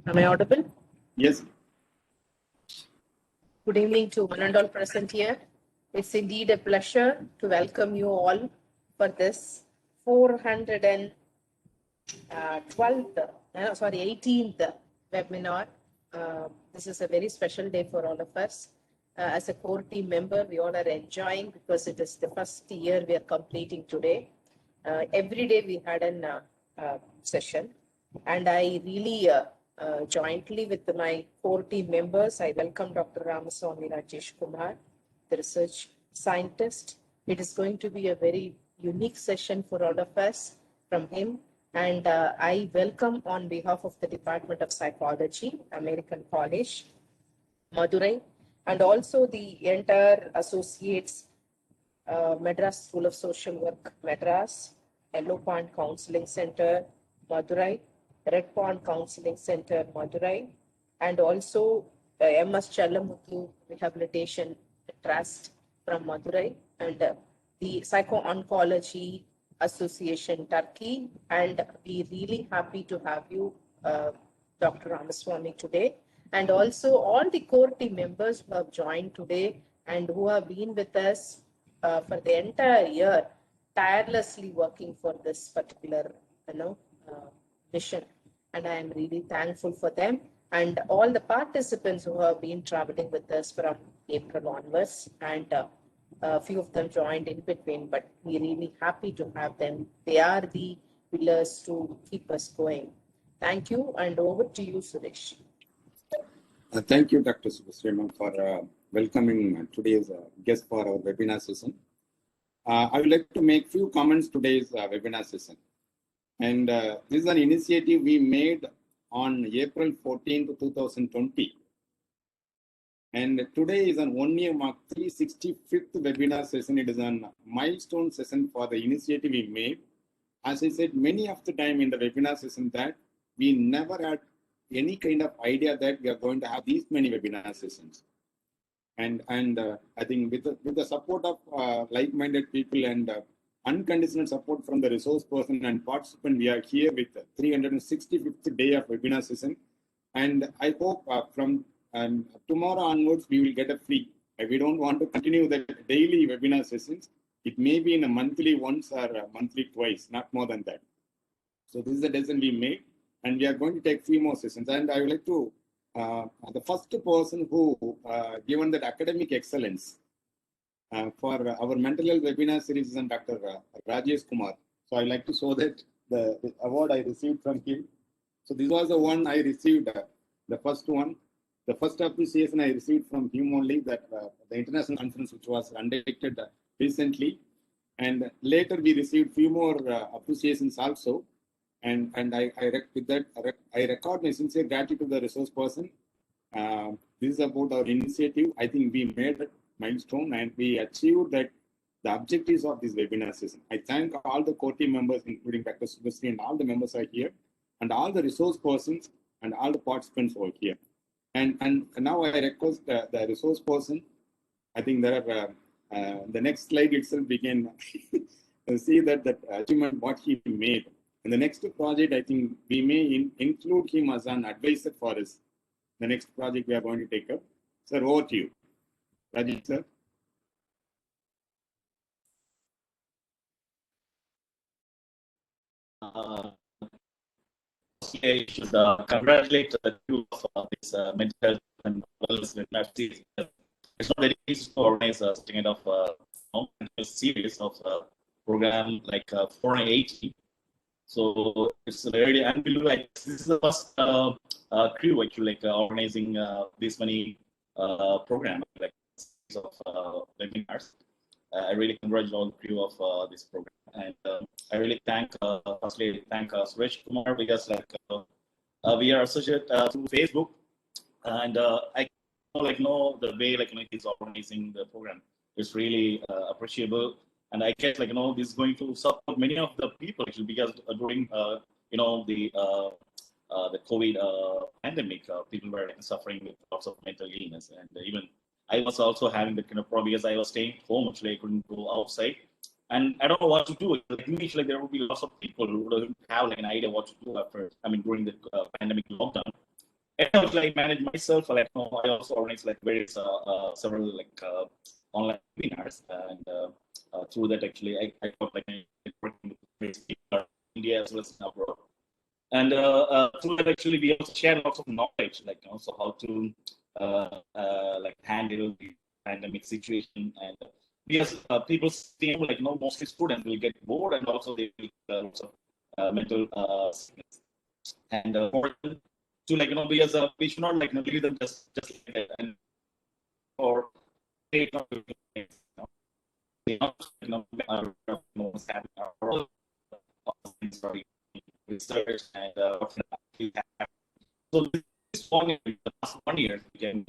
Am I audible? Yes. Good evening to one and all present here. It's indeed a pleasure to welcome you all for this 18th webinar. This is a very special day for all of us. As a core team member, we all are enjoying because it is the first year we are completing today. Every day we had an session, and I really jointly with my core team members, I welcome Dr. Ramaswamy Rajesh Kumar, the research scientist. It is going to be a very unique session for all of us from him. And I welcome on behalf of the Department of Psychology, American College, Madurai, and also the entire associates, Madras School of Social Work, Madras, Yellow Pond Counseling Center, Madurai, Red Pond Counseling Center, Madurai, and also MS Chalamuthu Rehabilitation Trust from Madurai, and the Psycho-Oncology Association, Turkey. And we're really happy to have you, Dr. Ramaswamy, today. And also all the core team members who have joined today and who have been with us for the entire year, tirelessly working for this particular, mission. And I am really thankful for them. And all the participants who have been traveling with us from April onwards, and a few of them joined in between, but we're really happy to have them. They are the pillars to keep us going. Thank you, and over to you, Suresh. Thank you, Dr. Subhasriman, for welcoming today's guest for our webinar session. I would like to make few comments today's webinar session. And this is an initiative we made on April 14th, 2020. And today is an 1 year mark, 365th webinar session. It is a milestone session for the initiative we made. As I said, many of the time in the webinar session that we never had any kind of idea that we are going to have these many webinar sessions. And I think with the support of like-minded people and unconditional support from the resource person and participant, we are here with the 365th day of webinar session. And I hope from tomorrow onwards, we will get a free. We don't want to continue the daily webinar sessions. It may be in a monthly once or a monthly twice, not more than that. So this is the decision we made, and we are going to take few more sessions. And I would like to, the first person who given that academic excellence for our mental health webinar series is Dr. Rajesh Kumar. So I'd like to show that the award I received from him. So this was the one I received, the first one. The first appreciation I received from him only, that the international conference which was conducted recently. And later we received few more appreciations also. And I record my sincere gratitude to the resource person. This is about our initiative. I think we made a milestone and we achieved that the objectives of this webinar session. I thank all the core team members, including Dr. Subhasri, and all the members are here, and all the resource persons and all the participants are here. And now I request the resource person. I think there are the next slide itself we can see that achievement what he made. In the next project, I think we may include him as an advisor for us. The next project we are going to take up. Sir, over to you. Rajesh, sir. I should congratulate the crew of this mental health and wellness webinar series. It's not very easy to organize a kind of series of program like 480. So it's really, and we look like this is the first crew actually like organizing this many programs like of webinars. I really congratulate all the crew of this program, and I really firstly thank Suresh Kumar, because we are associated through Facebook, and I know the way he's organizing the program is really appreciable. And I guess this is going to support many of the people actually, because during the COVID pandemic, people were suffering with lots of mental illness, and even I was also having that kind of problem because I was staying home. Actually, I couldn't go outside, and I don't know what to do. Initially, there would be lots of people who don't have an idea what to do after. During the pandemic lockdown. I also like manage myself. Like, I also organize like various several like online webinars, and through that actually I got like working with various people in India as well as in abroad. And through that actually we also share lots of knowledge, like so how to like handle the pandemic situation. And because people think like mostly students will get bored, and also they will lots of mental sickness. And more to like because we should not like leave them just like that, and or they not they not what's happening or research and what's happening. So this one in the last 1 year, we can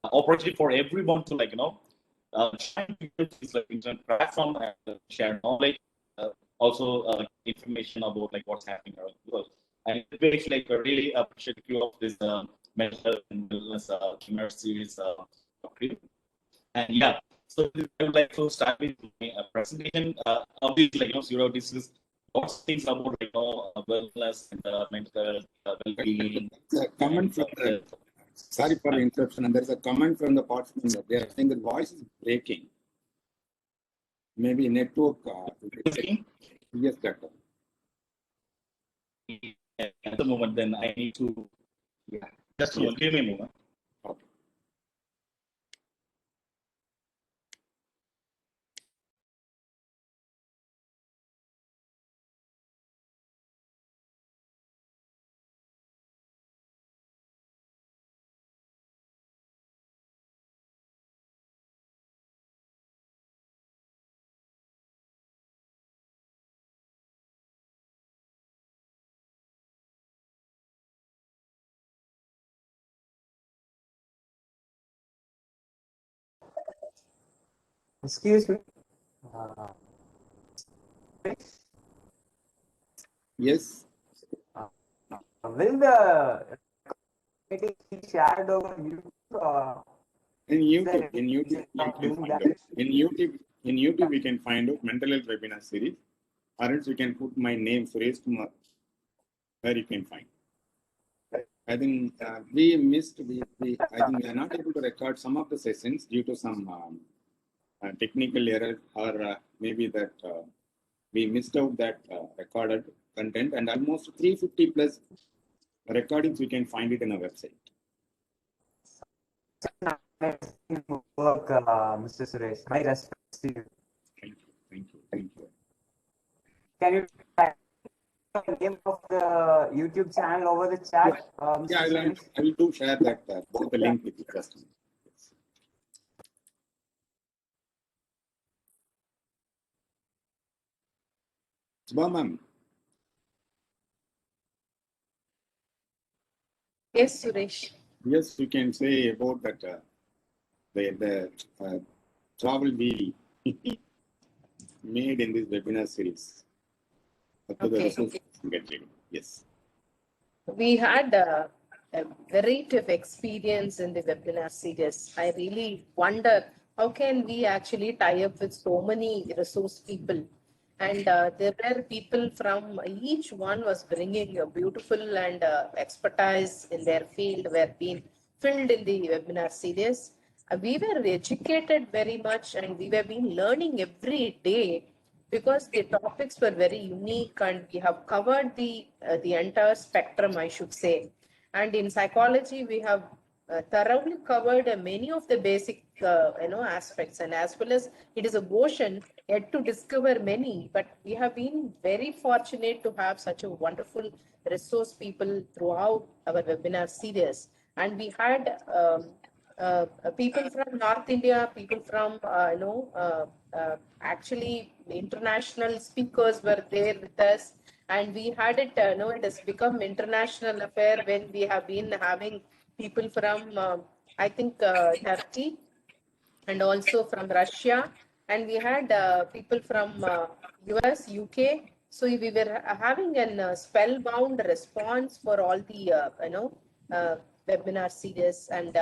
opportunity for everyone to like try to use this like internet platform and share knowledge, also information about like what's happening around the world. And it's very like really appreciative of this mental health and wellness series. And yeah, so I would like to start with my presentation. Obviously, like zero disease, lots of things about wellness and mental health, well-being. Comment from the, sorry for the interruption. And there's a comment from the participant that they are saying the voice is breaking. Maybe network. Yes, doctor. At the moment, then I need to. Yeah, just a moment. Give me a moment. Okay. Excuse me. Yes. Will the meeting be shared over YouTube? In YouTube, you can find out. In YouTube, we can find out mental health webinar series. Or else you can put my name, Suresh Kumar, where you can find. I think we missed. I think we are not able to record some of the sessions due to some technical error, or maybe that we missed out that recorded content, and almost 350 plus recordings we can find it in our website. Work, Mr. Suresh. My respects to you. Thank you. Can you type the name of the YouTube channel over the chat? Yeah, I will do share that both the link with you. Just Subha ma'am. Yes, Suresh. Yes, you can say about that the travel we made in this webinar series. Okay. Yes. We had a very tough experience in the webinar series. I really wonder how can we actually tie up with so many resource people. And there were people from each one was bringing a beautiful and expertise in their field were being filled in the webinar series. We were educated very much and we were being learning every day because the topics were very unique and we have covered the entire spectrum, I should say. And in psychology, we have thoroughly covered many of the basic aspects, and as well as it is a ocean yet to discover many. But we have been very fortunate to have such a wonderful resource people throughout our webinar series, and we had people from North India, people from actually international speakers were there with us, and we had it. It has become international affair when we have been having people from I think Turkey and also from Russia, and we had people from US, UK. So we were having a spellbound response for all the webinar series and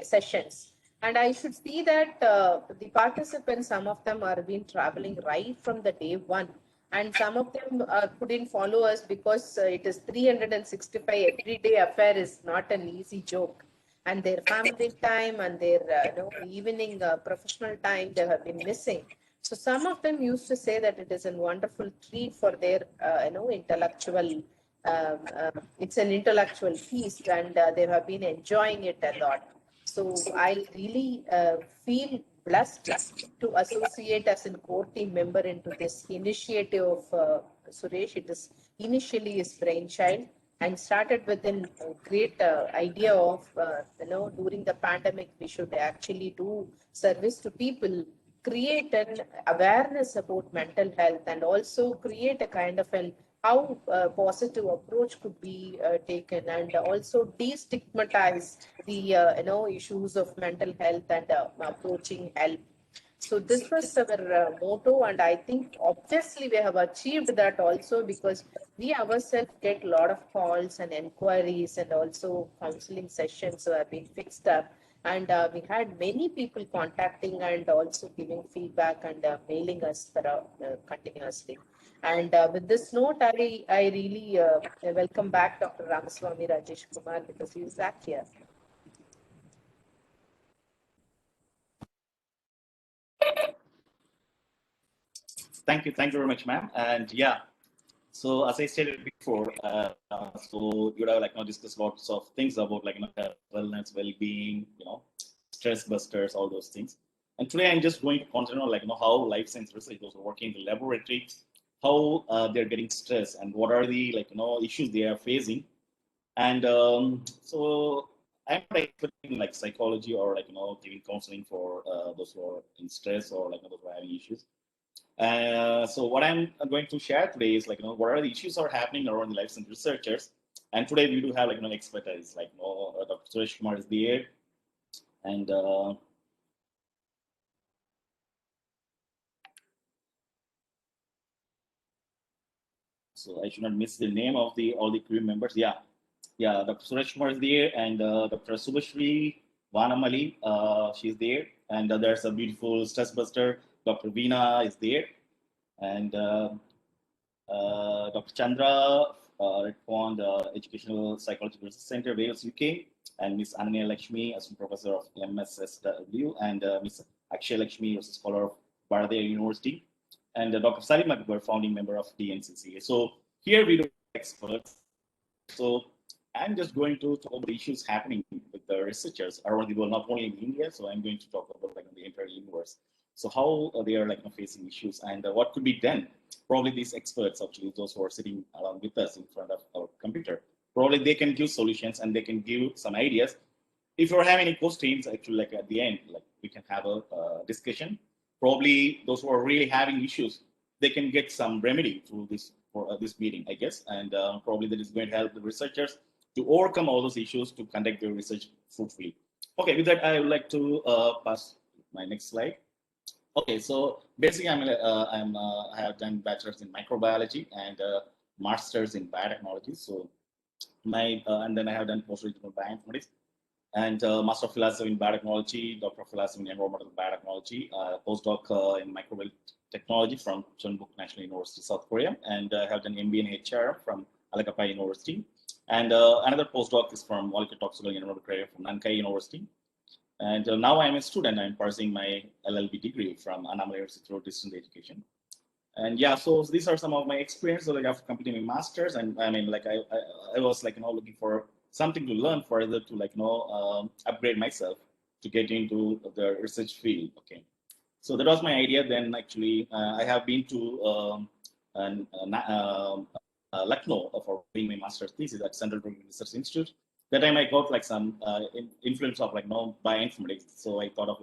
sessions. And I should see that the participants, some of them are been traveling right from the day one. And some of them couldn't follow us because it is 365 everyday affair is not an easy joke. And their family time and their evening professional time they have been missing. So some of them used to say that it is a wonderful treat for their intellectual. It's an intellectual feast, and they have been enjoying it a lot. So I really feel blessed to associate as a core team member into this initiative of Suresh. It is initially his brainchild and started with a great idea of, during the pandemic, we should actually do service to people, create an awareness about mental health, and also create a kind of an how positive approach could be taken, and also destigmatize the issues of mental health and approaching help. So this was our motto, and I think obviously we have achieved that also, because we ourselves get a lot of calls and inquiries, and also counseling sessions have been fixed up. And we had many people contacting and also giving feedback and mailing us for, continuously. And with this note, I really welcome back Dr. Ramaswamy Rajesh Kumar, because he is back here. Thank you very much, ma'am. And yeah, so as I stated before, so you would have discussed lots of things about wellness, well-being, stress busters, all those things. And today I'm just going to continue how life science researchers are working in the laboratory, how they're getting stress, and what are the issues they are facing. And so I'm not expecting psychology or giving counseling for those who are in stress or those who are having issues. So what I'm going to share today is what are the issues are happening around the life science researchers. And today we do have expertise Dr. Suresh Kumar is there, and so I should not miss the name of all the crew members. Yeah, Dr. Suresh Kumar is there, and Dr. Subhashri Vanamali, she's there, and there's a beautiful stress buster, Dr. Veena is there, and Dr. Chandra Redpond, Educational Psychology Research Center, Wales, UK, and Miss Ananya Lakshmi, Assistant Professor of MSSW, and Miss Akshay Lakshmi, a scholar of Bharathiya University, and Dr. Salim Akbar, founding member of DNCCA. So here we do experts. So I'm just going to talk about the issues happening with the researchers around the world, not only in India. So I'm going to talk about the entire universe. So how they are facing issues, and what could be done. Probably these experts, actually those who are sitting along with us in front of our computer, probably they can give solutions and they can give some ideas. If you have any questions, actually at the end, we can have a discussion. Probably those who are really having issues, they can get some remedy through this meeting, I guess, and probably that is going to help the researchers to overcome all those issues to conduct their research fruitfully. Okay, with that, I would like to pass my next slide. Okay, so basically, I have done bachelor's in microbiology and master's in biotechnology. So and then I have done postgraduate bioinformatics and master of philosophy in biotechnology, doctor of philosophy in environmental biotechnology, postdoc in microbial technology from Jeonbuk National University, South Korea, and I have done MBA in HR from Alakapai University, and another postdoc is from molecular toxicology and environmental career from Nankai University. And now I'm a student. I'm pursuing my LLB degree from Annamalai University through distance education. And yeah, so these are some of my experiences. So I've completed my master's, and I mean, I was looking for something to learn further to upgrade myself to get into the research field. Okay, so that was my idea. Then actually, I have been to Lucknow for doing my master's thesis at Central Research Institute. That time I got some influence of bioinformatics. So I thought of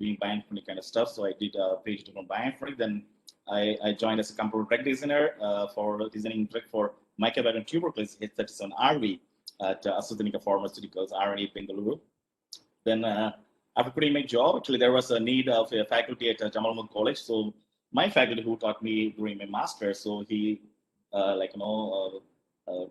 doing bioinformatics kind of stuff. So I did a PhD on bioinformatics. Then I joined as a computer drug designer for designing drug for mycobacterium tuberculosis H37RV at AstraZeneca Pharmaceuticals R&D Bengaluru. Then after quitting my job, actually there was a need of a faculty at Jamal Muhammad College. So my faculty who taught me during my master, so he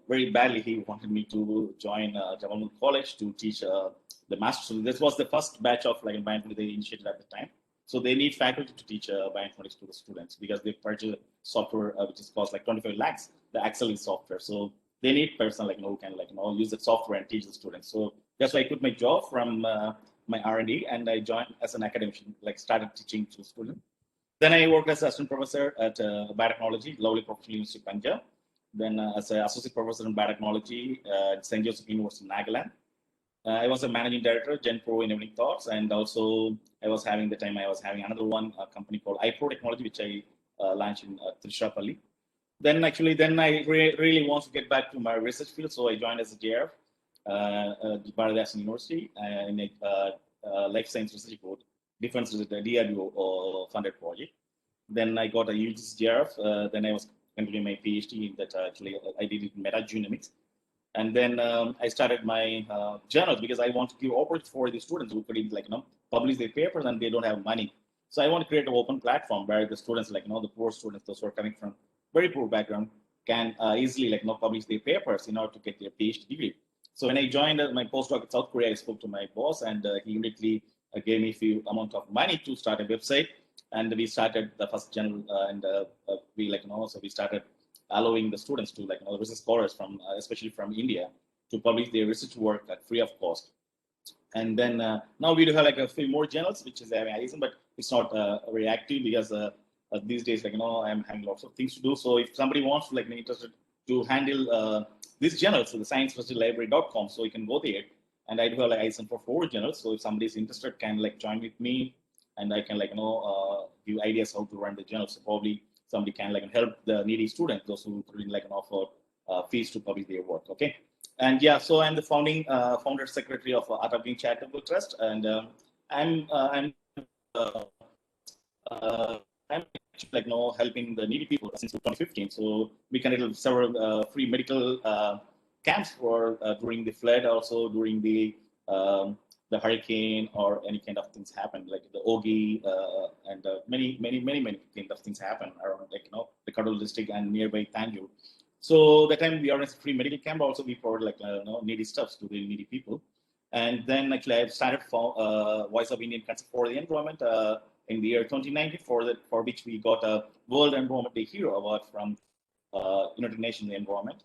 very badly he wanted me to join Jamal Muhammad College to teach the master. So this was the first batch of bioinformatics they initiated at the time. So they need faculty to teach bioinformatics to the students because they purchase software which is cost like 25 lakhs, the Excel software. So they need person who can use the software and teach the students. So that's why I quit my job from my R&D and I joined as an academician, started teaching to students. Then I worked as assistant professor at biotechnology, Lovely Professional University, Punjab. Then as an associate professor in biotechnology at St. Joseph University, Nagaland. I was a managing director, GenPro in Evening Thoughts, and also I was having another one, a company called iPro Technology, which I launched in Trishapalli. Then I really want to get back to my research field, so I joined as a JRF, Bharatdasan University, in a life science research board, defense DRDO funded project. Then I got a UGC JRF. Then I was continuing my PhD in that. Actually, I did it in metagenomics. And then I started my journals because I want to give opportunity for the students who could publish their papers and they don't have money. So I want to create an open platform where the students, the poor students, those who are coming from very poor background, can easily publish their papers in order to get their PhD degree. So when I joined my postdoc in South Korea, I spoke to my boss and he immediately gave me a few amount of money to start a website. And we started the first journal and so we started allowing the students to research scholars from especially from India to publish their research work at free of cost. And then now we do have a few more journals, which is amazing, but it's not very active because these days I'm having lots of things to do. So if somebody wants to interested to handle these journals, so the scienceuniversitylibrary.com, so you can go there. And I do have ISN for 4 journals. So if somebody is interested, can join with me, and I can give ideas how to run the journal. So probably somebody can help the needy students, those who couldn't offer fees to publish their work. Okay, and yeah, so I'm the founder secretary of Art of Being Charitable Trust, and I'm helping the needy people since 2015. So we conducted several free medical camps for during the flood, also during the hurricane or any kind of things happen, like the Ogi and many kind of things happen around the Kadal district and nearby Tanjore. So that time we organized a free medical camp. Also we provide needy stuff to the needy people. And then actually I started Voice of Indian Concern for the Environment in the year 2019 for which we got a World Environment Day Hero Award from United Nations Environment.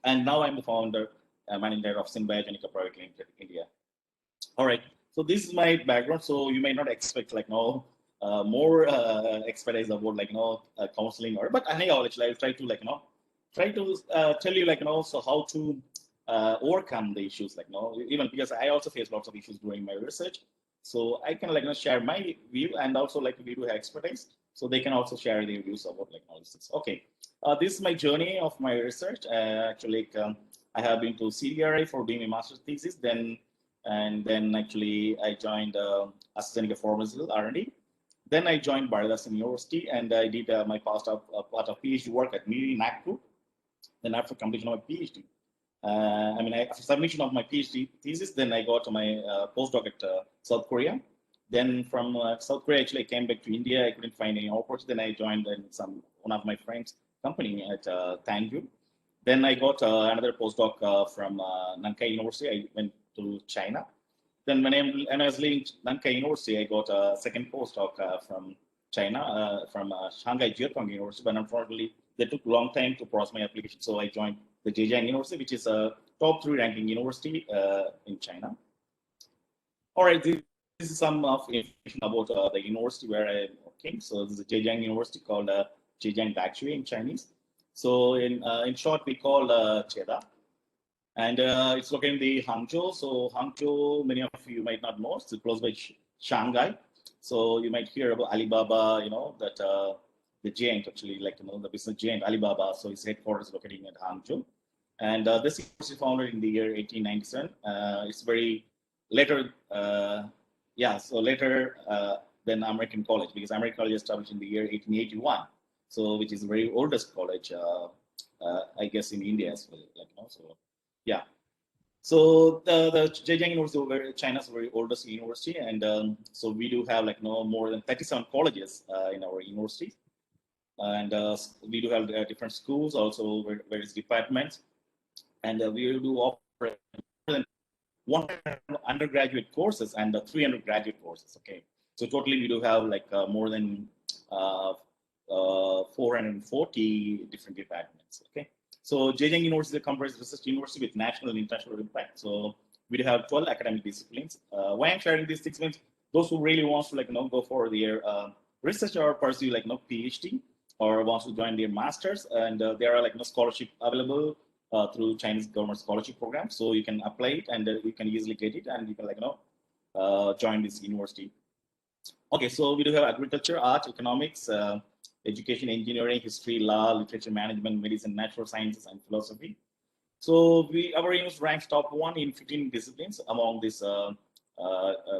And now I'm the founder, managing director of Symbiogenica Private Limited, India. All right. So this is my background. So you may not expect more expertise about counseling but anyhow, actually I'll try to tell you so how to overcome the issues even because I also face lots of issues during my research. So I can share my view, and also we do have expertise, so they can also share their views about all these things. Okay, this is my journey of my research. Actually, I have been to CDRI for doing my master's thesis. Then actually I joined AstraZeneca Pharmaceutical R&D. Then I joined Bharatdasan University and I did my part of PhD work at MIRI Nagpur. Then after completion of my PhD, after submission of my PhD thesis, then I got my postdoc at South Korea. Then from South Korea, actually, I came back to India. I couldn't find any opportunity. Then I joined one of my friends' company at Tanjore. Then I got another postdoc from Nankai University. I went to China. Then when I was leaving Nankai University, I got a second postdoc from China, from Shanghai Jiao University. But unfortunately, they took a long time to process my application. So I joined the Zhejiang University, which is a top 3 ranking university in China. All right, this is some of information about the university where I am working. So this is a Zhejiang University called Zhejiang Daxue in Chinese. So in short, we call Cheda. And it's located in the Hangzhou. So Hangzhou, many of you might not know, it's close by Shanghai. So you might hear about Alibaba, that the giant, actually, the business giant Alibaba. So its headquarters is located at Hangzhou. And this university founded in the year 1897. It's very later, later than American College, because American College established in the year 1881. So which is the very oldest college, I guess, in India as well. So yeah. So the Zhejiang University, China's very oldest university, and so we do have more than 37 colleges in our university, and we do have different schools, also various departments, and we do offer more than 100 undergraduate courses and 300 graduate courses. Okay, So totally we do have like more than 440 different departments. Okay. So Zhejiang University is a comprehensive research university with national and international impact. So we do have 12 academic disciplines. Why I'm sharing these disciplines? Those who really want to go for their research or pursue PhD or wants to join their masters, and there are scholarship available through Chinese government scholarship program. So you can apply it and you can easily get it, and you can join this university. Okay, so we do have agriculture, art, economics, education, engineering, history, law, literature, management, medicine, natural sciences, and philosophy. So our university ranks top 1 in 15 disciplines among these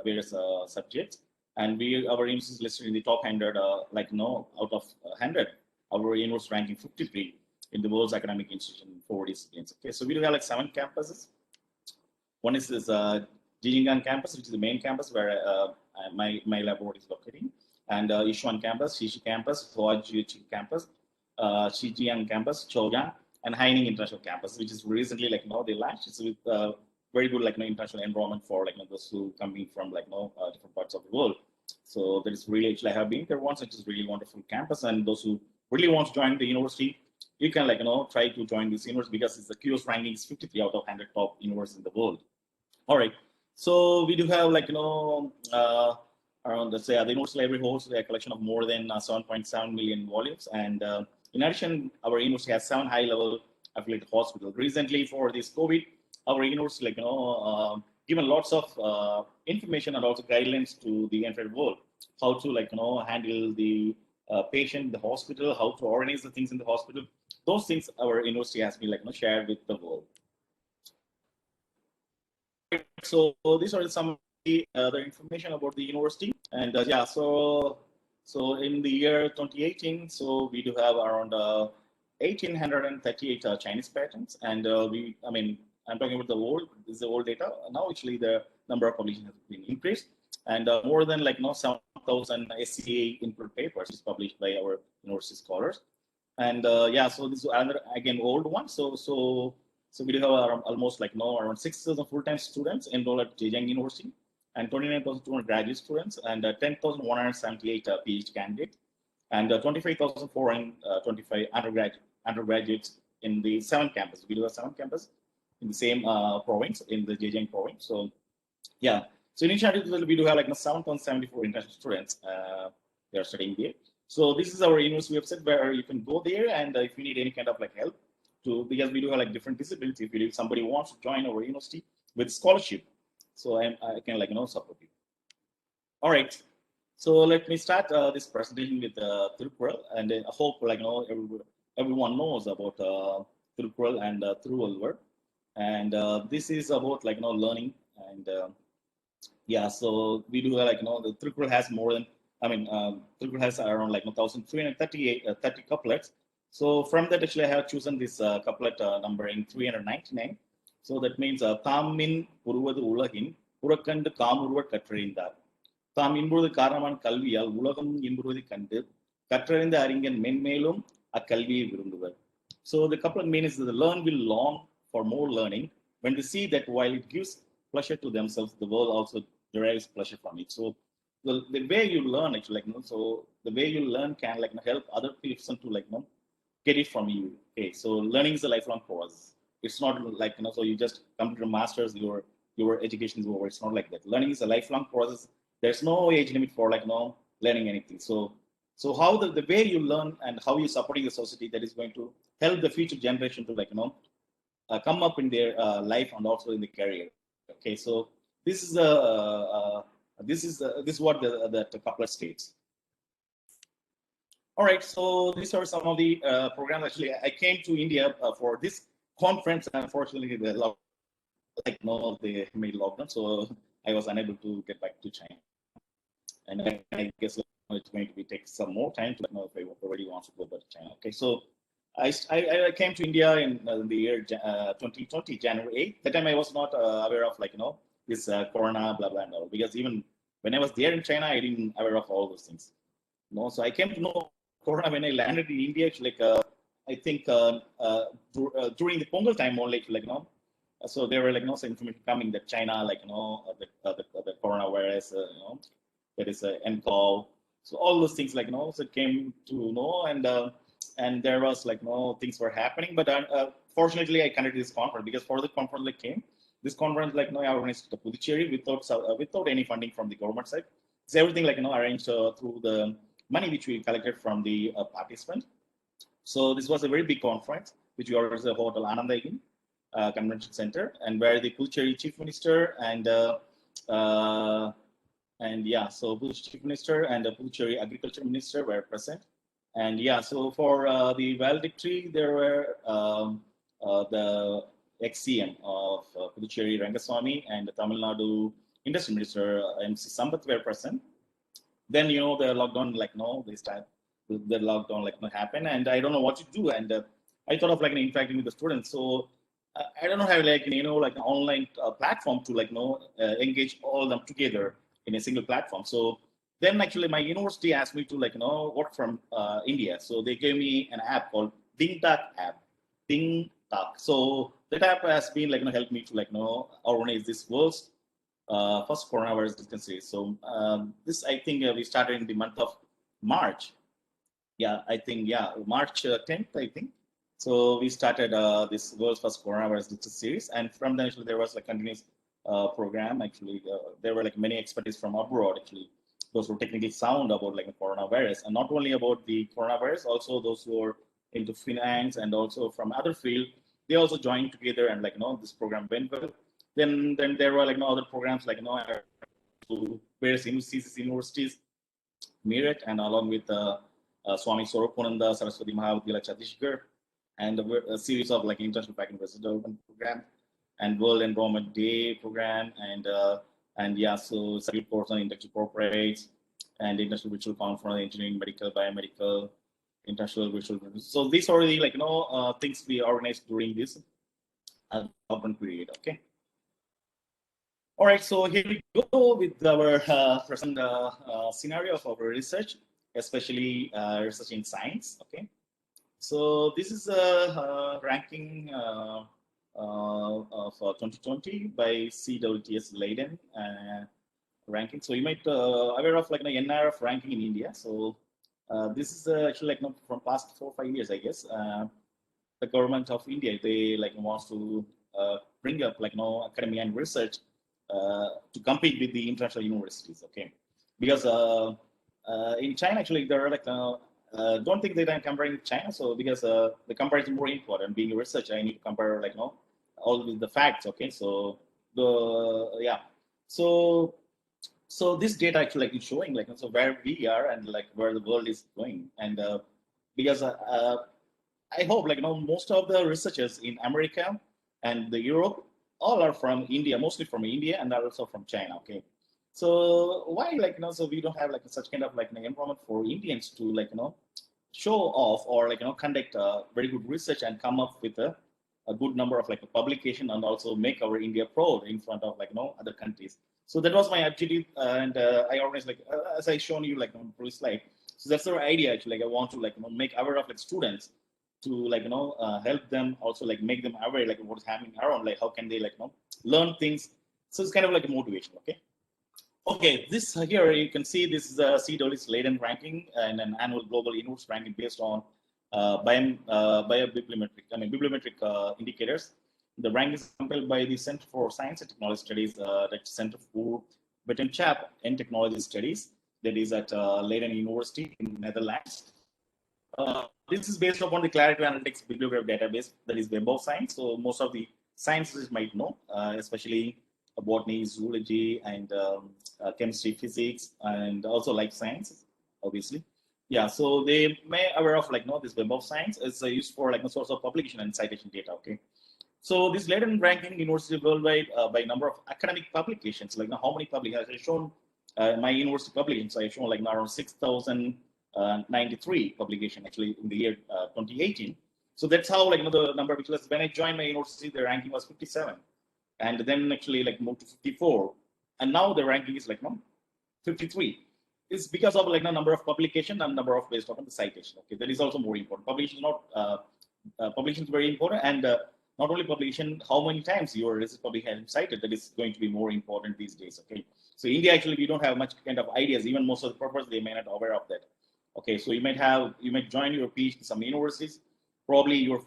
various subjects, and our university is listed in the top 100, out of 100, our university ranking 53 in the world's academic institution in 4 disciplines. Okay, so we do have 7 campuses. One is this Jijingan campus, which is the main campus where my laboratory is located, and Yishuan campus, Shishi campus, Huajuchi campus, Shijiang campus, Chogyang, and Haining International Campus, which is recently they launched. It's with very good international environment for those who coming from different parts of the world. So that is really actually I have been there once. It is really wonderful campus, and those who really want to join the university, you can try to join this university because it's the QS ranking is 53 out of 100 top universities in the world. All right. So we do have around, let's say, the university library holds a collection of more than 7.7 million volumes, and in addition, our university has 7 high-level affiliated hospitals. Recently, for this COVID, our university given lots of information and also guidelines to the entire world, how to handle the patient in the hospital, how to organize the things in the hospital. Those things our university has been shared with the world. So these are some of the other information about the university, and yeah, so in the year 2018, so we do have around 1,838 Chinese patents, and I'm talking about the old. This is the old data. Now actually the number of publications has been increased, and more than 7,000 SCA input papers is published by our university scholars, and yeah, so this is another again old one. So we do have almost around 6,000 full-time students enrolled at Zhejiang University, and 29,200 graduate students, and 10,178 PhD candidates, and 25,425 undergraduates in the 7 campuses. We do have 7 campuses in the same province, in the Zhejiang province. So yeah, so initially we do have 7,074 international students. They are studying there. So this is our university website where you can go there, and if you need any kind of help, because we do have different disciplines. If somebody wants to join our university with scholarship, so I can support you. All right, so let me start this presentation with Thirukkural, and I hope everyone knows about Thirukkural and Thiruvalluvar, and this is about learning, and yeah, so we do have the Thirukkural has more than Thirukkural has around 1,338 30 couplets. So from that, actually, I have chosen this couplet numbering 399. So that means Thamin Puruvadu Ulagin, Purakandu Kamurvat Katrindar. Tham Inburu Karaman Kalvial, Ulagam Inburu Kandu, Katrinda Aringan Menmelum, a Kalvi Virunduvar. So the couplet means that the learn will long for more learning when they see that while it gives pleasure to themselves, the world also derives pleasure from it. So the way you learn, actually, so the way you learn can help other people to get it from you. Okay, so learning is a lifelong process. It's not so you just come to the masters, your education is over. It's not like that. Learning is a lifelong process. There's no age limit for learning anything. So how the way you learn and how you supporting the society, that is going to help the future generation to come up in their life and also in the career. Okay, so this is what the couplet states. All right, so these are some of the programs. Actually, I came to India for this conference, and unfortunately, they made lockdown, so I was unable to get back to China. And I guess it's going to take some more time to know if everybody wants to go back to China. Okay, so I came to India in the year 2020, January 8th. That time I was not aware of this corona, blah blah and all, because even when I was there in China, I didn't aware of all those things. No, so I came to know corona when I landed in India. I think during the Pongal time only, so there were some information coming that China, the coronavirus, there is a NCOV. So all those things like so came to know, and there was like things were happening. But fortunately, I connected this conference because for the conference like came this conference like I organized the Puducherry without any funding from the government side. It's everything like arranged through the money which we collected from the participants. So this was a very big conference which we organized at the Hotel Ananda Inn Convention Center, and where the Puducherry Chief Minister and yeah, so Puducherry Chief Minister and the Puducherry Agriculture Minister were present. And yeah, so for the valedictory, there were the ex-CM of Puducherry Rangaswamy and the Tamil Nadu Industry Minister MC Sambath were present. Then the lockdown they start the lockdown happened, and I don't know what to do. And I thought of interacting with the students. So I don't have an online platform to engage all of them together in a single platform. So then actually my university asked me to work from India. So they gave me an app called DingTalk app. DingTalk. So that app has been helped me to organize this world's first coronavirus distance series. So this I think we started in the month of March. Yeah, I think March 10th, I think. So we started this world's first coronavirus distance series, and from then actually there was continuous program. Actually, there were many experts from abroad. Actually, those who technically sound about coronavirus, and not only about the coronavirus, also those who are into finance and also from other field, they also joined together, and this program went well. Then there were other programs to various universities, Meerut, and along with Swami Soropananda Saraswati Mahavidyalaya Chhattisgarh, and a series of international faculty development program and World Enrollment Day program, and yeah, so several course on industrial corporates and international virtual conference, engineering, medical, biomedical, international virtual. So these are the things we organized during this development period. Okay. All right, so here we go with our present scenario of our research, especially research in science. Okay. So this is a ranking of 2020 by CWTS Leiden ranking. So you might aware of NRF ranking in India. So this is actually from past 4 or 5 years, I guess. The government of India, they wants to bring up academia and research to compete with the international universities. Okay, because in China actually there are don't think that I'm comparing China. So because the comparison is more important. Being a researcher, I need to compare all with the facts. Okay, so so this data actually is showing so where we are and where the world is going. And because I hope most of the researchers in America and the Europe all are from India, mostly from India, and also from China. Okay, so why so we don't have such kind of environment for Indians to show off or conduct very good research and come up with a good number of a publication and also make our India proud in front of other countries. So that was my objective, and I organized as I shown you on the previous slide. So that's the idea actually. I want to make aware of students to help them also make them aware what's happening around, how can they learn things. So it's kind of a motivation. Okay. Okay, this here you can see this is a CWTS Leiden ranking and an annual global university ranking based on bibliometric indicators. The rank is compiled by the Center for Science and Technology Studies, that's Center for Wetenschap and Technology Studies, that is at Leiden University in Netherlands. This is based upon the Clarity Analytics bibliograph database, that is Web of Science. So most of the sciences might know, especially botany, zoology, and chemistry, physics, and also life sciences, obviously. Yeah, so they may aware of this Web of Science is used for source of publication and citation data. Okay, so this Leiden ranking university worldwide by number of academic publications, how many publications I shown my university publications. I shown around 6,093 publication actually in the year 2018. So that's how the number, which was when I joined my university, the ranking was 57. And then actually moved to 54, and now the ranking is 53. It's because of number of publication and number of based on the citation. Okay, that is also more important. Publication is not publication is very important, and not only publication, how many times your research publication has been cited, that is going to be more important these days. Okay. So India, actually, we don't have much kind of ideas. Even most of the professors, they may not aware of that. Okay. So you might join your PhD in some universities. Probably your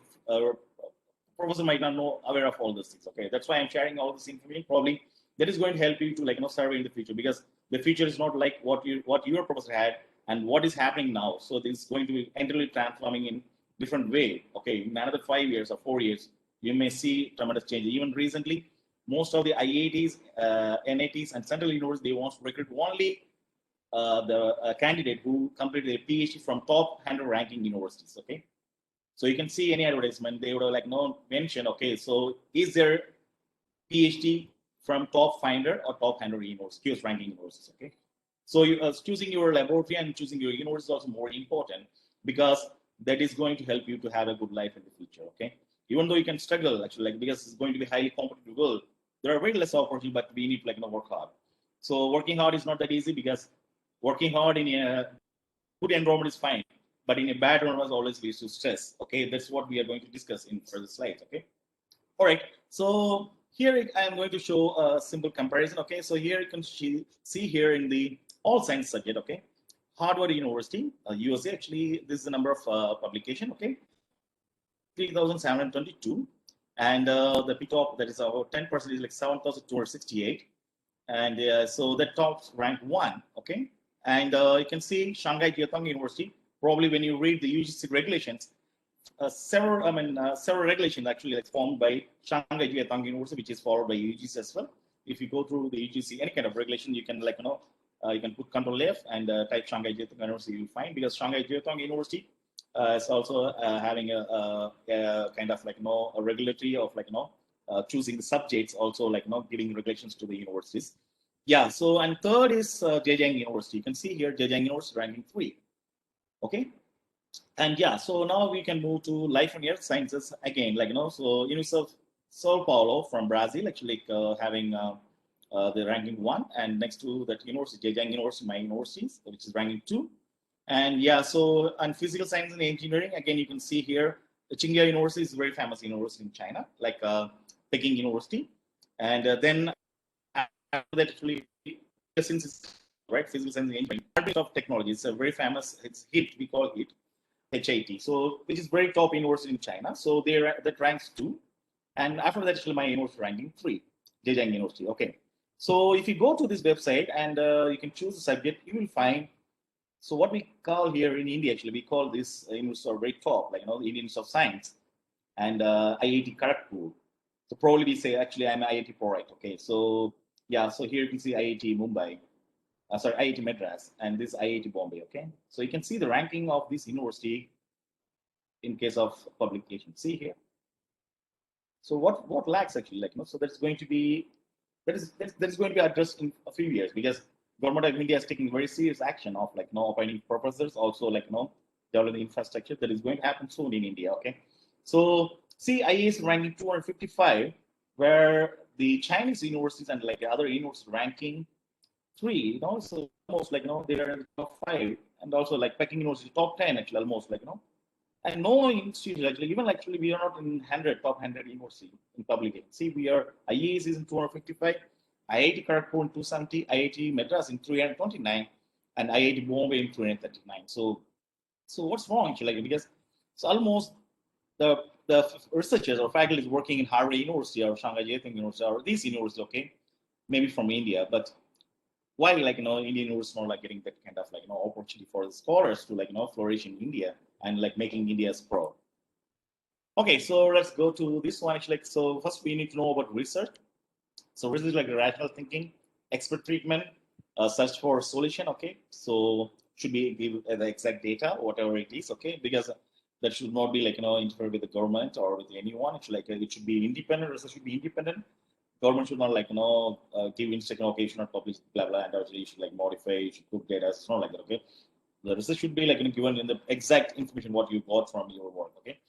professor might not know aware of all these things. Okay. That's why I'm sharing all this information. Probably that is going to help you to survey in the future, because the future is not like what your professor had and what is happening now. So this is going to be entirely transforming in different way. Okay. In another 5 years or 4 years, you may see tremendous change. Even recently, most of the IITs, NITs, and central universities, they want to recruit only the candidate who completed a PhD from top 100 ranking universities. Okay, so you can see any advertisement, they would have mention, okay, so is there PhD from top 500 or top 100 universities, ranking universities. Okay, so choosing your laboratory and choosing your university is also more important, because that is going to help you to have a good life in the future. Okay, even though you can struggle, actually, because it's going to be highly competitive world, there are very less opportunities, but we need to work hard. So working hard is not that easy, because working hard in a good environment is fine, but in a bad environment always leads to stress. Okay, that's what we are going to discuss in further slides. Okay, all right. So here I am going to show a simple comparison. Okay, so here you can see here in the all science subject. Okay, Harvard University, USA. Actually, this is the number of publication. Okay, 3,722, and the top, that is about 10%, is like 7,268, and so the top rank 1. Okay, and you can see Shanghai Jiatong University. Probably when you read the UGC regulations, several regulations actually formed by Shanghai Jiatong University, which is followed by UGC as well. If you go through the UGC, any kind of regulation, you can you can put Control F and type Shanghai Jiatong University. You'll find, because Shanghai Jiatong University is also having a kind of a regulatory of choosing the subjects, also giving regulations to the universities. Yeah. So, and third is Zhejiang University. You can see here Zhejiang University ranking 3. Okay. And yeah, so now we can move to life and earth sciences again. So University of Sao Paulo from Brazil, actually having the ranking 1, and next to that university, Zhejiang University, my universities, which is ranking 2. And yeah, so and physical science and engineering, again, you can see here, the Tsinghua University is a very famous university in China, like Peking University. And then after that, actually, since it's right, physical science and engineering, Department of Technology, it's a very famous, it's HIT, we call it HIT. So which is very top university in China. So that ranks 2. And after that, actually, my university ranking 3, Zhejiang University. Okay. So if you go to this website and you can choose the subject, you will find. So what we call here in India, actually, we call this university very top, the Indian Institute of Science and IIT Kharagpur. So probably we say, actually, I'm IIT Port. Okay. So yeah, so here you can see IIT Mumbai, IIT Madras, and this IIT Bombay. Okay. So you can see the ranking of this university in case of publication. See here. So what lacks actually, so that's going to be that is going to be addressed in a few years, because government of India is taking very serious action of appointing professors, also developing infrastructure. That is going to happen soon in India. Okay, so see, IAS ranking 255, where the Chinese universities and other universities ranking 3. So almost they are in the top 5, and also Peking University top 10 actually, almost and no institute actually, even we are not in top 100 university in public. See, we are IAS is in 255, IIT Kharagpur in 270, IIT Madras in 329, and IIT Bombay in 339. So what's wrong actually? Because it's almost the researchers or faculty working in Harvard University or Shanghai Jiatong University or these universities, okay, maybe from India, but why Indian universities not getting that kind of opportunity for the scholars to flourish in India and making India proud. Okay, so let's go to this one actually. So first we need to know about research. So research is rational thinking, expert treatment, search for solution. Okay, so should be give the exact data, whatever it is. Okay, because that should not be interfere with the government or with anyone. It's it should be independent. Research should be independent. Government should not give instruction, okay, you should not publish blah blah, and also you should modify, you should put data. It's not like that. Okay, the research should be given in the exact information what you got from your work. Okay,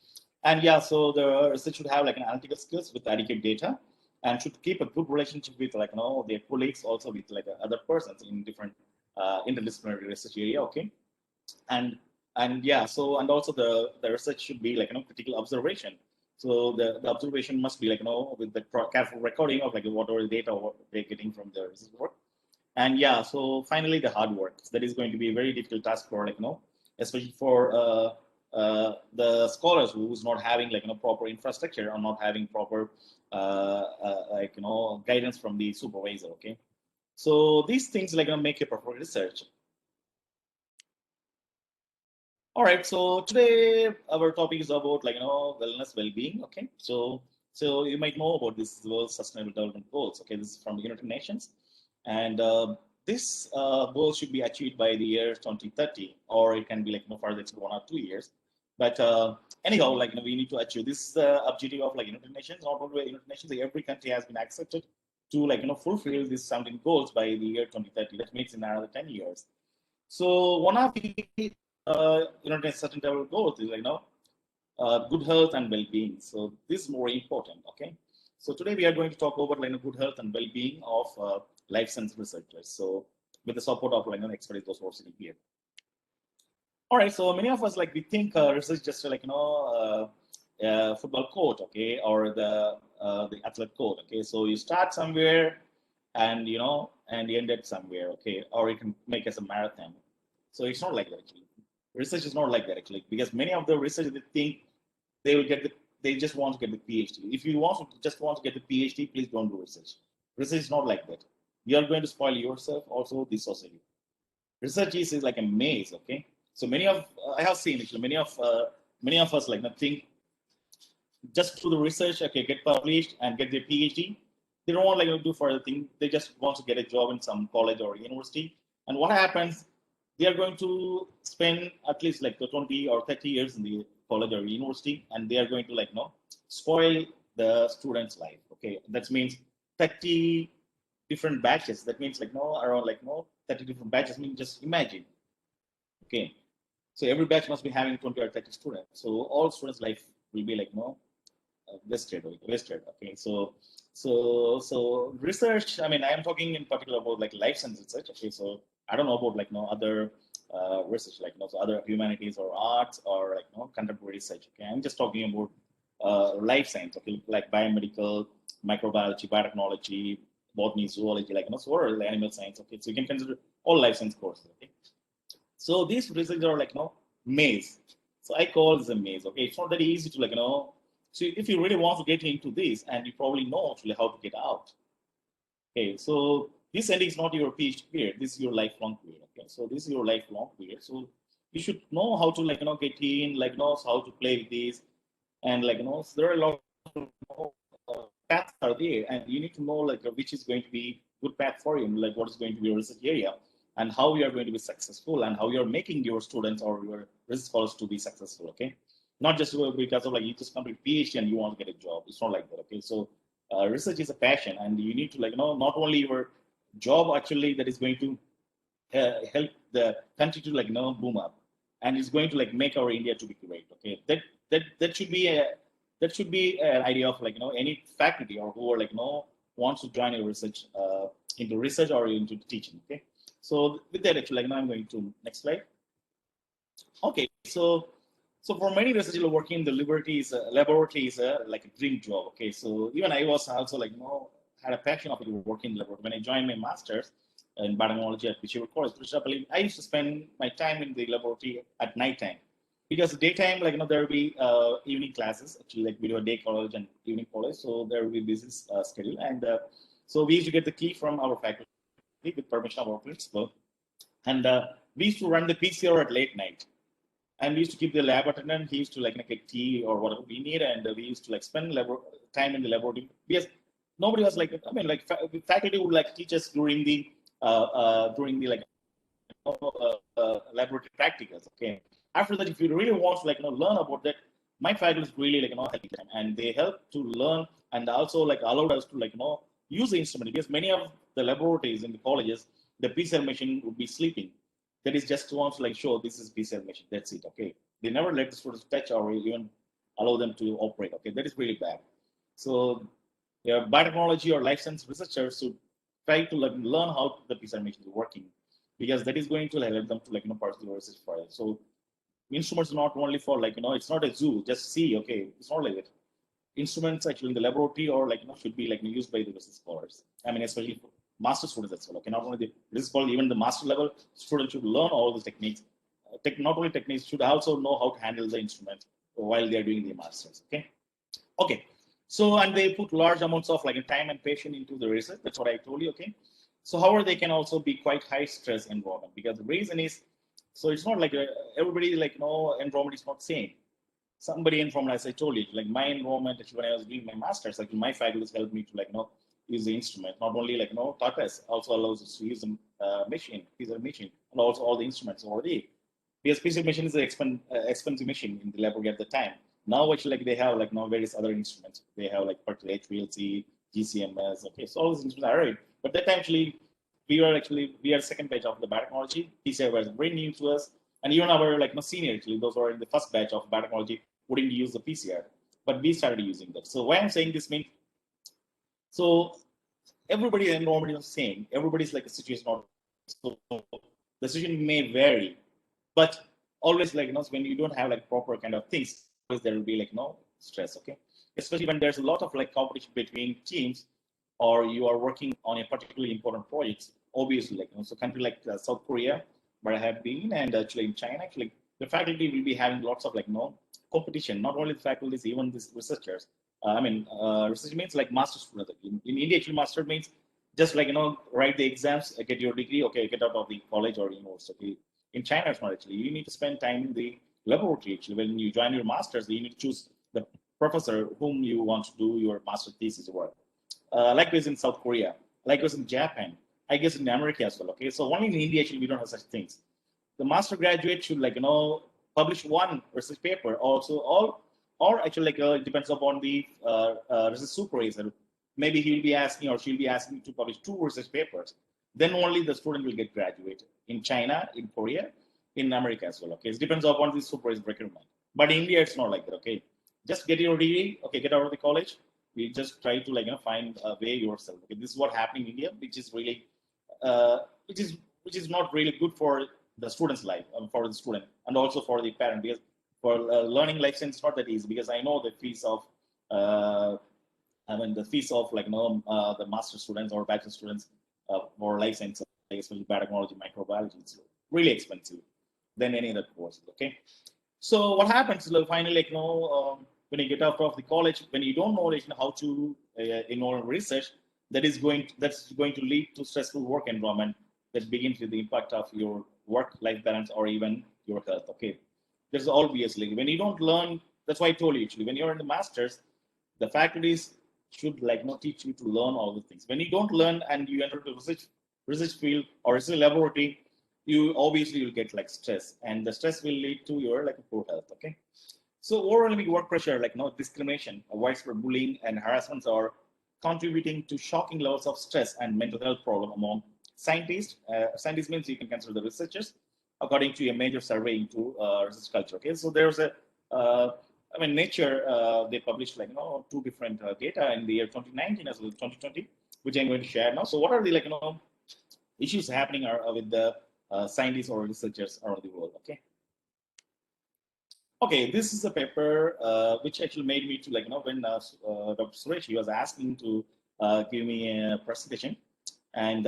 and yeah, so the research should have analytical skills with adequate data, and should keep a good relationship with their colleagues, also with other persons in different interdisciplinary research area. Okay, and yeah, so and also the research should be critical observation So the observation must be like, with the careful recording of like whatever data they're getting from the research work. And yeah, so finally the hard work. That is going to be a very difficult task for like, especially for the scholars who's not having like, proper infrastructure or not having proper like, guidance from the supervisor. Okay. So these things like make a proper research. All right. So today our topic is about like, wellness, well-being. Okay. So you might know about this World Sustainable Development Goals. Okay. This is from the United Nations. And this goal should be achieved by the year 2030, or it can be like further, it's 1 or 2 years. But anyhow, like we need to achieve this objective of like United Nations. Not only United Nations, every country has been accepted to like fulfill these 17 goals by the year 2030. That means in another 10 years. So one of the United Nations sustainable goals is like good health and well-being. So this is more important. Okay. So today we are going to talk about like good health and well-being of life science researchers. So with the support of like experts those who are sitting here. All right. So many of us like we think research just like football court, okay, or the athlete court, okay. So you start somewhere, and and you end up somewhere, okay, or you can make as a marathon. So it's not like that actually. Research is not like that actually, because many of the research they think they will get they just want to get the PhD. If you just want to get the PhD, please don't do research. Research is not like that. You are going to spoil yourself, also the society. Research is like a maze, okay. So many of I have seen actually many of us like think just do the research, okay, get published and get their PhD. They don't want like to do further thing. They just want to get a job in some college or university. And what happens? They are going to spend at least like 20 or 30 years in the college or university, and they are going to like spoil the student's life. Okay, that means 30 different batches. That means like around like 30 different batches. I mean, just imagine. Okay, so every batch must be having 20 or 30 students. So all students' life will be like wasted. Okay, so research. I mean, I am talking in particular about like life science research. Okay, so I don't know about like other research like so other humanities or arts or like contemporary research. Okay, I'm just talking about life science. Okay, like biomedical, microbiology, biotechnology, botany, zoology, like so or animal science. Okay, so you can consider all life science courses. Okay, so these research are like maze. So I call this a maze. Okay, it's not that easy to like so if you really want to get into this, and you probably know actually how to get out. Okay, so this ending is not your PhD period. This is your lifelong period. Okay, so this is your lifelong period. So you should know how to like get in, like how to play with this, and like so there are a lot of paths are there, and you need to know like which is going to be good path for you, like what is going to be your research area, and how you are going to be successful, and how you are making your students or your research scholars to be successful. Okay, not just because of like you just complete PhD and you want to get a job. It's not like that. Okay, so research is a passion, and you need to like not only your job actually that is going to help the country to like boom up, and it's going to like make our India to be great. Okay, that should be an idea of like any faculty or who are like wants to join a research into research or into teaching. Okay, so with that actually like now I'm going to next slide. Okay, so for many researchers working in the laboratory is like a dream job. Okay, so even I was also like had a passion of working in the laboratory. When I joined my master's in biotechnology at Jihua University, I used to spend my time in the laboratory at night time, because daytime like there will be evening classes. Actually, like we do a day college and evening college, so there will be business schedule, and so we used to get the key from our faculty with permission of our principal, and we used to run the PCR at late night. And we used to keep the lab attendant. He used to like make tea or whatever we need, and we used to like spend time in the laboratory, because nobody was like, I mean, like faculty would like teach us during the like laboratory practicals. Okay, after that, if you really want to like learn about that, my faculty is really like helping them, and they help to learn, and also like allowed us to like use the instrument, because many of the laboratories in the colleges, the PCR machine would be sleeping. That is just wants to like show this is PCR machine. That's it. Okay, they never let the students touch or even allow them to operate. Okay, that is really bad. So yeah, biotechnology or life science researchers should try to like learn how the PCR machine is working, because that is going to help them to like pursue research further. So instruments are not only for like it's not a zoo, just see. Okay, it's not like that. instruments actually in the laboratory or should be used by the research scholars. I mean, especially for master students as well. Okay, not only the research scholars, even the master level students should learn all the techniques. Not only techniques, should also know how to handle the instrument while they are doing the masters. Okay. Okay. So, and they put large amounts of time and patience into the research. That's what I told you. Okay. So, however, they can also be quite high stress environment, because the reason is, so it's not like everybody environment is not same. Somebody environment, as I told you, like my environment, actually, when I was doing my masters, like my faculty helped me to use the instrument. Not only taught us, also allows us to use the machine, and also all the instruments already. Because PC machine is an expensive machine in the laboratory at the time. Now actually they have various other instruments. They have particularly HPLC, GCMS. Okay, so all these instruments are right. But that time actually we are second batch of the biotechnology. PCR was very new to us, and even our senior actually, those who are in the first batch of biotechnology wouldn't use the PCR, but we started using that. So why I'm saying this means, so everybody in environment is same. Everybody's a situation not, so the situation may vary, but always when you don't have proper kind of things, there will be stress. Okay, especially when there's a lot of competition between teams, or you are working on a particularly important project. Obviously, so country like South Korea, where I have been, and actually in China, actually the faculty will be having lots of competition. Not only the faculties, even these researchers. Research means master student. In India, actually, master means just write the exams, get your degree, okay, get out of the college or university. In China, it's not actually. You need to spend time in the laboratory. Actually, when you join your masters, you need to choose the professor whom you want to do your master thesis work. Likewise in South Korea, likewise in Japan, I guess in America as well. Okay, so only in India actually we don't have such things. The master graduate should publish one research paper. Also, or actually it depends upon the research supervisor. Maybe he will be asking or she will be asking to publish 2 research papers. Then only the student will get graduated. In China, in Korea, in America as well. Okay, it depends upon the supervisor requirement. But in India, it's not like that. Okay, just get your degree. Okay, get out of the college. We just try to find a way yourself. Okay, this is what happened in India, which is really, which is not really good for the student's life, for the student, and also for the parent, because for learning life science, it's not that easy. Because I know the fees of, the fees of the master students or bachelor students for life science, especially biotechnology, microbiology, it's really expensive than any other course. Okay, so what happens finally, when you get out of the college, when you don't know how to research, that's going to lead to stressful work environment that begins with the impact of your work-life balance or even your health. Okay, there's obviously when you don't learn. That's why I told you actually when you're in the masters, the faculties should teach you to learn all the things. When you don't learn and you enter the research field or research laboratory, you obviously will get stress, and the stress will lead to your poor health. Okay. So overall, work pressure, discrimination, widespread bullying, and harassments are contributing to shocking levels of stress and mental health problem among scientists. Scientists means you can consider the researchers, according to a major survey into research culture. Okay, so there's a, Nature, they published 2 different data in the year 2019 as well as 2020, which I'm going to share now. So what are the issues happening with the scientists or researchers around the world? Okay. Okay, this is a paper which actually made me to when Dr. Suresh, he was asking to give me a presentation, and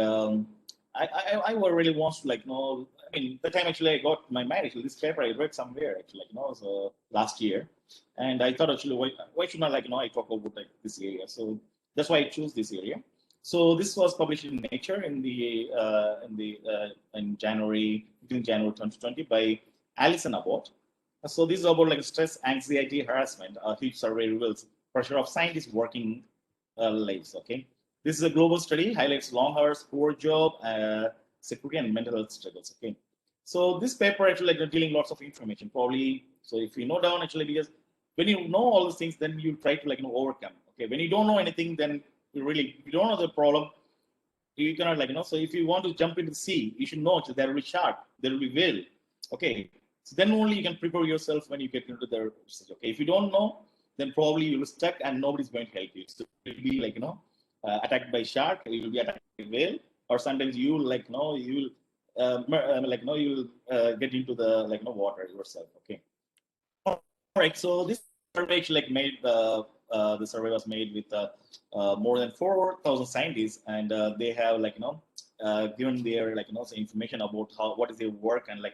I really wants to know. The time actually I got my marriage. This paper I read somewhere actually so last year, and I thought actually why should not I talk about this area? So that's why I choose this area. So this was published in Nature in January 2020 by Alison Abbott. So this is about stress, anxiety, harassment. A huge survey reveals pressure of scientists working lives. Okay, this is a global study, highlights long hours, poor job, security, and mental health struggles. Okay, so this paper actually dealing lots of information. Probably, so if you know down actually, because when you know all these things, then you try to overcome. Okay, when you don't know anything, then you don't know the problem. You cannot So if you want to jump into the sea, you should know there will be shark, there will be whale. Okay. So then only you can prepare yourself when you get into the research. Okay, if you don't know, then probably you'll be stuck and nobody's going to help you. So you'll be attacked by shark, you will be attacked by whale, or sometimes you you will get into the water yourself. Okay. All right. So this survey actually made the survey was made with more than 4,000 scientists, and they have given their information about what is their work, and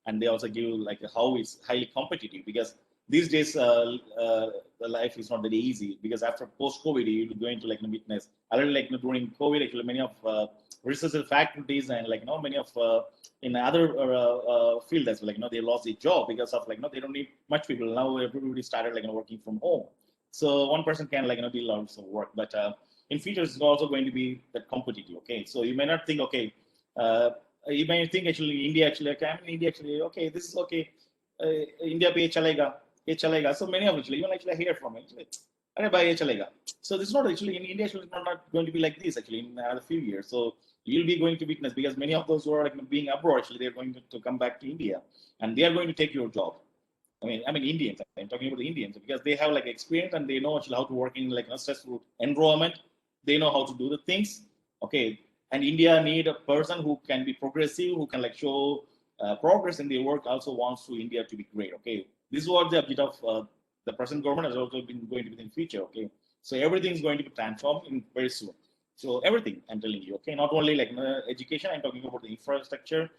and they also give how it's highly competitive, because these days the life is not very easy, because after post-COVID you're going to witness already during COVID actually many of research faculties and many of in other field as well they lost their job because of they don't need much people. Now everybody started working from home, so one person can do lots of work, but in future it's also going to be that competitive. Okay, so you may not think you may think actually India actually okay, this is okay, India pe chalega. So many of actually even actually I hear from it. So this is not actually in India. Actually, it's not going to be like this actually in a few years. So you'll be going to witness, because many of those who are being abroad actually they're going to come back to India, and they are going to take your job. I mean Indians. I'm talking about the Indians, because they have experience and they know actually how to work in a stressful environment. They know how to do the things. Okay, and India need a person who can be progressive, who can show progress in their work. Also wants to India to be great. Okay, this is what the objective of the present government has also been going to be in the future. Okay, so everything is going to be transformed in very soon. So everything I'm telling you. Okay, not only education. I'm talking about the infrastructure,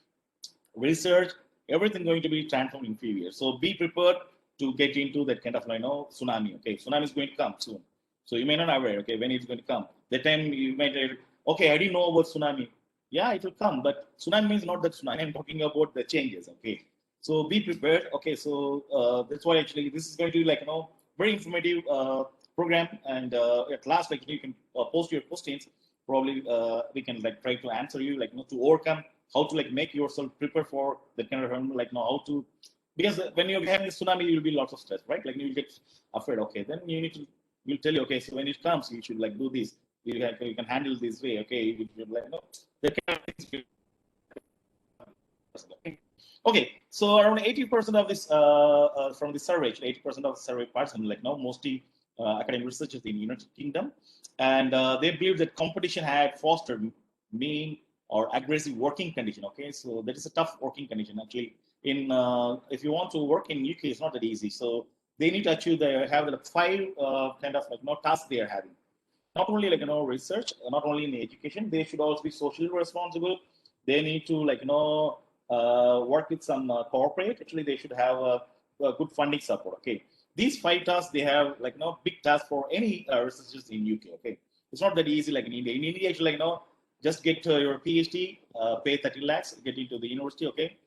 research, everything going to be transformed in few years. So be prepared to get into that kind of tsunami. Okay, tsunami is going to come soon. So you may not aware. Okay, when it's going to come. That time you might okay, I didn't know about tsunami. Yeah, it will come, but tsunami means not that tsunami. I'm talking about the changes. Okay, so be prepared. Okay, so that's why actually this is going to be very informative program, and at last you can post your questions. Probably we can try to answer you to overcome how to make yourself prepare for that kind of how to, because when you're having a tsunami you will be lots of stress, right? You will get afraid. Okay, then you need to, we'll tell you, okay, so when it comes you should do this, you can handle this way. Okay, you should that kind of things. Okay, so around 80% of this from the survey, 80% of the survey person mostly academic researchers in United Kingdom, and they believe that competition had fostered mean or aggressive working condition. Okay, so that is a tough working condition actually. In if you want to work in UK, it's not that easy. So they need to achieve, they have 5 kind of tasks they are having. Not only research, not only in education, they should also be socially responsible. They need to work with some corporate. Actually, they should have a good funding support. Okay, these 5 tasks they have big tasks for any researchers in UK. Okay, it's not that easy like in India. In India, actually just get your PhD, pay 30 lakhs, get into the university. Okay,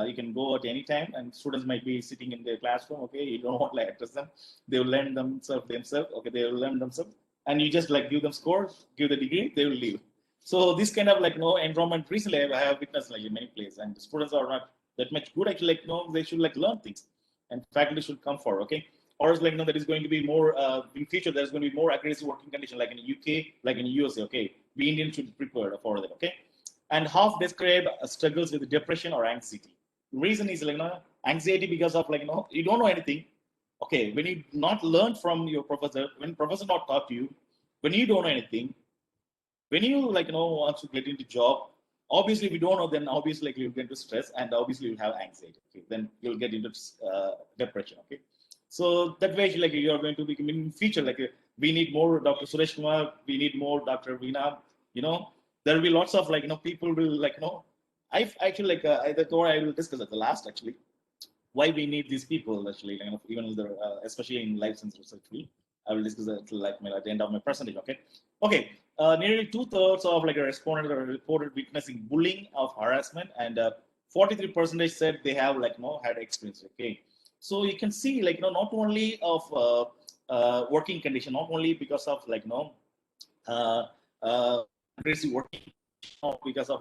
you can go at any time, and students might be sitting in their classroom. Okay, you don't want to address them. They will learn themselves. Okay, they will learn themselves, and you just give them scores, give the degree, they will leave. So this kind of environment recently I have witnessed in many places, and the students are not that much good actually. They should learn things, and faculty should come forward. Okay, or it's there is going to be more in future. There's going to be more aggressive working condition like in the UK, like in the USA. Okay, we Indians should prepare for that. Okay, and half describe struggles with depression or anxiety. Reason is anxiety because of you don't know anything. Okay, when you not learn from your professor, when professor not taught you, when you don't know anything, when you want to get into job, obviously if you don't know, then obviously you'll get into stress, and obviously you'll have anxiety. Okay, then you'll get into depression. Okay, so that way you are going to be in future we need more Dr. Suresh Kumar, we need more Dr. Veena. There will be lots of people will I actually I thought I will discuss at the last actually why we need these people actually, even the, especially in life science research field. I will discuss that at the end of my presentation. Okay. Nearly 2/3 of a respondent are reported witnessing bullying of harassment, and 43% said they have had experience. Okay, so you can see not only of working condition, not only because of uh, aggressive working, because of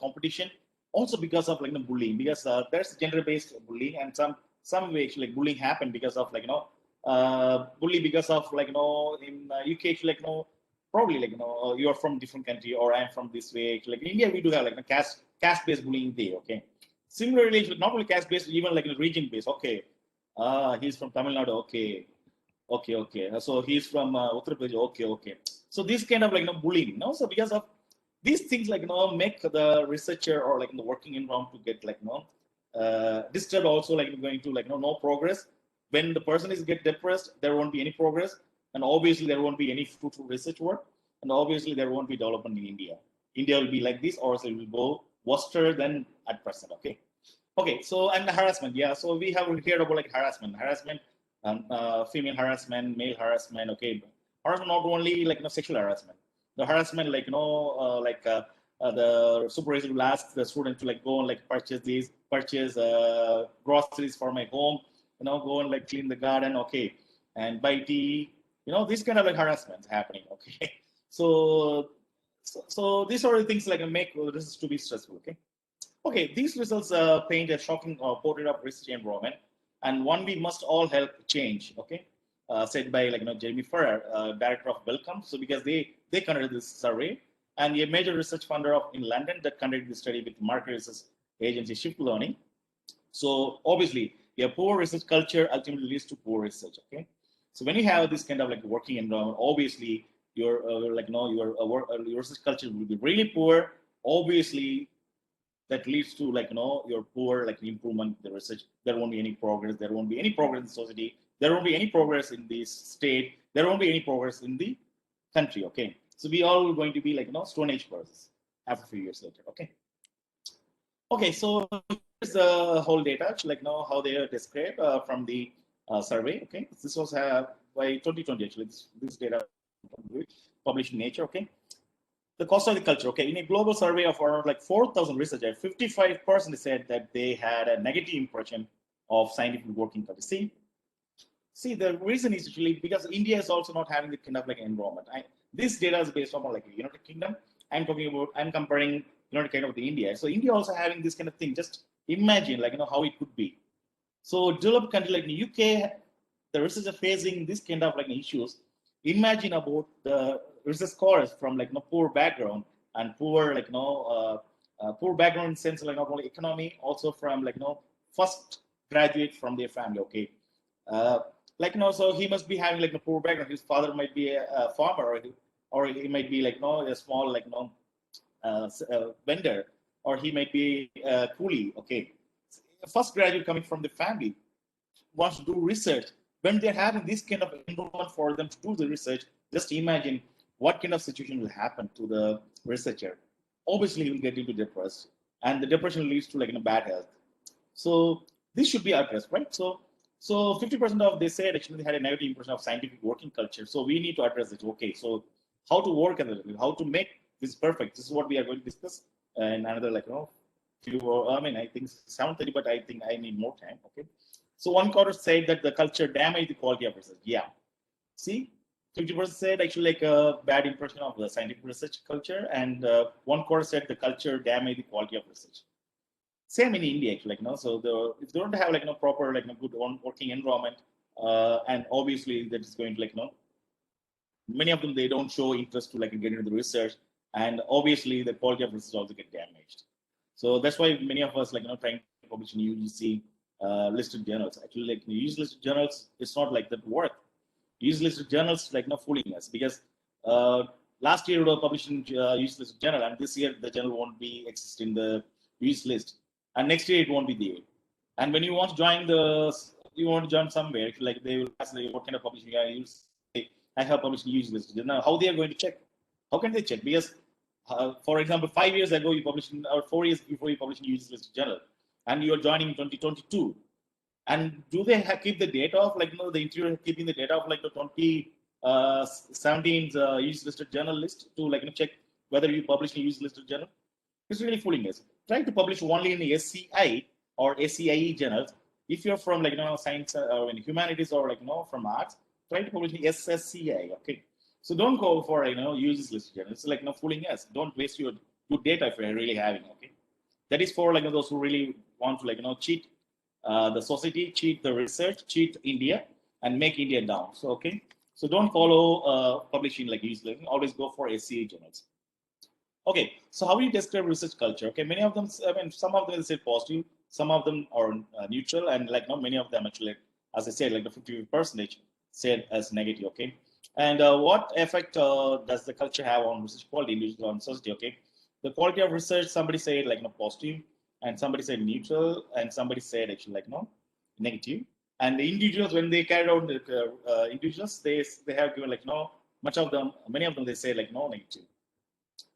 competition, also because of bullying, because there's gender-based bullying, and some way bullying happen because of bully because of in UK probably you're from different country, or I'm from this way. In India we do have caste-based bullying there. Okay, similarly not only caste-based, even region based. Okay, he's from Tamil Nadu. Okay, so he's from Uttar Pradesh. Okay, so this kind of bullying, so because of these things make the researcher or in the working environment to get disturbed, also going to no progress. when the person is get depressed, there won't be any progress, and obviously there won't be any fruitful research work, and obviously there won't be development in India. India will be like this, or else it will go worse than at present. Okay. Okay. So and harassment, yeah. So we have heard about like harassment, female harassment, male harassment. Okay, harassment not only like sexual harassment. The harassment like the supervisor will ask the student to like go and like purchase groceries for my home, go and like clean the garden, okay, and buy tea, this kind of like harassment happening, okay. So these are the things like make this to be stressful, okay. Okay, these results paint a shocking portrait of research environment, and one we must all help change, okay. Said by like Jeremy Ferrer, director of Wellcome. So because they conducted this survey, and a major research funder in London that conducted the study with market research agency Shift Learning. So obviously, a poor research culture ultimately leads to poor research. Okay, so when you have this kind of like working environment, obviously your your research culture will be really poor. Obviously, that leads to like your poor like improvement in the research. There won't be any progress. There won't be any progress in society. There won't be any progress in the state. There won't be any progress in the country. Okay, so we all going to be like Stone Age process after a few years later. Okay. Okay, so here's the whole data, like how they are described from the survey. Okay, this was by 2020 actually. This data published in Nature. Okay, the cost of the culture. Okay, in a global survey of around like 4,000 researchers, 55% said that they had a negative impression of scientific working culture. See, the reason is actually because India is also not having the kind of like environment. This data is based on like a United Kingdom. I'm comparing United Kingdom with India. So India also having this kind of thing. Just imagine like how it could be. So developed country like the UK, the researchers facing this kind of like issues. Imagine about the research scholars from like poor background and poor like poor background in sense like not only economy, also from like first graduate from their family. Okay. So he must be having like a poor background. His father might be a farmer, or he might be like a small like vendor, or he might be a coolie. Okay, first graduate coming from the family wants to do research. When they're having this kind of environment for them to do the research, just imagine what kind of situation will happen to the researcher. Obviously, he will get into depressed, and the depression leads to like bad health. So this should be addressed, right? So 50% of they said actually they had a negative impression of scientific working culture. So we need to address it. Okay, so how to work at it, how to make this perfect. This is what we are going to discuss in another like I think 7:30, but I think I need more time. Okay. So one quarter said that the culture damaged the quality of research. Yeah. See, 50% said actually like a bad impression of the scientific research culture, and one quarter said the culture damaged the quality of research. Same in India, actually, so if they don't have like proper like good working environment, and obviously that is going to like many of them they don't show interest to like get into the research, and obviously the quality of research also get damaged. So that's why many of us like trying to publish in UGC listed journals. Actually, like UGC listed journals, it's not like that work. UGC listed journals like fooling us, because last year we were publishing UGC listed journal, and this year the journal won't be exist in the UGC list. And next year it won't be there. And when you want to join somewhere, like they will ask you what kind of publishing you say, I have published in UGC list. Now, how they are going to check? How can they check? Because, for example, 5 years ago you published, or 4 years before you published in UGC list journal, and you are joining in 2022. And do they keep the data of like the interior keeping the data of like the 2017 UGC listed journal list to like check whether you published in UGC listed journal? It's really fooling us. Trying to publish only in the SCI or SCIE journals. If you're from like science or humanities or like from arts, try to publish in SSCI. Okay, so don't go for UGC listed journals. It's like fooling us. Don't waste your good data if you're really having. Okay, that is for like those who really want to like cheat the society, cheat the research, cheat India, and make India down. So okay, so don't follow publishing like UGC listed. Always go for SCI journals. Okay, so how do you describe research culture? Okay, many of them, some of them say positive, some of them are neutral, and like many of them actually, as I said, like the 50% said as negative. Okay, and what effect does the culture have on research quality, on society? Okay, the quality of research, somebody said like positive, and somebody said neutral, and somebody said actually like negative. And the individuals, when they carried out the individuals, they have given like many of them they say like no negative.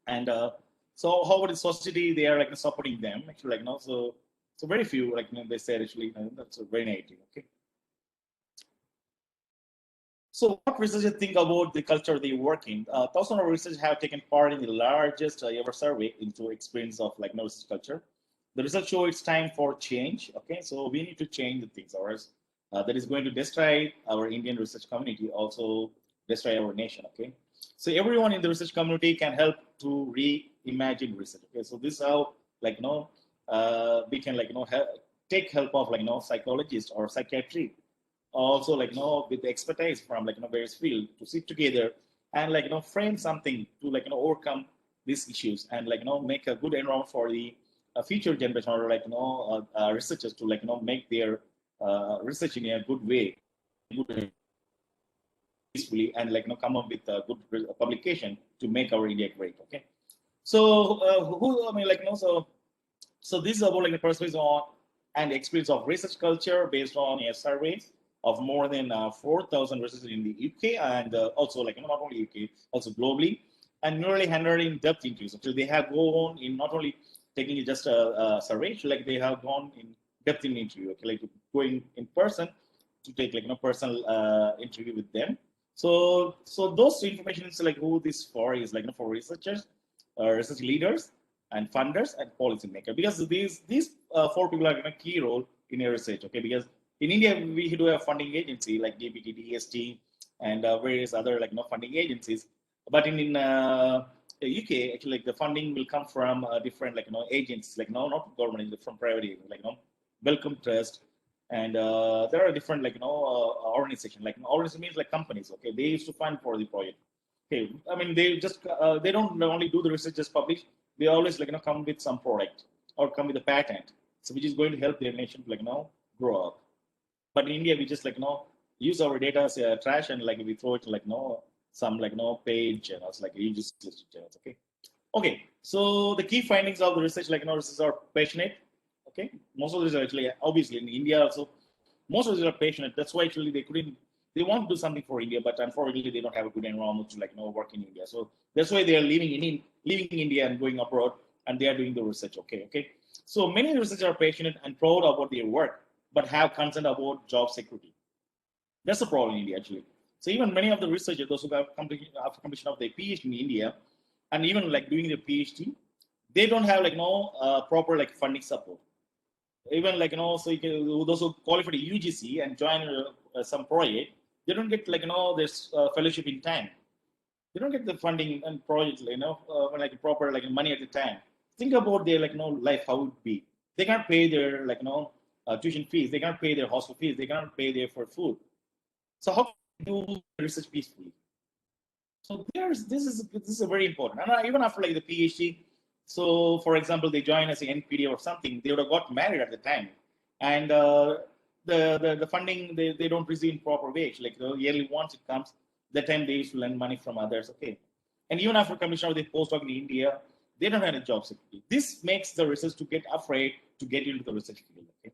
And so how about the society? They are like supporting them actually like so very few like they said actually that's very negative. Okay. So what researchers think about the culture they work in? Thousands of researchers have taken part in the largest ever survey into experience of like research culture. The results show it's time for change. Okay, so we need to change the things, or else that is going to destroy our Indian research community, also destroy our nation. Okay, so everyone in the research community can help to reimagine research. Okay, so this is how like we can like take help of like psychologists or psychiatry, also like with the expertise from like various fields to sit together and like frame something to like overcome these issues and like make a good environment for the future generation or like researchers to like make their research in a good way, good peacefully, and like come up with a good publication to make our India great. Okay, so who I mean like so this is about like the perspective on and experience of research culture based on a survey of more than 4,000 researchers in the UK and also like not only UK, also globally, and nearly 100 in-depth interviews. So they have gone in not only taking just a survey, like they have gone in depth in interview, okay, like going in person to take like personal interview with them. So those information is like who this for is like for researchers, research leaders, and funders and policymakers, because these four people are in a key role in a research. Okay, because in India we do have funding agency like DBT, DST, and various other like funding agencies. But in UK, actually, like the funding will come from different like agents, like not government, from private agents, like Welcome Trust, and there are different like organizations. Like organization means like companies. Okay, they used to fund for the project. Okay, I mean they just they don't only do the research just publish. They always like come with some product or come with a patent, so which is going to help their nation to like grow up. But in India, we just like use our data as trash and like we throw it like some like page and it's like you just okay. Okay, so the key findings of the research like researchers are passionate. Okay, most of these are actually obviously in India also. Most of these are passionate. That's why actually they couldn't. They want to do something for India, but unfortunately they don't have a good environment to like work in India. So that's why they are leaving India and going abroad, and they are doing the research. Okay. So many researchers are passionate and proud about their work, but have concern about job security. That's the problem in India actually. So even many of the researchers, those who have after completion of their PhD in India, and even like doing their PhD, they don't have like proper like funding support. Even like so you can, those who qualify to UGC and join some project, they don't get like this fellowship in time. They don't get the funding and projects like proper like money at the time. Think about their like life, how it would be. They can't pay their like tuition fees. They can't pay their hostel fees. They can't pay their for food. So how can they do research peacefully? So this is a very important. And even after like the PhD, so for example, they join as an NPD or something, they would have got married at the time, and the funding they don't receive in proper wage. Like yearly once it comes, that time they used to lend money from others. Okay, and even after completion of the postdoc in India, they don't have a job security. This makes the research to get afraid to get into the research field. Okay,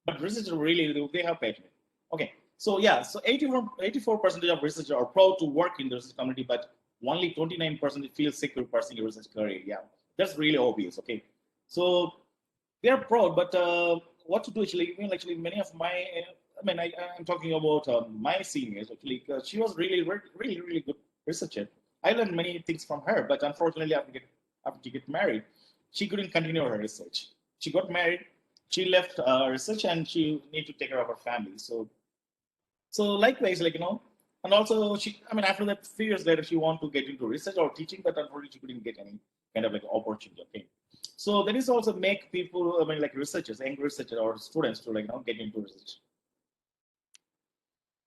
but researchers really they have passion. Okay, so yeah, so 84% of researchers are proud to work in the research community, but only 29% feel secure pursuing a research career. Yeah, that's really obvious. Okay, so they are proud, but what to do actually? I mean, actually, many of my, I'm talking about my seniors actually. She was really good researcher. I learned many things from her, but unfortunately, after she get married, she couldn't continue her research. She got married, she left research, and she need to take care of her family. So likewise, like and also she, I mean, after that, few years later, she wanted to get into research or teaching, but unfortunately, she couldn't get any kind of like opportunity. Okay, so that is also make people, I mean, like researchers, young researchers or students to like get into research.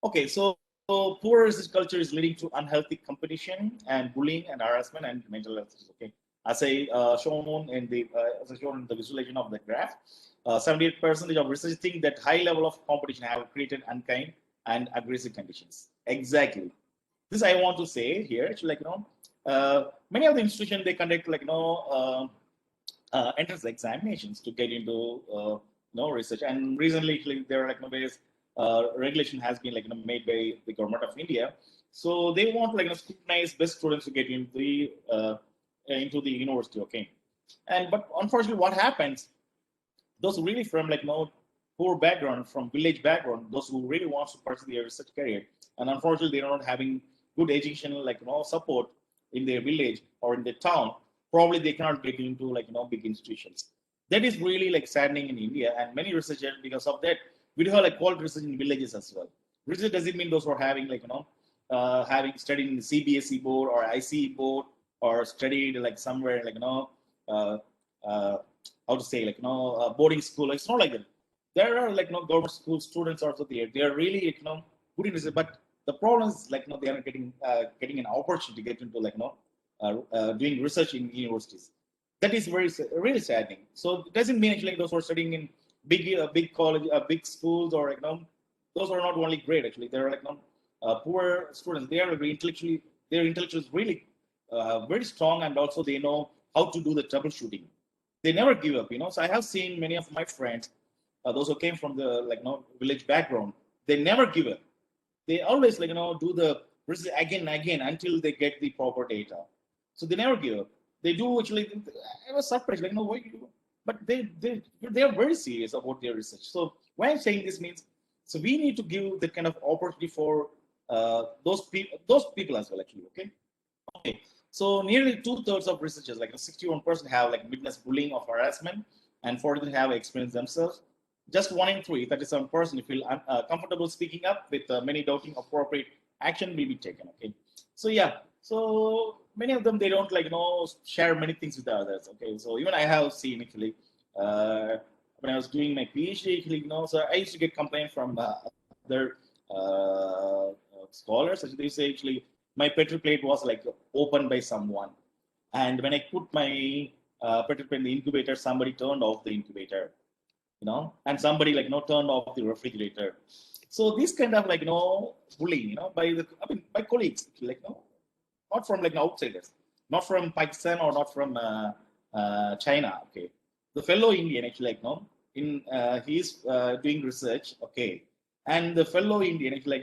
Okay, so poor research culture is leading to unhealthy competition and bullying and harassment and mental health. Okay, as I shown in the as I shown in the visualization of the graph, 78% of researchers think that high level of competition have created unkind and aggressive conditions. Exactly. This I want to say here. Actually, like many of the institutions they conduct like entrance examinations to get into research. And recently, there are like various regulation has been made by the government of India. So they want scrutinize best students to get into the university. Okay, but unfortunately, what happens? Those really from poor background, from village background, those who really want to pursue their research career, and unfortunately they're not having good educational support in their village or in their town. Probably they cannot get into big institutions. That is really saddening in India, and many researchers, because of that, we do have quality research in villages as well. Research doesn't mean those who are having having studied in the CBSE board or ICE board, or studied somewhere uh, uh, how to say boarding school. It's not like that. There are government school students also there. They are really good in research, but the problem is they are not getting an opportunity to get into doing research in universities. That is really saddening. So it doesn't mean actually those who are studying in big college, big schools, or those are not only great. Actually, they are poor students. They are intellectually, their intellectual is really very strong, and also they know how to do the troubleshooting. They never give up. So I have seen many of my friends, those who came from the village background. They never give up. They always do the research again and again until they get the proper data. So they never give up. They do actually. I was surprised, why you do? But they are very serious about their research. So why I'm saying this means, so we need to give the kind of opportunity for those people as well. Actually, okay. Okay. So nearly 2/3 of researchers, 61%, have witnessed bullying or harassment, and 40% have experienced themselves. Just 1 in 3, 37%, feel comfortable speaking up, with many doubting appropriate action will be taken. Okay. So yeah. So many of them, they don't share many things with the others. Okay. So even I have seen actually when I was doing my PhD, actually, so I used to get complaints from other scholars. They say actually my petri plate was opened by someone, and when I put my petri plate in the incubator, somebody turned off the incubator, and somebody turned off the refrigerator. So this kind of bullying, by by colleagues, not from outsiders, not from Pakistan or not from China. Okay, the fellow Indian actually in he's doing research. Okay, and the fellow Indian actually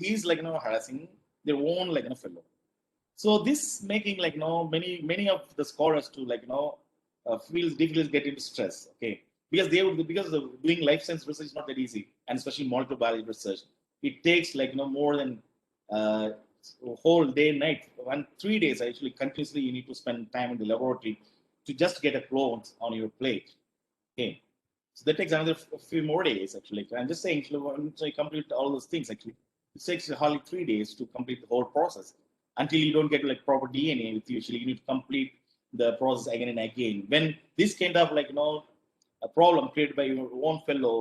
he's harassing their own fellow. So this making many of the scholars to feels difficult, get into stress. Okay, because because of doing life science research is not that easy, and especially molecular biology research, it takes more than uh, whole day night, 3 days actually continuously. You need to spend time in the laboratory to just get a clone on your plate. Okay, so that takes another few more days actually. I'm just saying, once I complete all those things, actually, it takes hardly 3 days to complete the whole process. Until you don't get proper DNA with you, actually, you need to complete the process again and again. When this kind of a problem created by your own fellow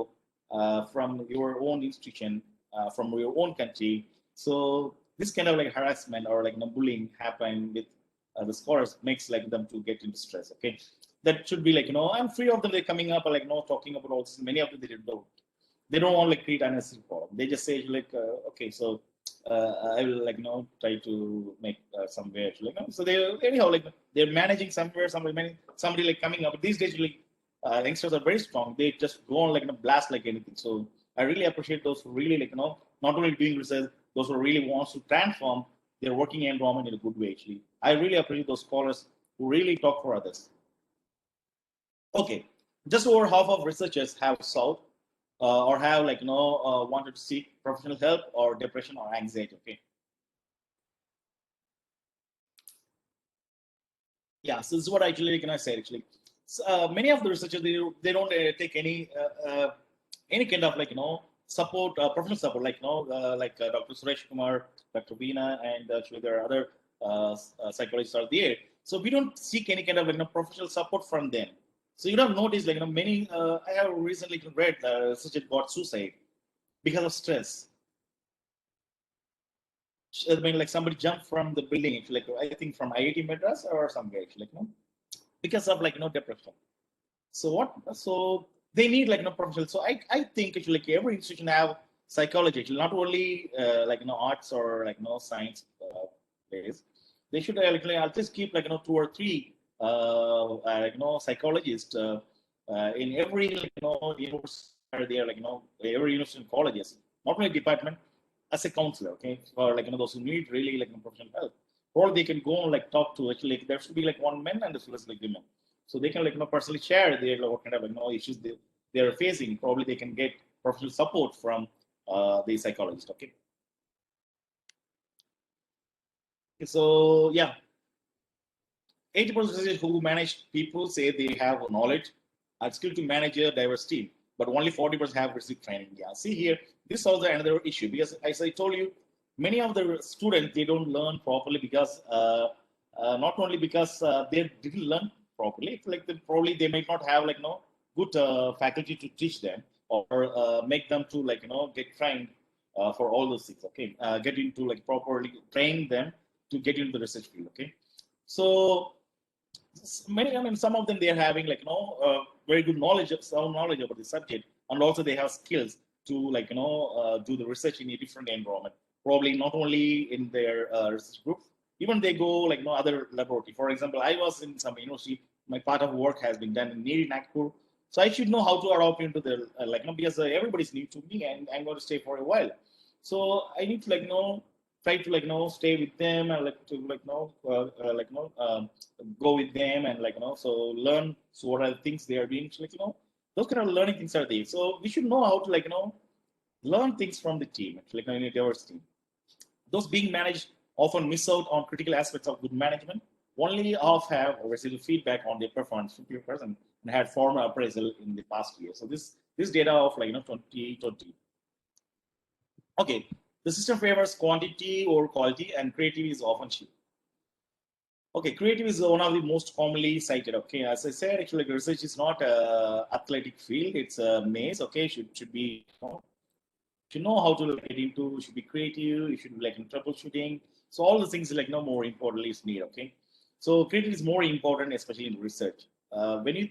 from your own institution, from your own country, so this kind of harassment or bullying happen with the scholars makes them to get into stress. Okay, that should be I'm free of them. They're coming up talking about all this. Many of them they don't want create unnecessary problem. They just say okay, so I will try to make some way actually. So they anyhow they're managing somewhere, somebody coming up. But these days youngsters are very strong. They just go on blast like anything. So I really appreciate those who really not only doing research, those who really wants to transform their working environment in a good way. Actually, I really appreciate those scholars who really talk for others. Okay, just over half of researchers have solved or have wanted to seek professional help or depression or anxiety. Okay. Yeah, so this is what actually can I say actually. So, many of the researchers, they don't take any kind of support, professional support, Dr. Suresh Kumar, Dr. Veena, and actually there are other psychologists are there. So we don't seek any kind of professional support from them. So you have noticed many. I have recently read researchers got suicide because of stress. I mean, somebody jumped from the building, I think from IIT Madras or somewhere, because of depression. So what? So they need professional. So I think actually every institution have psychology, actually, not only arts or science plays. They should at least keep 2 or 3 psychologists in every university there, every university and colleges, not only department, as a counselor, okay, for those who need really professional help, or they can go and talk to actually there should be one men and as well as women, so they can personally share their what kind of issues they are facing. Probably they can get professional support from the psychologist. Okay. So yeah, 80% who manage people say they have knowledge and skill to manage a diverse team, but only 40% have received training. Yeah, see here, this is also another issue because, as I told you, many of the students they don't learn properly because not only because they didn't learn properly, it's probably they might not have good faculty to teach them or make them to get trained for all those things. Okay, get into properly train them to get into the research field. Okay, so many, some of them they are having very good knowledge, sound knowledge about the subject, and also they have skills to do the research in a different environment. Probably not only in their research group, even they go other laboratory. For example, I was in some university. My part of work has been done in near Nagpur, so I should know how to adopt into the because everybody's new to me and I'm going to stay for a while. So I need to try to stay with them and go with them and so learn. So what are the things they are doing? So, those kind of learning things are there. So we should know how to learn things from the team, in a diverse team. Those being managed often miss out on critical aspects of good management. Only half have received feedback on their performance 50% and had formal appraisal in the past year. So this data of 2020. Okay, the system favors quantity over quality, and creativity is often cheap. Okay, creative is one of the most commonly cited. Okay, as I said, actually, research is not a athletic field; it's a maze. Okay, should be should know how to get into. Should be creative. You should be in troubleshooting. So all the things more importantly is need. Okay, so creative is more important, especially in research. When you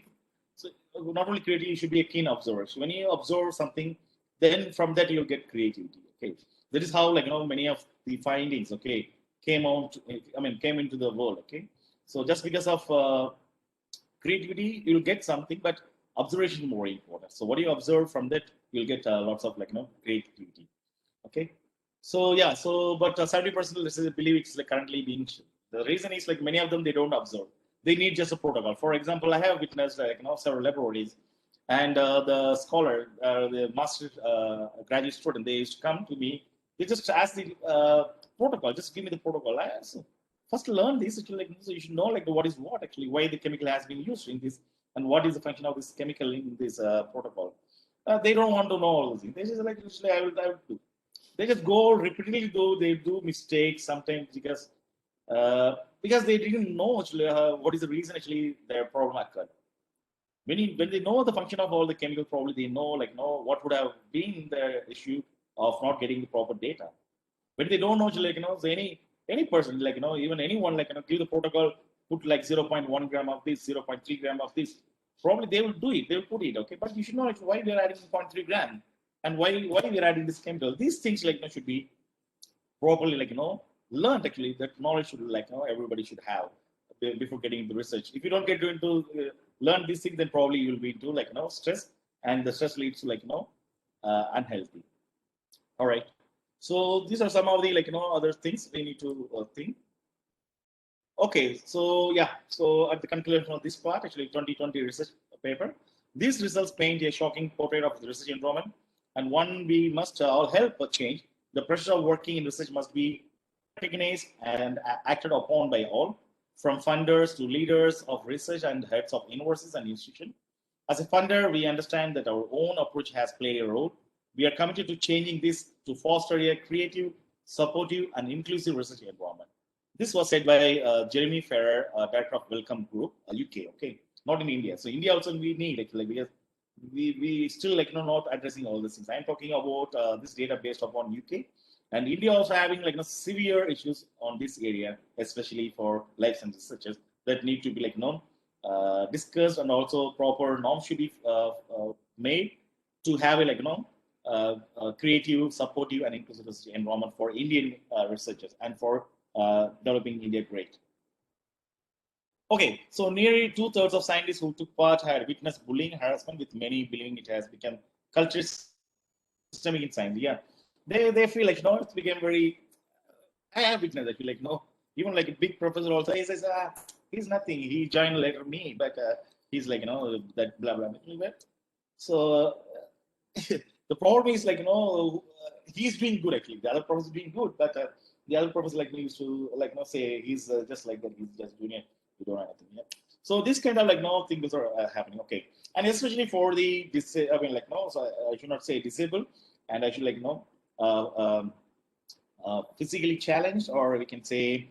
so not only creative, you should be a keen observer. So when you observe something, then from that you'll get creativity. Okay, that is how many of the findings. Okay, came out. I mean, came into the world. Okay, so just because of creativity, you'll get something, but observation is more important. So what you observe from that, you'll get lots of creativity. Okay, so yeah, so but 70% believe it's currently being. The reason is many of them they don't observe. They need just a protocol. For example, I have witnessed several laboratories, and the scholar, the master graduate student, they used to come to me. They just ask the protocol. Just give me the protocol. I ask, first learn this. So you should know what is what actually, why the chemical has been used in this, and what is the function of this chemical in this protocol. They don't want to know all those things. They just usually I will do. They just go repeatedly, though they do mistakes sometimes because they didn't know actually what is the reason actually their problem occurred. When they know the function of all the chemicals, probably they know what would have been the issue of not getting the proper data. When they don't know, so any person, even anyone, give the protocol, put 0.1 gram of this, 0.3 gram of this, probably they will do it, they will put it, okay? But you should know why we are adding 0.3 gram and why we are adding this chemical. These things should be properly learned. Actually, that knowledge should everybody should have before getting into research. If you don't get into learn these things, then probably you will be into stress, and the stress leads to unhealthy. All right. So these are some of the other things we need to think. Okay, so yeah, so at the conclusion of this part, actually 2020 research paper, these results paint a shocking portrait of the research environment, and one we must all help change. The pressure of working in research must be recognized and acted upon by all, from funders to leaders of research and heads of universities and institutions. As a funder, we understand that our own approach has played a role. We are committed to changing this to foster a creative, supportive, and inclusive research environment. This was said by Jeremy Ferrer, director of Wellcome Group, UK. Okay, not in India. So India also we need actually because we still not addressing all these things. I'm talking about this data based upon UK, and India also having severe issues on this area, especially for life science researchers that need to be discussed, and also proper norms should be made to have a creative, supportive, and inclusive environment for Indian researchers and for developing India great. Okay, so nearly 2/3 of scientists who took part had witnessed bullying harassment, with many believing it has become culture systemic in science. Yeah, they feel like, it became very. I have witnessed that. Like, even like a big professor also, he says, he's nothing. He joined later me, but he's like, that blah blah blah. So the problem is like, he's doing good actually. The other professor is doing good, but the other professor like used to like, say he's just like that. He's just doing it. You don't know anything. Yeah. So this kind of like things are happening. Okay, and especially for the I mean like so I should not say disabled, and I should like uh, um, physically challenged, or we can say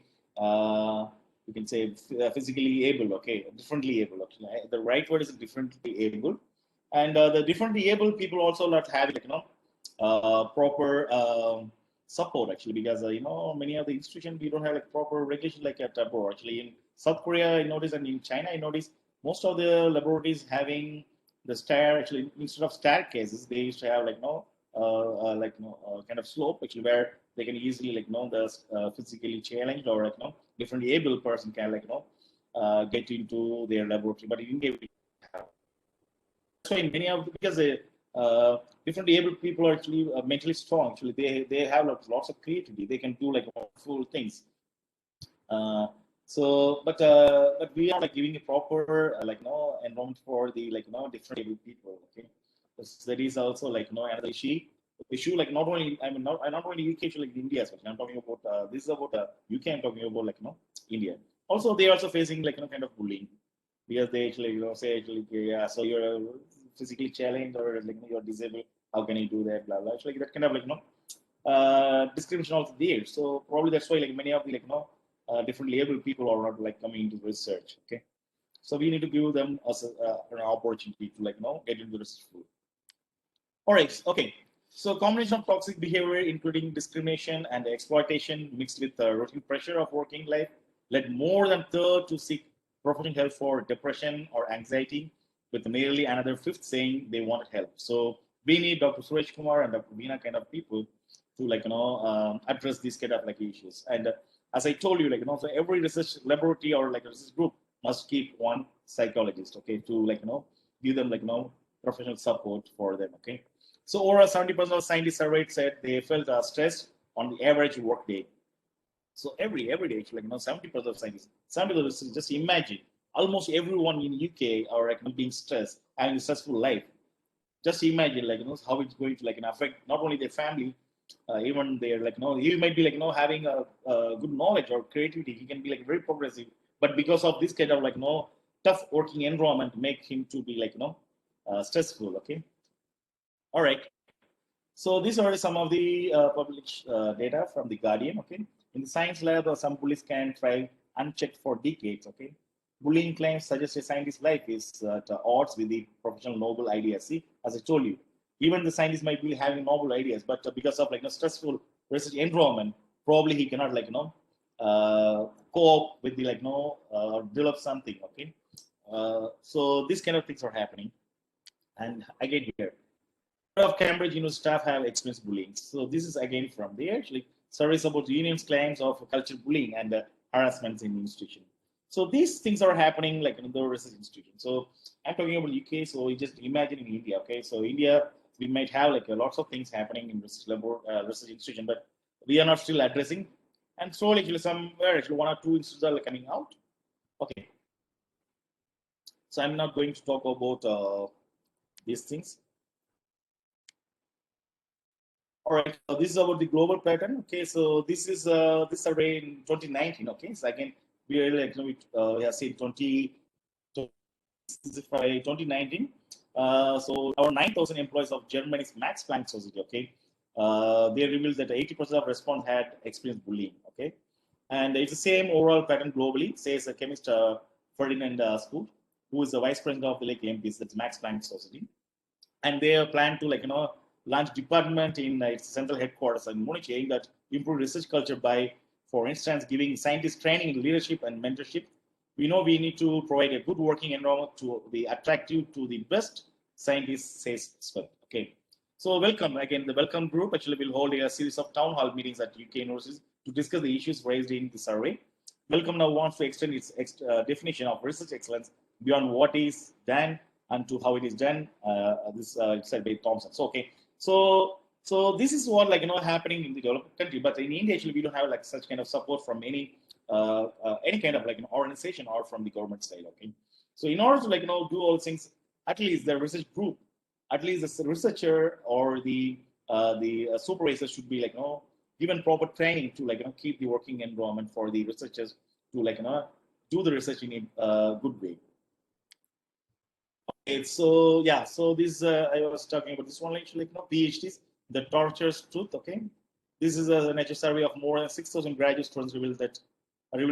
physically able. Okay, differently able. Okay, the right word is differently able, and the differently able people also not having like proper support actually, because many of the institutions we don't have like proper regulation like at abroad. Actually, in South Korea I noticed, and in China I noticed most of the laboratories having the stair actually instead of staircases they used to have like kind of slope actually where they can easily like the physically challenged or like differently able person can like get into their laboratory, but in India we have. That's why in many of because differently able people are actually mentally strong. Actually, they have lots of creativity. They can do like wonderful things. Uh, but we are like giving a proper environment for the different able people. Okay, that is also like another issue like not only I mean not only UK actually like India especially. I'm talking about this is about UK. I'm talking about like India. Also, they are also facing like kind of bullying because they actually say actually yeah, so you're physically challenged or like you're disabled, how can you do that, blah blah. It's like that kind of like discrimination also there. So probably that's why like many of the differently able people are not like coming into research. Okay, so we need to give them as an opportunity to like get into research field. All right, okay. So combination of toxic behavior, including discrimination and exploitation, mixed with the routine pressure of working life, led more than third to seek professional help for depression or anxiety, with nearly another fifth saying they wanted help. So we need Dr. Suresh Kumar and Dr. Veena kind of people to address these kind of like issues. And as I told you, so every research laboratory or like a research group must keep one psychologist, okay, to give them professional support for them, okay. So over 70% of scientists surveyed said they felt stressed on the average work day. So every day, actually, 70% of scientists, 70%, just imagine almost everyone in UK are being stressed, having a stressful life. Just imagine how it's going to affect not only their family, even their he might be having a good knowledge or creativity. He can be very progressive, but because of this kind of tough working environment, make him to be stressful. Okay, all right. So these are some of the published data from the Guardian. Okay, in the science lab, some bullies can thrive unchecked for decades. Okay, bullying claims suggest a scientist's life is at odds with the professional noble ideas. See, as I told you, even the scientist might be having noble ideas, but because of stressful research environment, probably he cannot cope with the develop something. Okay, so these kind of things are happening, and again here of Cambridge University staff have experienced bullying. So this is again from there. Actually, surveys about the union's claims of cultural bullying and harassments in the institution. So these things are happening in the research institution. So I'm talking about UK. So you just imagine in India. Okay, so India we might have lots of things happening in research institution, but we are not still addressing. And slowly, actually, somewhere actually 1 or 2 institutes are coming out. Okay. So I'm not going to talk about these things. All right, so this is about the global pattern. Okay, so this is this survey in 2019. Okay, so again, we are we have seen 2019. So our 9,000 employees of Germany's Max Planck Society. Okay, they revealed that 80% of respondents had experienced bullying. Okay, and it's the same overall pattern globally, says a chemist Ferdinand Schoot, who is the vice president of the MPs, that's Max Planck Society, and they plan to launch department in its central headquarters in Munich, aiming that improve research culture by, for instance, giving scientists training in leadership and mentorship. We know we need to provide a good working environment to be attractive to the best scientists, says Swift. Okay. So welcome again. The welcome group actually will hold a series of town hall meetings at UK universities to discuss the issues raised in the survey. Welcome now wants to extend its definition of research excellence beyond what is done and to how it is done. This it's said by Thompson. So okay, so this is what happening in the developed country, but in India actually we don't have like such kind of support from any kind of like an organization or from the government side. Okay, so in order to do all things, at least the research group, at least the researcher or the supervisor should be given proper training to keep the working environment for the researchers to do the research in a good way. Okay, so yeah, so this I was talking about this one actually, PhDs, the torture's truth. Okay, this is a nature survey of more than 6,000 graduate students reveal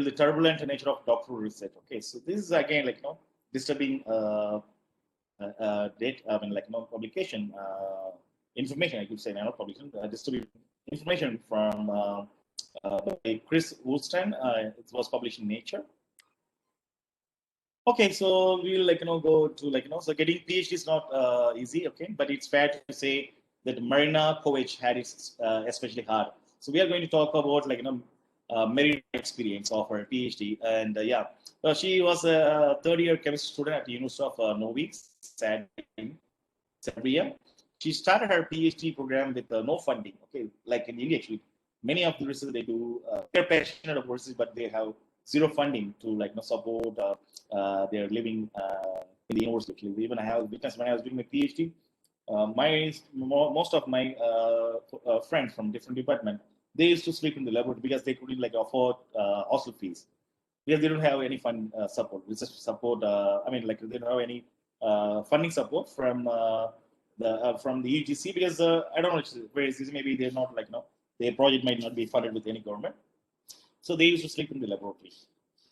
the turbulent nature of doctoral research. Okay, so this is again disturbing date. I mean publication information. I could say not publication, disturbing information from by Chris Woolston. It was published in Nature. Okay, so we'll go to so getting PhD is not easy. Okay, but it's fair to say that Marina Kovic had it especially hard. So we are going to talk about Marina's experience of her PhD, and yeah, she was a third-year chemistry student at the University of Novi Sad in Serbia. She started her PhD program with no funding. Okay, like in India, actually, many of the research they do, they're passionate about research, but they have zero funding to support their living in the university. Even I have witnessed when I was doing my PhD, most of my friends from different departments, they used to sleep in the laboratory because they couldn't afford hostel fees, because they don't have any fund support, research support. I mean, they don't have any funding support from the UGC, because I don't know where is this. Maybe they're not their project might not be funded with any government. So they used to sleep in the laboratory,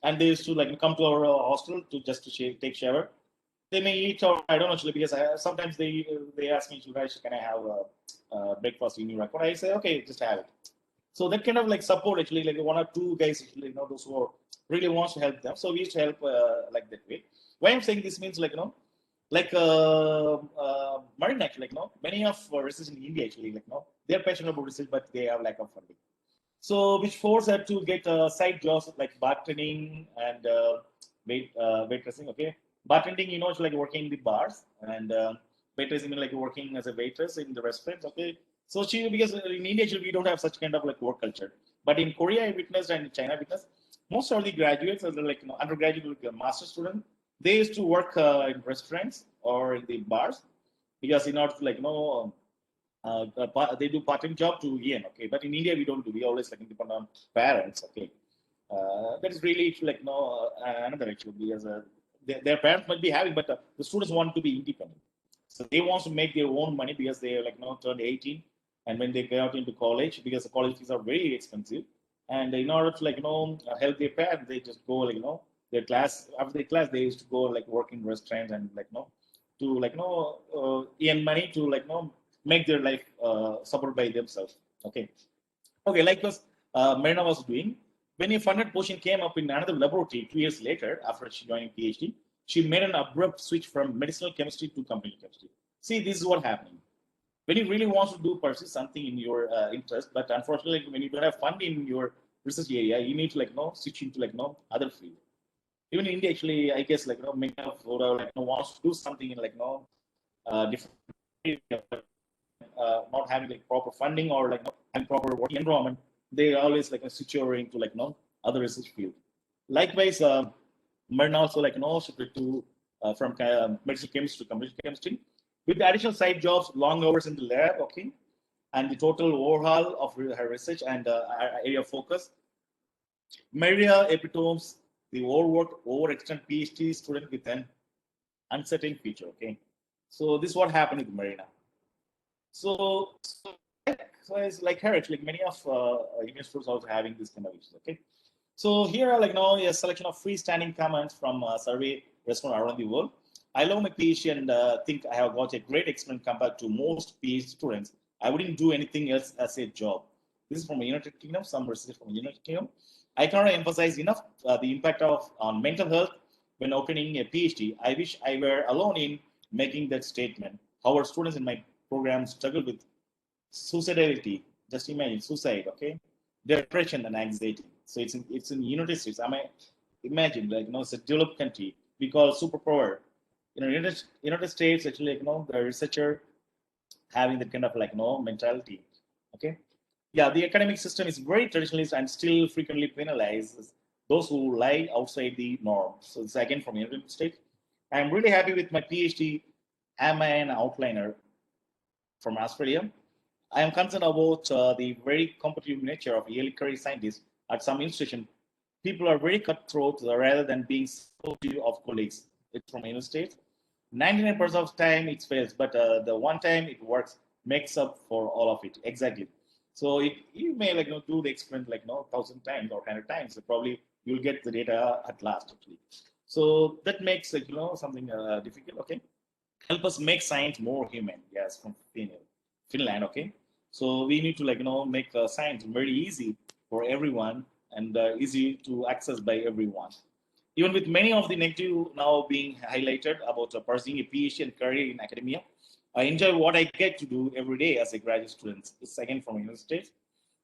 and they used to come to our hostel to just to take shower. They may eat, or I don't know actually, because sometimes they ask me, can I have breakfast in your account? I say, okay, just have it. So that kind of support actually, one or two guys actually, those who really wants to help them. So we used to help like that way. Why I'm saying this means Marine actually, many of research in India actually, they're passionate about research, but they have lack of funding. So which forced her to get side jobs like bartending and waitressing. Okay, bartending, it's like working in the bars, and waitressing working as a waitress in the restaurants. Okay, so because in India actually, we don't have such kind of work culture, but in Korea I witnessed and in China I witnessed, most of the graduates are undergraduate master students. They used to work in restaurants or in the bars, because in order to they do part-time job to earn. Okay, but in India we don't do. We always depend on parents. Okay, that is really another issue, because their parents might be having, but the students want to be independent. So they want to make their own money, because they turned 18, and when they go out into college, because the college fees are very expensive, and in order to help their parents, they just go their class, after their class they used to go work in restaurants and to earn money to make their life support by themselves. Okay, like was Marina was doing. When a funded position came up in another laboratory 2 years later, after she joined PhD, she made an abrupt switch from medicinal chemistry to company chemistry. See, this is what happening. When you really want to pursue something in your interest, but unfortunately, when you don't have fund in your research area, you need to switch into other field. Even in India, actually, I guess many of wants to do something in different not having proper funding or having proper working environment, they always switch over into other research field. Likewise, Marina also shifted to from medical chemistry to commercial chemistry, with the additional side jobs, long hours in the lab. Okay, and the total overhaul of her research and area of focus. Maria epitomes the overworked, overextended PhD student with an uncertain future. Okay, so this is what happened with Marina. So it's like her, actually, many of Indian students also having this kind of issues. Okay, so here are now a selection of freestanding comments from survey respondents around the world. I love my PhD and think I have got a great experience compared to most PhD students. I wouldn't do anything else as a job. This is from the United Kingdom, some research from the United Kingdom. I cannot emphasize enough the impact on mental health when obtaining a PhD. I wish I were alone in making that statement. However, students in my program struggle with suicidality. Just imagine suicide, okay? Depression and anxiety. So it's in United States. I mean, imagine it's a developed country. We call superpower. United States, actually, the researcher having that kind of mentality. Okay. Yeah, the academic system is very traditionalist and still frequently penalizes those who lie outside the norm. So it's again from United States. I'm really happy with my PhD. Am I an outliner from Australia? I am concerned about the very competitive nature of early career scientists at some institution. People are very cutthroat rather than being supportive of colleagues. It's from United States. 99% of the time it fails, but the one time it works makes up for all of it. Exactly. So you may do the experiment 1,000 times or 100 times. So probably you'll get the data at last actually. So that makes something difficult. Okay, help us make science more human. Yes, from Finland. Okay, so we need to make science very easy for everyone and easy to access by everyone. Even with many of the negative now being highlighted about pursuing a PhD and career in academia, I enjoy what I get to do every day as a graduate student. It's again from United States.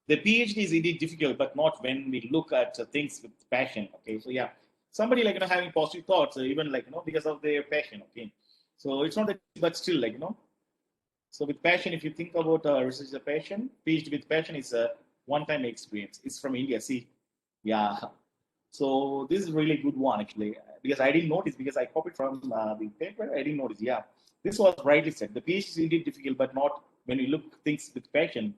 The PhD is indeed difficult, but not when we look at things with passion. Okay, so yeah, somebody having positive thoughts, even because of their passion. Okay, so it's not that, but still So with passion, if you think about research a passion, PhD with passion is a one-time experience. It's from India. See, yeah. So this is really good one actually, because I didn't notice because I copied from the paper. I didn't notice. Yeah, this was rightly said. The PhD is indeed difficult, but not when you look things with passion.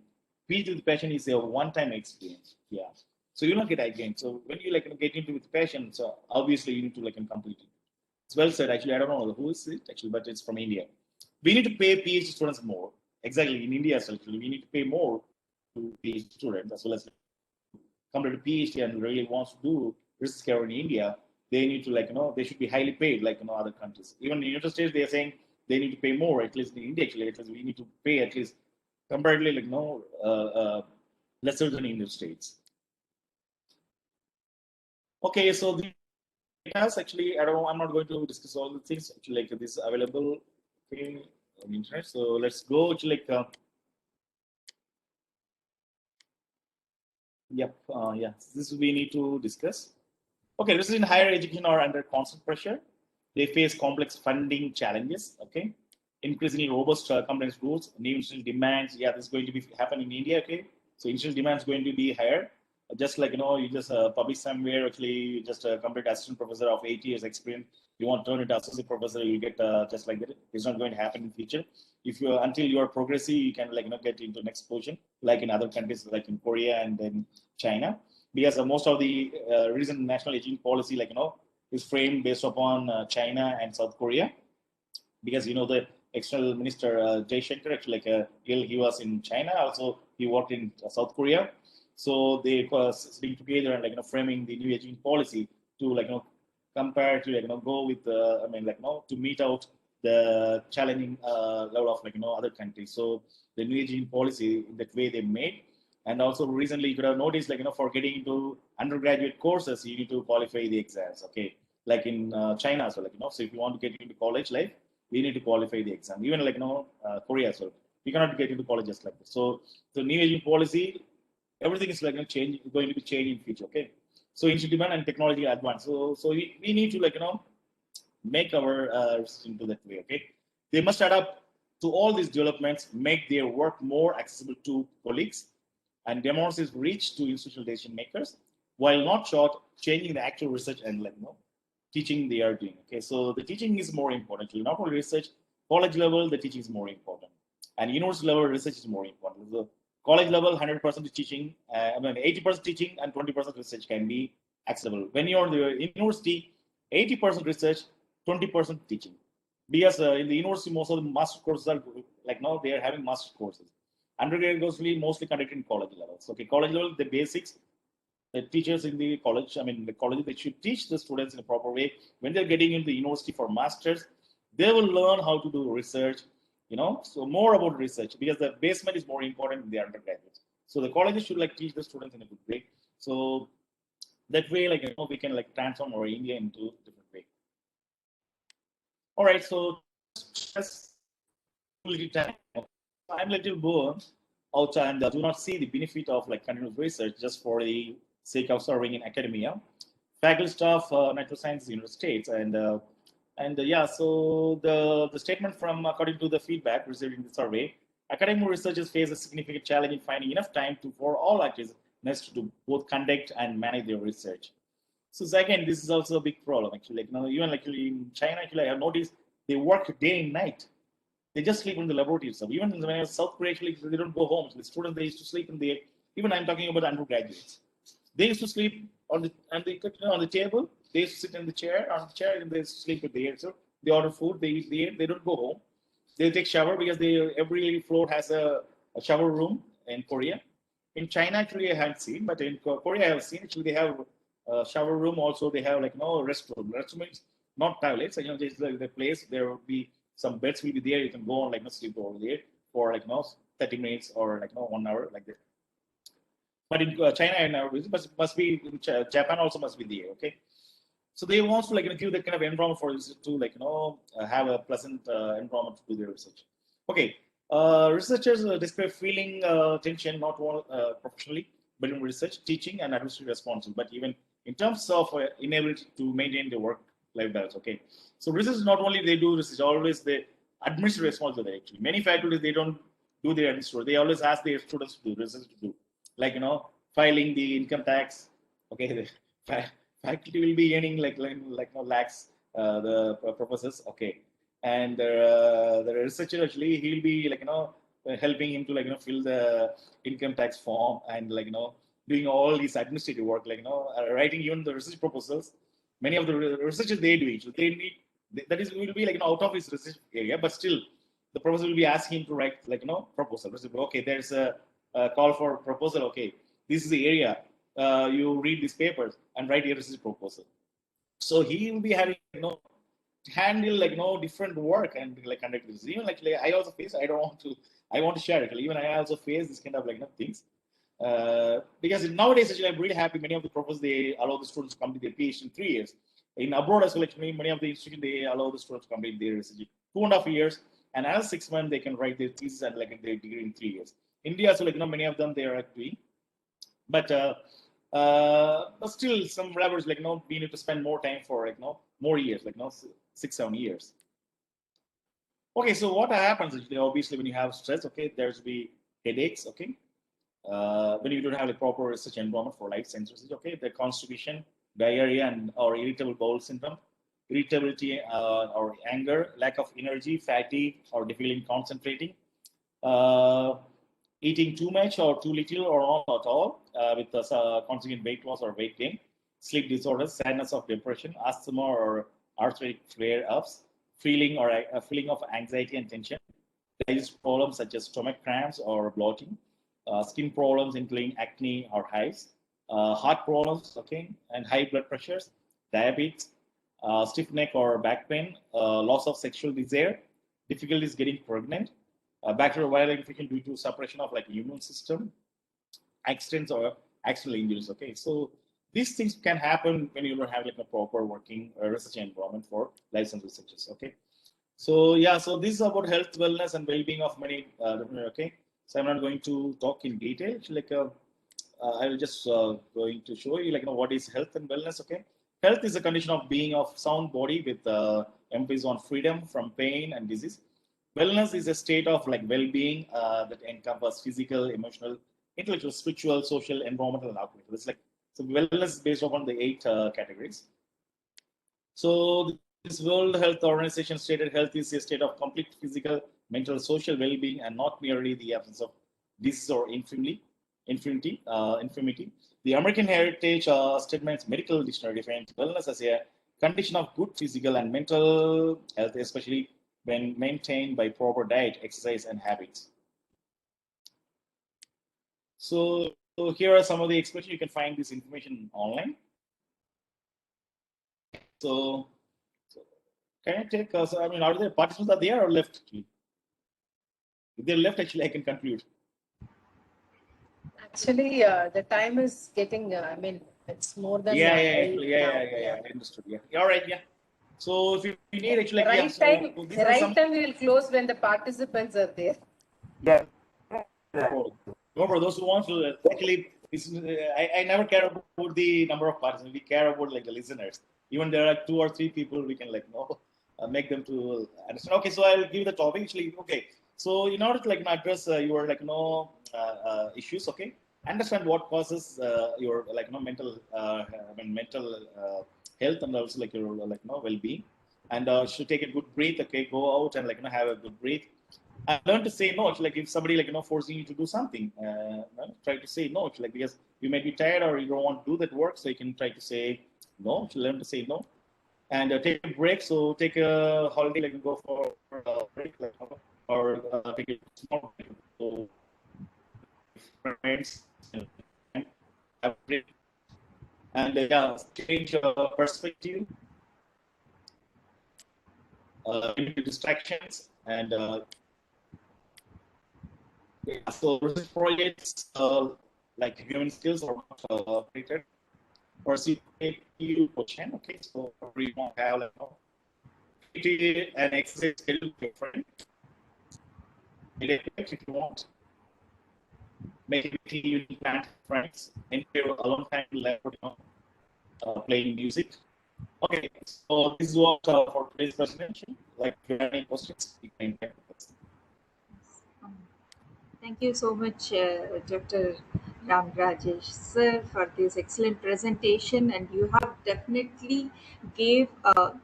PhD with passion is a one-time experience. Yeah. So you don't get again. So when you get into with passion, so obviously you need to complete it. It's well said. Actually, I don't know who is it actually, but it's from India. We need to pay PhD students more. Exactly in India, actually, we need to pay more to PhD students as well as come to the PhD and really wants to do research career in India. They need to they should be highly paid other countries. Even in the United States, they are saying they need to pay more. At least in India, actually, at least we need to pay at least comparatively lesser than in the United States. Okay, so the actually, I'm not going to discuss all the things actually this available okay, on the internet. So let's go to yep, yeah, this we need to discuss. Okay, this is in higher education are under constant pressure. They face complex funding challenges. Okay, increasingly robust compliance rules, new institutional demands. Yeah, this is going to be happen in India. Okay, so institutional demand is going to be higher. Just you just publish somewhere. Actually, you just complete assistant professor of 8 years experience. You want to turn it associate professor, you get just like that. It's not going to happen in future. If you until you are progressive, you can get into next position, like in other countries, like in Korea and then China, because most of the recent national aging policy, is framed based upon China and South Korea, because the external minister Jay Shankar actually he was in China, also he worked in South Korea, so they sitting together and framing the new aging policy to compare to go with to meet out the challenging level of other countries. So the new aging policy in that way they made. And also recently you could have noticed for getting into undergraduate courses you need to qualify the exams. Okay, like in China as well, so if you want to get into college life, we need to qualify the exam. Even Korea as well, we cannot get into college just like this. So the new aging policy, everything is change, going to be changing in future. Okay, so institute demand and technology advance. So we need to make our into that way. Okay, they must adapt to all these developments, make their work more accessible to colleagues, and demonstrate reach to institutional decision makers, while not short changing the actual research and teaching they are doing. Okay, so the teaching is more important. Not only research, college level, the teaching is more important, and university level research is more important. So college level, 100% teaching, 80% teaching and 20% research can be accessible. When you're in the university, 80% research, 20% teaching. Because in the university, most of the master courses are now they are having master courses. Undergraduate courses mostly conducted in college levels. Okay, college level, the basics, the teachers in the college, the college, they should teach the students in a proper way. When they're getting into the university for masters, they will learn how to do research, so more about research, because the basement is more important in the undergraduates. So the colleges should teach the students in a good way. So that way, we can transform our India into a different way. All right, so just time. I'm a little bored out and do not see the benefit of continuous research just for the sake of serving in academia. Faculty staff, natural sciences, United States, and And yeah, so the statement from according to the feedback received in the survey, academic researchers face a significant challenge in finding enough time for all actors to both conduct and manage their research. So again, this is also a big problem actually. Like, even actually in China, actually, I have noticed they work day and night. They just sleep in the laboratory itself. Even in South Korea, actually, they don't go home. So the students, they used to sleep in the. Even I'm talking about undergraduates. They used to sleep on the table. They used to sit in the chair on the chair, and they used to sleep with the air. So they order food. They eat the air. They don't go home. They take shower because every floor has a shower room in Korea. In China, actually, I haven't seen, but in Korea, I have seen. Actually, they have a shower room. Also, they have like restroom. Restroom means not toilets. Just like the place. There will be some beds will be there. You can go on sleep over there for 30 minutes or 1 hour like that. But in China and must be in Japan also must be there. Okay, so they want to give that kind of environment for research to have a pleasant environment to do their research. Okay, researchers describe feeling tension not only professionally but in research, teaching, and administrative responsibility, but even in terms of inability to maintain the work-life balance. Okay, so research not only they do research, always the administrative responsibility. Actually, many faculties they don't do their administrative. They always ask their students to do research to do, filing the income tax. Okay, the faculty will be earning lakhs, the professors. Okay, and the researcher actually he'll be helping him to fill the income tax form and doing all these administrative work, writing even the research proposals. Many of the researchers they do it. So they need that is will be out of his research area, but still the professor will be asking him to write proposal. Okay, there's a call for proposal. Okay, this is the area. You read these papers and write your research proposal. So he will be having handle different work and conduct this. Even I also face. I want to share it. Even I also face this kind of things. Because nowadays actually I'm really happy. Many of the professors they allow the students to complete their PhD in 3 years. In abroad as well, actually, many of the institutions they allow the students to complete their research 2.5 years, and another 6 months they can write their thesis and their degree in 3 years. India, so many of them they are doing, but still some laboratories we need to spend more time for more years, 6-7 years. Okay, so what happens is obviously when you have stress, okay, there's be headaches, okay. When you don't have a proper research environment for life science research, okay, the constipation, diarrhea, and or irritable bowel syndrome, irritability or anger, lack of energy, fatigue, or difficulty in concentrating, eating too much or too little or not at all, with consequent weight loss or weight gain, sleep disorders, sadness or depression, asthma or arthritic flare-ups, feeling or a feeling of anxiety and tension, digestive problems such as stomach cramps or bloating, skin problems including acne or hives, heart problems, okay, and high blood pressures, diabetes, stiff neck or back pain, loss of sexual desire, difficulties getting pregnant, bacterial viral infection due to suppression of immune system, accidents or accidental injuries. Okay, so these things can happen when you don't have a proper working research environment for licensed researchers. Okay, so yeah, so this is about health, wellness, and well-being of many. Okay, so I'm not going to talk in detail. I will just going to show you what is health and wellness. Okay, health is a condition of being of sound body with emphasis on freedom from pain and disease. Wellness is a state of well-being that encompasses physical, emotional, intellectual, spiritual, social, environmental, and outlook. It's so wellness is based upon the 8 categories. So this World Health Organization stated health is a state of complete physical, mental, social well-being, and not merely the absence of disease or infirmity. The American Heritage Statement's medical dictionary defines wellness as a condition of good physical and mental health, especially when maintained by proper diet, exercise, and habits. So here are some of the expressions. You can find this information online. So can I take, I mean, are there participants are there or left? If they're left, actually, I can conclude. Actually, the time is getting, I mean, it's more than I understood. Yeah. All right. Yeah. So if you need actually the right time, the right time we will close when the participants are there. Yeah. No, for those who want to actually, I never care about the number of participants. We care about the listeners. Even there are 2 or 3 people, we can make them to understand. Okay, so I'll give you the topic. Actually, okay. So in order to address your issues, okay, understand what causes your mental mental health and also your well-being, and should take a good breath. Okay, go out and have a good breath. And learn to say no. Like if somebody forcing you to do something, try to say no. Because you may be tired or you don't want to do that work, so you can try to say no. Learn to say no, and take a break. So take a holiday, go for a break, or take a small break. So friends and have a break, and yeah, change perspective, distractions, and yeah, so research projects like human skills are not created or CPU question. Okay, so we want to have create an exercise schedule with your friend. If you want, make it weekly, you can plan friends and your alone time to learn, playing music. Okay, so this is what for today's presentation. Like, if you have any questions, you can interact with us. Thank you so much, Dr. Ram Rajesh sir, for this excellent presentation, and you have definitely gave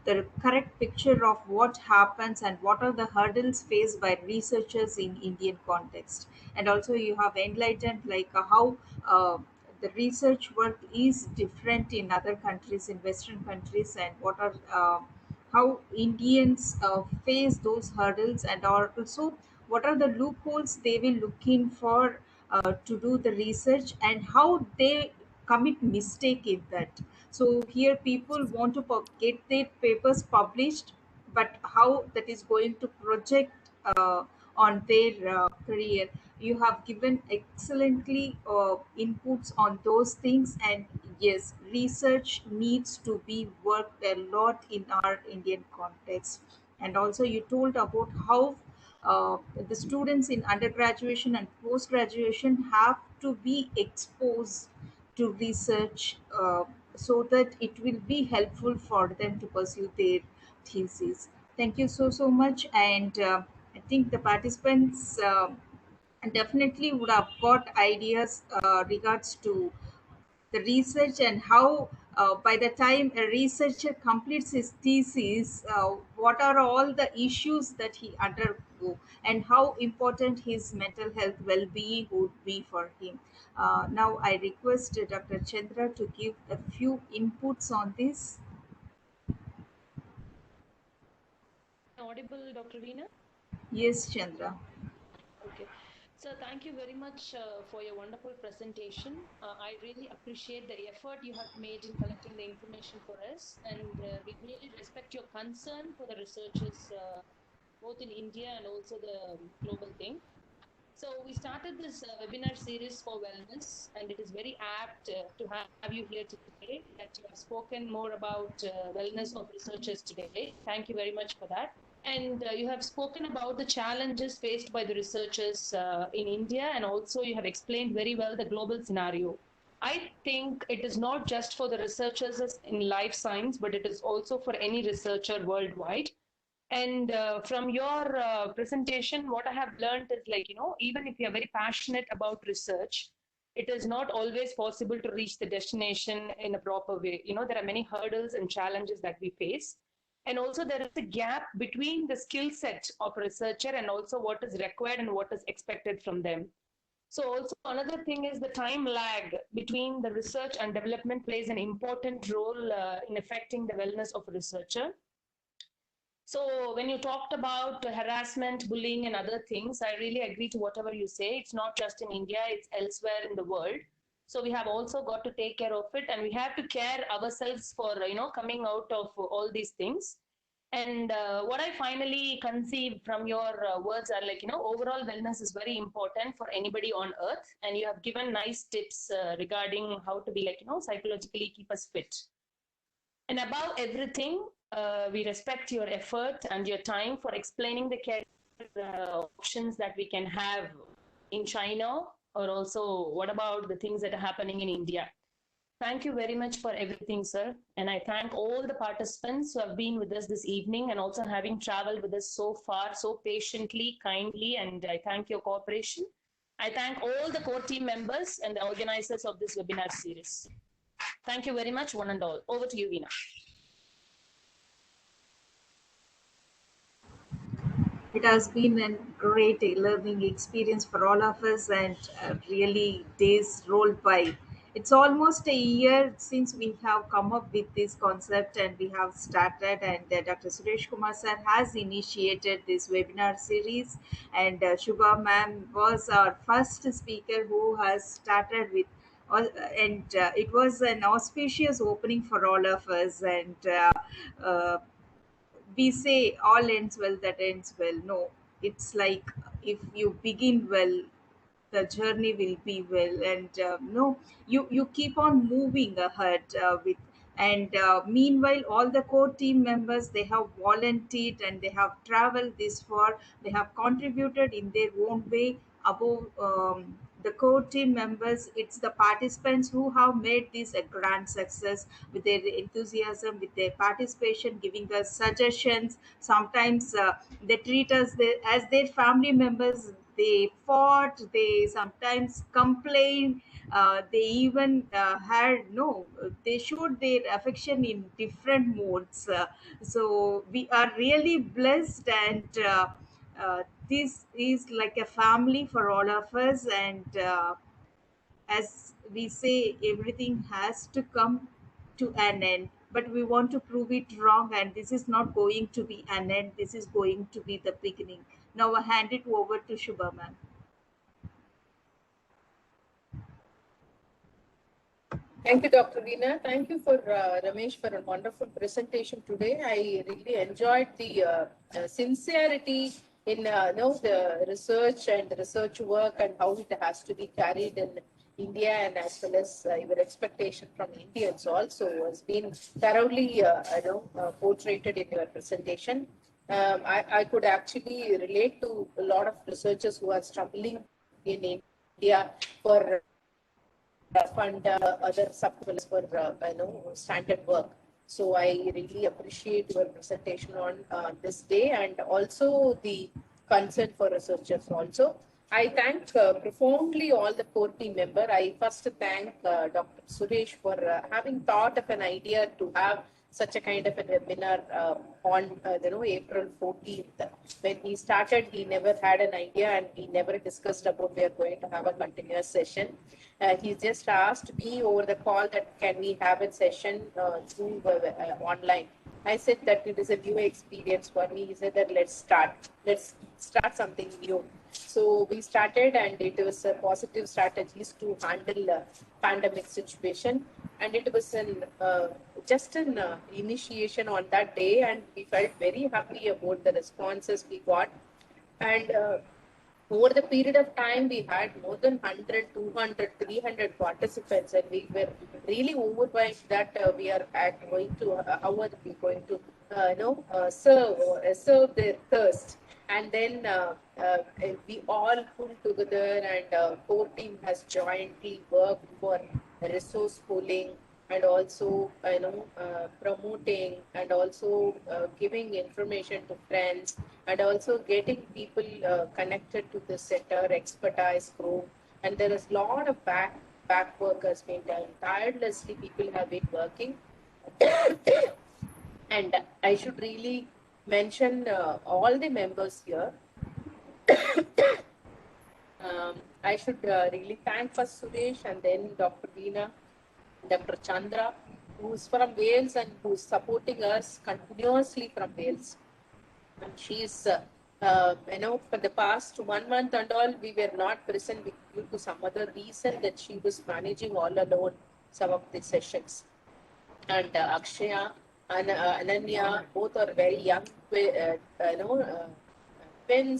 the correct picture of what happens and what are the hurdles faced by researchers in Indian context, and also you have enlightened how the research work is different in other countries, in Western countries, and what are how Indians face those hurdles, and also what are the loopholes they will look in for to do the research, and how they commit mistake in that. So here people want to get their papers published, but how that is going to project on their career. You have given excellently inputs on those things, and yes, research needs to be worked a lot in our Indian context. And also you told about how the students in undergraduation and post graduation have to be exposed to research, so that it will be helpful for them to pursue their thesis. Thank you so much. And I think the participants definitely would have got ideas regards to the research, and how by the time a researcher completes his thesis, what are all the issues that he undergo, and how important his mental health well-being would be for him. Now I request Dr. Chandra to give a few inputs on this. Audible, Dr. Veena? Yes, Chandra. Okay. So thank you very much for your wonderful presentation. I really appreciate the effort you have made in collecting the information for us, and we really respect your concern for the researchers both in India and also the global thing. So we started this webinar series for wellness, and it is very apt to have you here today, that you have spoken more about wellness of researchers today. Thank you very much for that. And you have spoken about the challenges faced by the researchers in India, and also you have explained very well the global scenario. I think it is not just for the researchers in life science, but it is also for any researcher worldwide. And from your presentation, what I have learned is, even if you're very passionate about research, it is not always possible to reach the destination in a proper way. There are many hurdles and challenges that we face. And also there is a gap between the skill set of a researcher and also what is required and what is expected from them. So also another thing is the time lag between the research and development plays an important role in affecting the wellness of a researcher. So when you talked about harassment, bullying, and other things, I really agree to whatever you say. It's not just in India, it's elsewhere in the world. So we have also got to take care of it, and we have to care ourselves for, coming out of all these things. And what I finally conceive from your words are overall wellness is very important for anybody on earth. And you have given nice tips regarding how to be psychologically keep us fit. And above everything, we respect your effort and your time for explaining the career options that we can have in China, or also what about the things that are happening in India. Thank you very much for everything, sir. And I thank all the participants who have been with us this evening and also having traveled with us so far, so patiently, kindly, and I thank your cooperation. I thank all the core team members and the organizers of this webinar series. Thank you very much, one and all. Over to you, Veena. It has been a great learning experience for all of us, and really, days rolled by. It's almost a year since we have come up with this concept and we have started. And Dr. Suresh Kumar sir has initiated this webinar series, and Shubha ma'am was our first speaker who has started with. And it was an auspicious opening for all of us, and uh, we say all ends well that ends well. No, it's like if you begin well, the journey will be well. And no, you keep on moving ahead with. And meanwhile, all the core team members, they have volunteered and they have traveled this far. They have contributed in their own way. Above the core team members, it's the participants who have made this a grand success with their enthusiasm, with their participation, giving us suggestions. Sometimes they treat us as their family members. They fought, they sometimes complained, they even had no, they showed their affection in different modes. So we are really blessed, and this is like a family for all of us. And as we say, everything has to come to an end, but we want to prove it wrong, and this is not going to be an end, this is going to be the beginning. Now I hand it over to Shubha ma'am. Thank you, Dr. Veena. Thank you for Ramesh for a wonderful presentation today. I really enjoyed the sincerity in the research and the research work and how it has to be carried in India, and as well as your expectation from Indians also has been thoroughly portrayed in your presentation. I could actually relate to a lot of researchers who are struggling in India for fund other supplements for standard work. So I really appreciate your presentation on this day, and also the concern for researchers also. I thank profoundly all the core team member. I first thank Dr. Suresh for having thought of an idea to have such a kind of a webinar on April 14th. When he started, he never had an idea and he never discussed about we are going to have a continuous session. He just asked me over the call that can we have a session through online. I said that it is a new experience for me. He said that let's start something new. So we started, and it was a positive strategies to handle pandemic situation, and it was an just an initiation on that day, and we felt very happy about the responses we got. And over the period of time, we had more than 100, 200, 300 participants, and we were really overwhelmed that we are going to, how are we going to, serve their thirst. And then we all pulled together, and core team has jointly worked for resource pooling, and also promoting, and also giving information to friends, and also getting people connected to the center expertise group. And there is a lot of back work has been done tirelessly. People have been working. And I should really mention all the members here. I should really thank first Suresh, and then Dr. Veena, Dr. Chandra, who's from Wales and who's supporting us continuously from Wales. And she's, for the past 1 month and all, we were not present due to some other reason that she was managing all alone some of the sessions. And Akshaya and Ananya, both are very young, twins,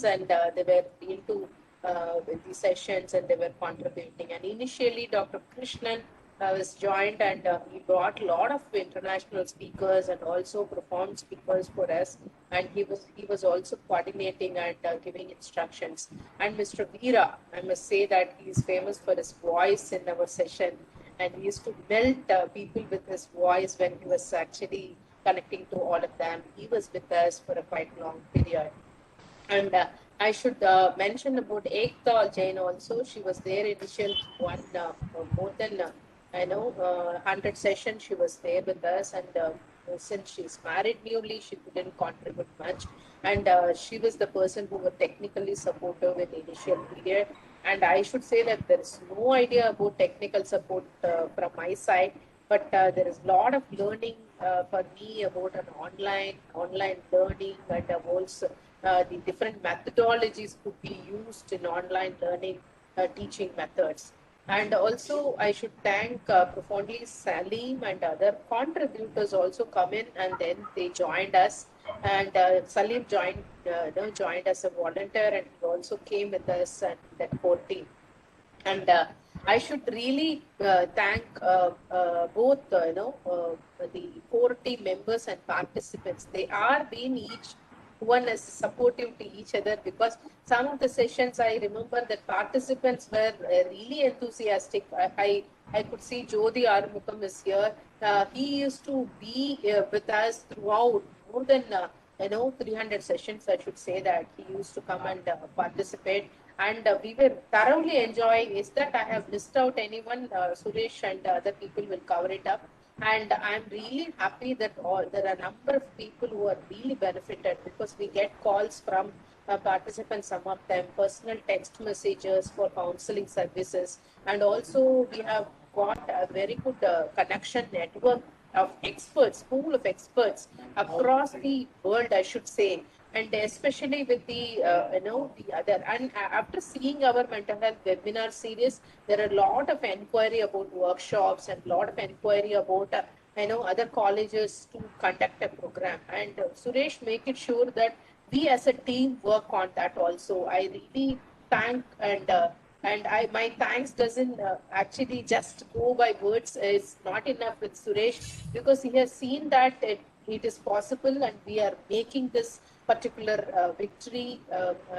and they were into the sessions, and they were contributing. And initially, Dr. Krishnan was joined, and he brought a lot of international speakers and also profound speakers for us. And he was also coordinating and giving instructions. And Mr. Veera, I must say that he is famous for his voice in our session. and he used to melt people with his voice when he was actually connecting to all of them. He was with us for a quite long period. And I should mention about Ekta Jain also. She was there initial one more than 100 sessions. She was there with us, and since she's married newly, she couldn't contribute much. And she was the person who was technically supportive in the initial period. And I should say that there is no idea about technical support from my side, but there is a lot of learning for me about an online learning, and also the different methodologies could be used in online learning teaching methods. And also, I should thank profoundly Salim and other contributors also come in, and then they joined us. And Salim joined as a volunteer, and he also came with us and that core team. And I should really thank both the core team members and participants. They are being each one is supportive to each other, because some of the sessions I remember that participants were really enthusiastic. I could see Jodi Arumukam is here. He used to be with us throughout more than 300 sessions. I should say that he used to come and participate, and we were thoroughly enjoying. Is that I have missed out anyone? Suresh and other people will cover it up. And I'm really happy that there are a number of people who are really benefited, because we get calls from participants, some of them personal text messages for counseling services. And also we have got a very good connection network of experts, pool of experts across the world, I should say. And especially with the the other, and after seeing our mental health webinar series, there are a lot of inquiry about workshops and a lot of inquiry about other colleges to conduct a program. And Suresh make it sure that we as a team work on that also. I really thank, and I my thanks doesn't actually just go by words. It's not enough with Suresh, because he has seen that it is possible, and we are making this particular victory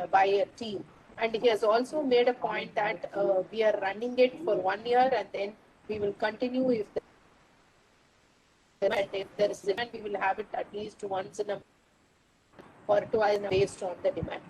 by a team. And he has also made a point that we are running it for 1 year, and then we will continue if there is demand, we will have it at least once in a or twice based on the demand.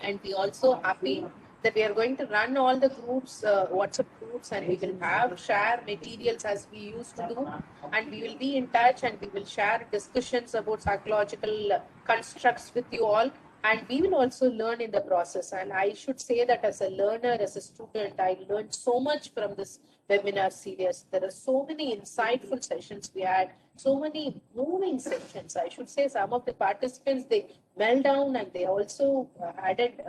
And we also happy that we are going to run all the groups, WhatsApp groups, and we will have share materials as we used to do, and we will be in touch, and we will share discussions about psychological constructs with you all, and we will also learn in the process. And I should say that as a learner, as a student, I learned so much from this webinar series. There are so many insightful sessions we had, so many moving sessions. I should say some of the participants, they melt down, and they also added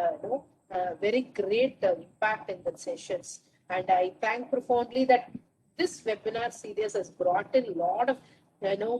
very great impact in the sessions. And I thank profoundly that this webinar series has brought in a lot of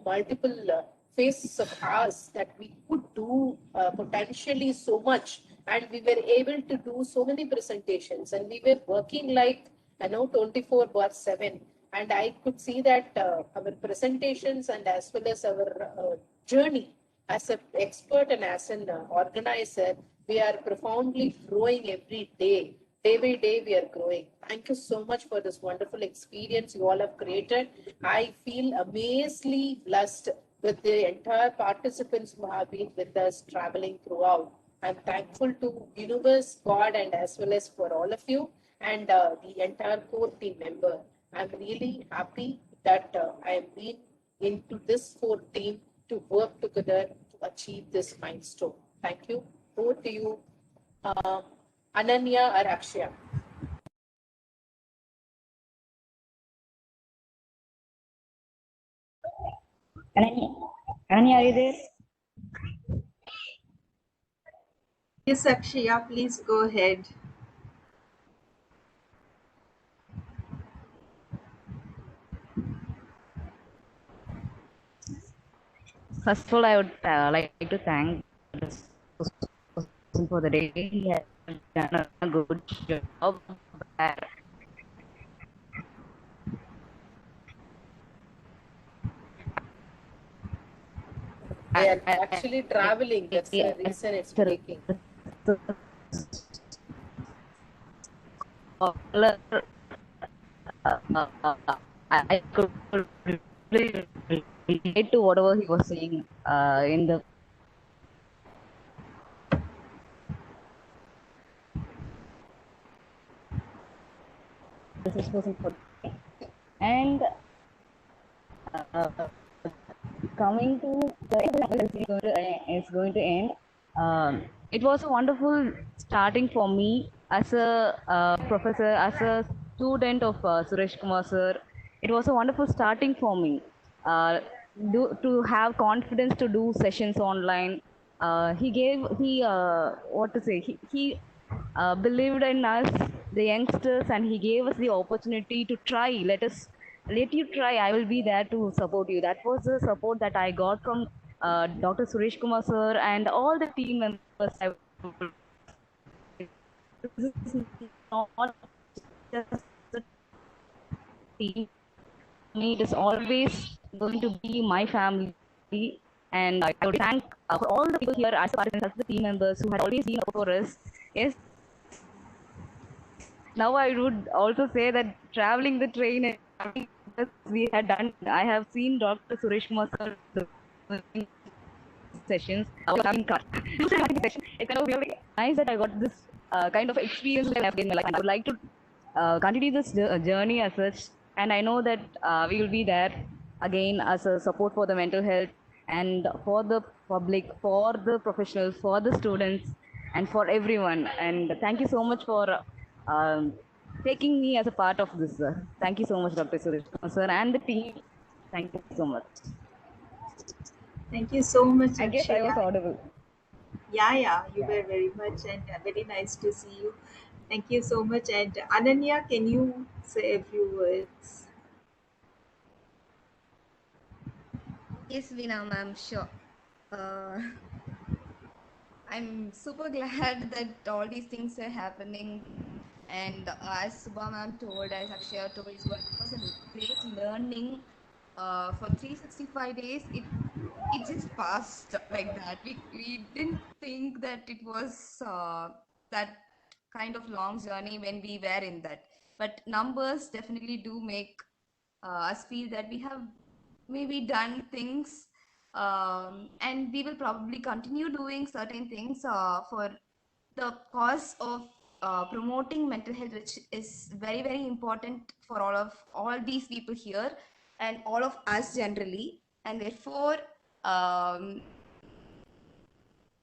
multiple phases of ours, that we could do potentially so much, and we were able to do so many presentations, and we were working like 24/7. And I could see that our presentations, and as well as our journey as an expert and as an organizer, we are profoundly growing every day. Day by day, we are growing. Thank you so much for this wonderful experience you all have created. I feel amazingly blessed with the entire participants who have been with us traveling throughout. I'm thankful to universe, God, and as well as for all of you, and the entire core team member. I'm really happy that I am being into this core team to work together to achieve this milestone. Thank you. Over to you, Ananya or Akshaya. Ananya, are you there? Yes, Akshaya, please go ahead. First of all, I would like to thank this person for the day. He has done a good job. They are actually traveling. That's the reason it's breaking. I could really relate to whatever he was saying in the research person for, and uh, coming to the is going to end. It was a wonderful starting for me as a professor, as a student of Suresh Kumar sir. It was a wonderful starting for me. To have confidence to do sessions online. What to say, he believed in us, the youngsters, and he gave us the opportunity to try. Let you try. I will be there to support you. That was the support that I got from Dr. Suresh Kumar sir and all the team members. This is not just a team. Me, it is always going to be my family. And I would thank for all the people here as participants, as the team members who had always been up for us. Yes, now I would also say that traveling the train and we had done, I have seen Dr. Suresh Kumar sir doing sessions. I was having car. It's kind of really nice that I got this kind of experience that I've gained in my life. And I would like to continue this journey as such. And I know that we will be there again as a support for the mental health and for the public, for the professionals, for the students, and for everyone. And thank you so much for taking me as a part of this, sir. Thank you so much, Dr. Suresh Kumar, sir, and the team. Thank you so much. Thank you so much, I guess I was Akshaya. audible. Yeah, you were very much, and very nice to see you. Thank you so much. And Ananya, can you say a few words? Yes, Veena ma'am, sure. Uh, I'm super glad that all these things are happening. And as Subha ma'am told, as Akshaya told, it was a great learning. For 365 days, it just passed like that. We didn't think that it was that kind of long journey when we were in that. But numbers definitely do make us feel that we have maybe done things, and we will probably continue doing certain things for the cause of promoting mental health, which is very very important for all these people here and all of us generally. And therefore, um,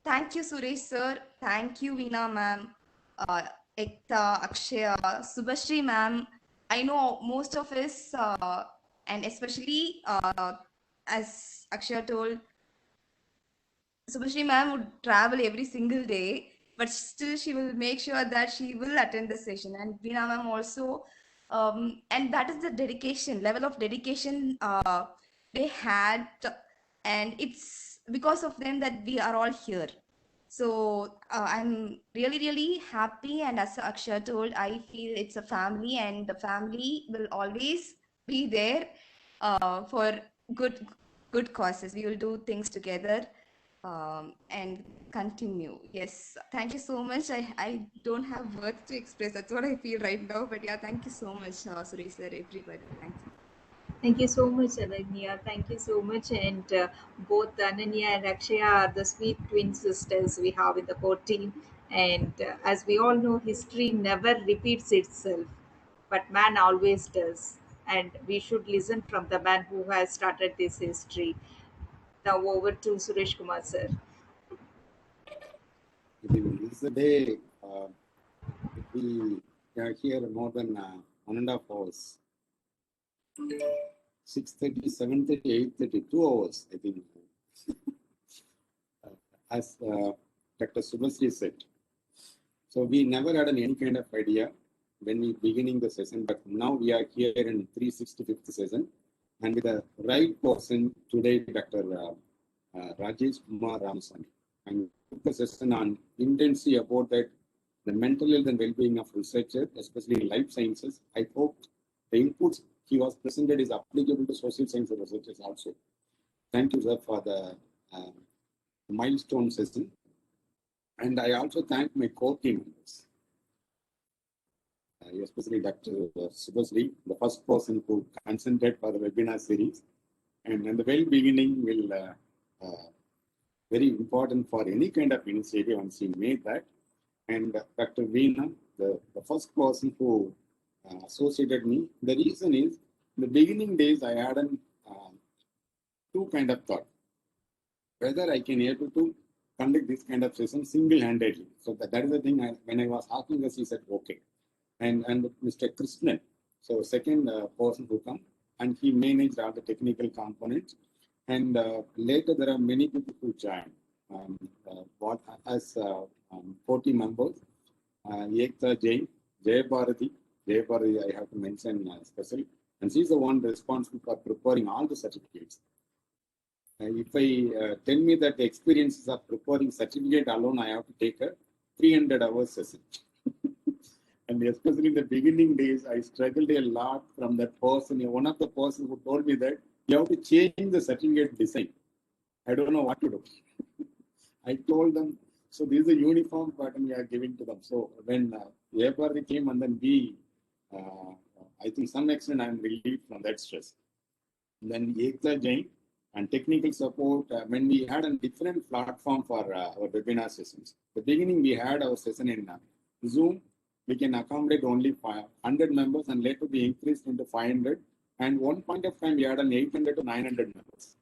thank you, Suresh sir. Thank you, Veena ma'am, uh, Ekta, Akshaya, Subhashri ma'am. I know most of us, and especially as Akshaya told, Subhashri ma'am would travel every single day, but still she will make sure that she will attend the session. And Veena ma'am also, and that is the dedication, level of dedication they had, and it's because of them that we are all here. So I'm really, really happy. And as Akshay told, I feel it's a family, and the family will always be there for good causes. We will do things together and continue. Yes, thank you so much. I don't have words to express. That's what I feel right now. But yeah, thank you so much, Suresh sir, everybody. Thank you. Thank you so much, Ananya. Thank you so much. And both Ananya and Akshaya are the sweet twin sisters we have in the core team. And as we all know, history never repeats itself, but man always does. And we should listen from the man who has started this history. Now over to Suresh Kumar sir. Good evening. This is a day we are here more than 1.5 hours. 6:30, 7:30, 8:30, 2 hours, I think. As Dr. Subhasri said. So we never had any kind of idea when we beginning the session, but now we are here in 365th session, and with the right person today, Dr. Rajesh Kumar Ramaswamy, and took the session on intensely about that the mental health and well-being of researchers, especially in life sciences. I hope the inputs he was presented is applicable to social science researchers also. Thank you, sir, for the milestone session. And I also thank my core team members. especially Dr. Subhasri, the first person who consented for the webinar series. And in the very beginning will very important for any kind of initiative once you made that. And Dr. Veena, the first person who associated me. The reason is, in the beginning days, I had two kind of thought. Whether I can able to conduct this kind of session single-handedly. So that is the thing, when I was asking this, he said, okay. And Mr. Krishnan, so second person who come, and he managed all the technical components. And later, there are many people who join. As 40 members, Ekta Jain, Jayabharati, I have to mention special, and she's the one responsible for preparing all the certificates. If I tell me that the experiences of preparing certificate alone, I have to take a 300 hours session. And especially in the beginning days, I struggled a lot from that person. One of the persons who told me that you have to change the certificate design. I don't know what to do. I told them, so this is a uniform pattern we are giving to them. So when Jayapari came, and then I think some extent I'm relieved from that stress. And then Ekta Jain and technical support, when we had a different platform for our webinar sessions. The beginning we had our session in Zoom. We can accommodate only 500 members, and later we increased into 500. And one point of time we had an 800 to 900 members.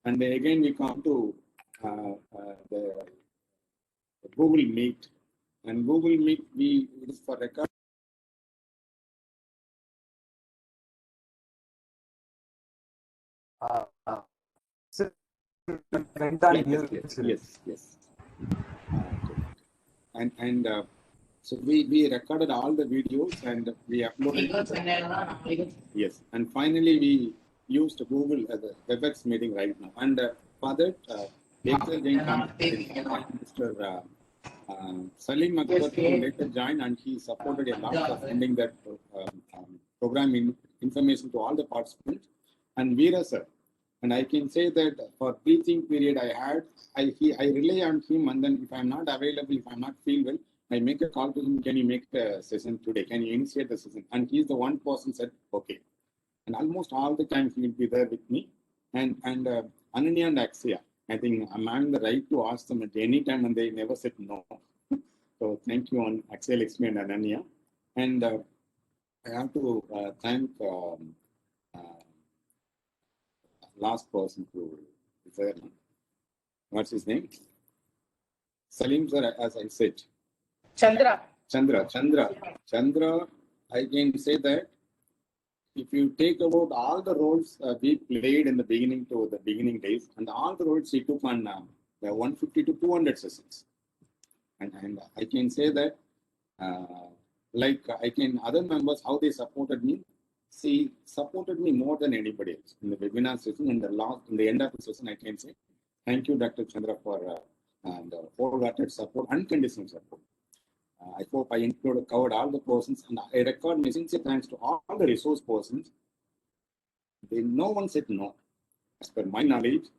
And again we come to the Google Meet. And Google Meet, it is for record. So went on Yes. And so we recorded all the videos and we uploaded. Yes, and finally we used Google as a WebEx meeting right now. And for that, Mr. Salim Akbar later joined, and he supported a lot of sending that program information to all the participants. And Veera sir, and I can say that for preaching period I rely on him, and then if I'm not available, if I'm not feel well, I make a call to him, can you make the session today? Can you initiate the session? And he's the one person said, okay. And almost all the time he will be there with me. And Ananya and Akshaya, I think I'm having the right to ask them at any time, and they never said no. So thank you on Akshaya, Lakshmi and Ananya. And I have to thank last person who is there. What's his name? Salim sir, as I said. Chandra, I can say that if you take about all the roles we played in the beginning to the beginning days, and all the roles he took on the 150 to 200 sessions. And I can say that, other members, how they supported me, supported me more than anybody else in the webinar session. In the end of the session, I can say, thank you, Dr. Chandra, for the wholehearted support, unconditional support. I hope I covered all the persons, and I record my sincere thanks to all the resource persons. No one said no, as per my knowledge,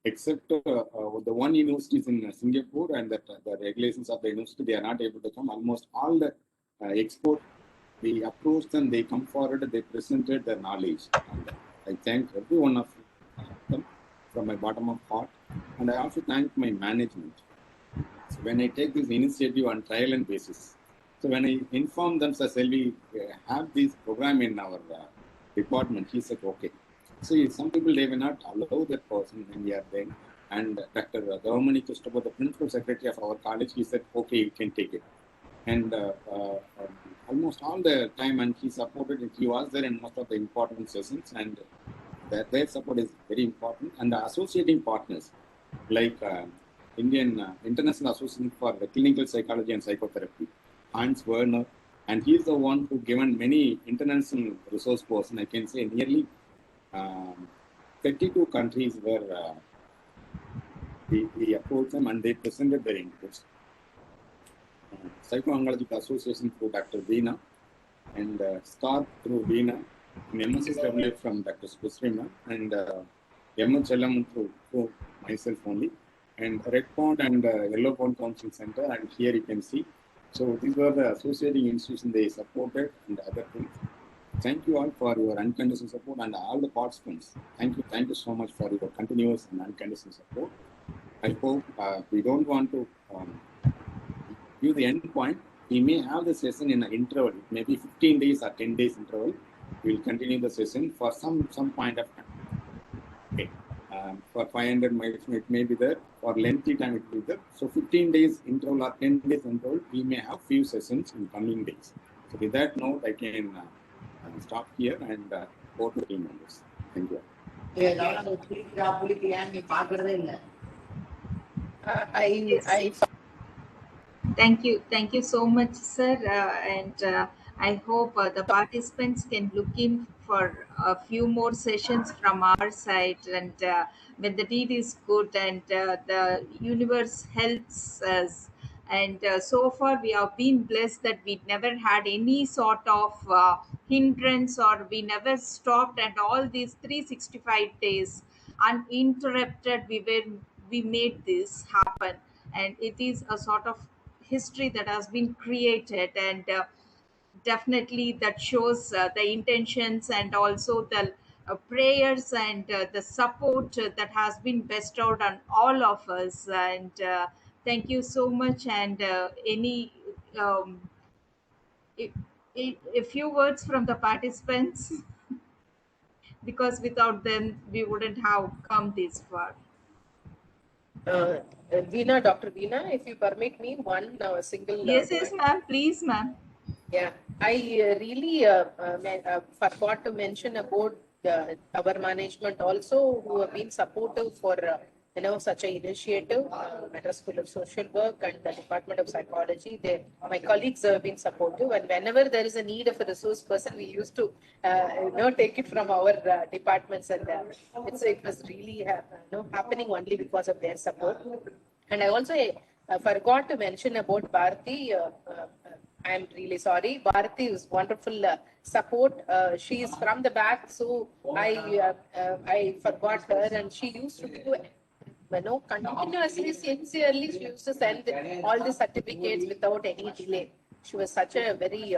except the one university is in Singapore, and that the regulations of the university, they are not able to come. Almost all the export, we approached them, they come forward, they presented their knowledge. And I thank every one of them from my bottom of heart, and I also thank my management. So when I take this initiative on trial and basis, so when I inform them, Sir Selvi, have this program in our department, he said, okay. So some people, they will not allow that person when we are there. And Dr. Gavamani Christopher, the principal secretary of our college, he said, okay, you can take it. And almost all the time, and he supported it. He was there in most of the important sessions, and their support is very important. And the associating partners, like International Association for Clinical Psychology and Psychotherapy, Hans Werner, and he's the one who given many international resource persons. I can say nearly 32 countries where we approached them and they presented their inputs. Psychoanalogical Association through Dr. Veena, and SCARP through Veena, and MSSW from Dr. Subhasri, and MHLM through myself only, and Red Pond and Yellow Pond Counseling Center. And here you can see So these were the associating institutions they supported and other things. Thank you all for your unconditional support and all the participants. Thank you so much for your continuous and unconditional support. I hope we don't want to give the end point. We may have the session in an interval, maybe 15 days or 10 days interval. We will continue the session for some point of time. Okay. For 500 miles, it may be there. For lengthy time, it will be there. So 15 days interval or 10 days interval, we may have few sessions in coming days. So with that note, I can stop here and go to team members. Thank you. Thank you so much, sir. And I hope the participants can look in for a few more sessions from our side. And when the need is good and the universe helps us. And so far, we have been blessed that we never had any sort of hindrance, or we never stopped. And all these 365 days uninterrupted, we made this happen, and it is a sort of history that has been created. And definitely that shows the intentions and also the prayers and the support that has been bestowed on all of us. And thank you so much. And any um, a, a few words from the participants, because without them we wouldn't have come this far. Veena, Dr. Veena, if you permit me, one single Yes, point. ma'am, please, ma'am. Yeah, I really forgot to mention about our management also, who have been supportive for such an initiative. Madras School of Social Work and the Department of Psychology. My colleagues have been supportive, and whenever there is a need of a resource person, we used to take it from our departments, and it was really happening only because of their support. And I also forgot to mention about Bharati. I'm really sorry. Bharati is wonderful support. She is from the back, so I forgot her, and she used to do continuously, sincerely. She used to send all the certificates without any delay. She was such a very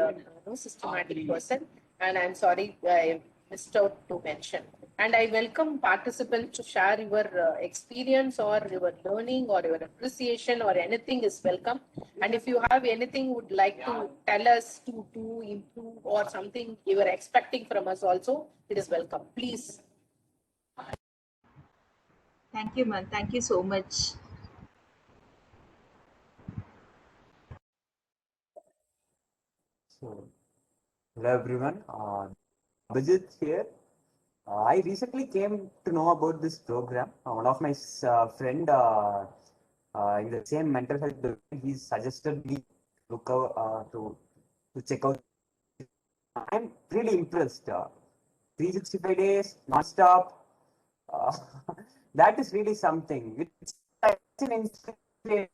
systematic person, and I'm sorry I missed out to mention. And I welcome participants to share your experience or your learning or your appreciation or anything is welcome. And if you have anything would like to tell us to improve or something you are expecting from us also, it is welcome. Please. Thank you, ma'am. Thank you so much. So, hello everyone. Abhijit here. I recently came to know about this program. One of my friend in the same mental health domain, he suggested me look out, to check out. I'm really impressed. 365 days, non-stop. Uh, that is really something. It's an inspiration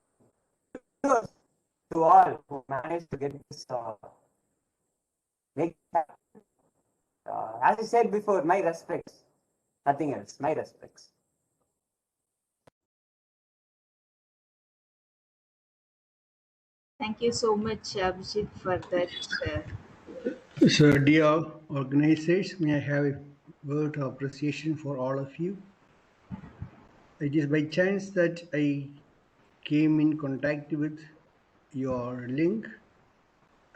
to all who managed to get this. As I said before, my respects. Nothing else. My respects. Thank you so much, Abhijit, for that. So, dear organizers, may I have a word of appreciation for all of you. It is by chance that I came in contact with your link,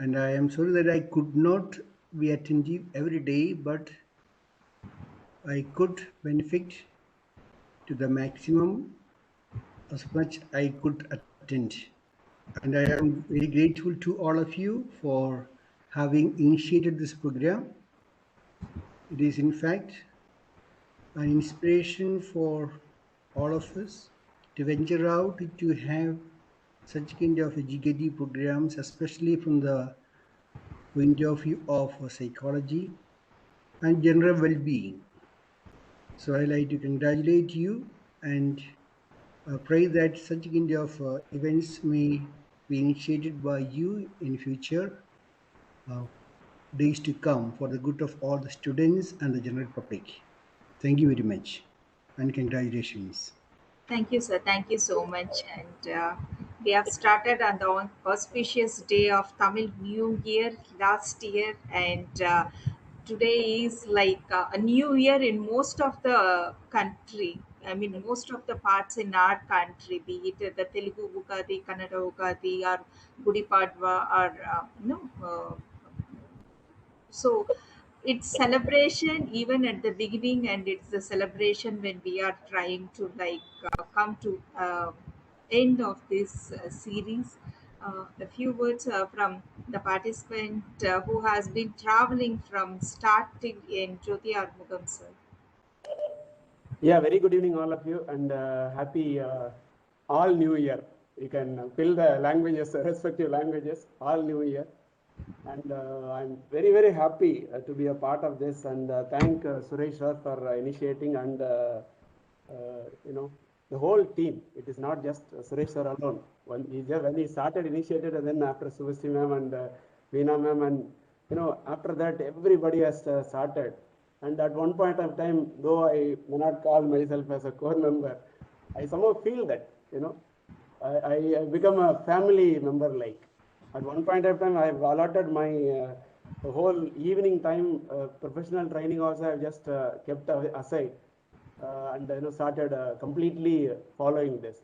and I am sorry that I could not be attentive every day, but I could benefit to the maximum as much I could attend. And I am very grateful to all of you for having initiated this program. It is in fact an inspiration for all of us to venture out to have such kind of educative programs, especially from the point of view of psychology and general well-being. So I like to congratulate you and pray that such kind of events may be initiated by you in future days to come for the good of all the students and the general public. Thank you very much and congratulations. Thank you, sir. Thank you so much. And We have started on the auspicious day of Tamil New Year last year, and today is like a new year in most of the country. I mean, most of the parts in our country, be it the Telugu Ugadi, Kannada Ugadi, or Gudi Padwa, or so it's celebration even at the beginning, and it's the celebration when we are trying to like come to end of this series. A few words from the participant who has been traveling from starting in Jyoti Armugam, sir. Yeah, very good evening, all of you, and happy all New Year. You can fill the languages, respective languages, all New Year. And I'm very, very happy to be a part of this, and thank Suresh sir for initiating, and the whole team. It is not just Suresh sir alone. When he started, initiated, and then after Subhasri ma'am and Veena ma'am, and after that everybody has started. And at one point of time, though I may not call myself as a core member, I somehow feel that I become a family member. Like at one point of time, I've allotted my the whole evening time professional training also I've just kept aside, and started completely following this.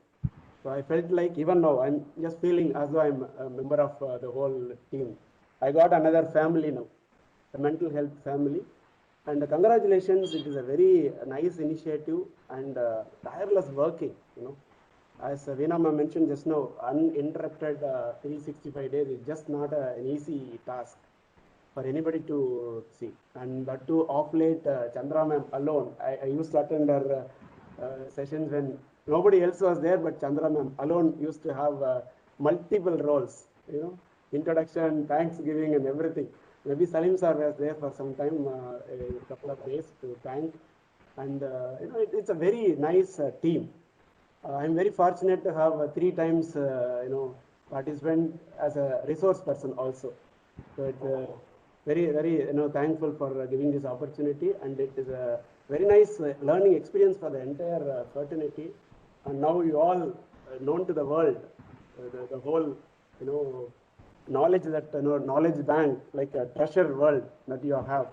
So I felt like even now I'm just feeling as though I'm a member of the whole team. I got another family now, a mental health family. And congratulations, it is a very nice initiative and tireless working. As Veena ma'am mentioned just now, uninterrupted 365 days is just not an easy task for anybody to see. And but to off late, Chandra ma'am alone, I used to attend her sessions when nobody else was there, but Chandra ma'am alone used to have multiple roles, introduction, thanksgiving, and everything. Maybe Salim sir was there for some time, a couple of days to thank, and it's a very nice team. I'm very fortunate to have 3 times, participant as a resource person also. So it's very, very, thankful for giving this opportunity, and it is a very nice learning experience for the entire fraternity. And now you all known to the world, the whole, knowledge that knowledge bank, like a treasure world that you have.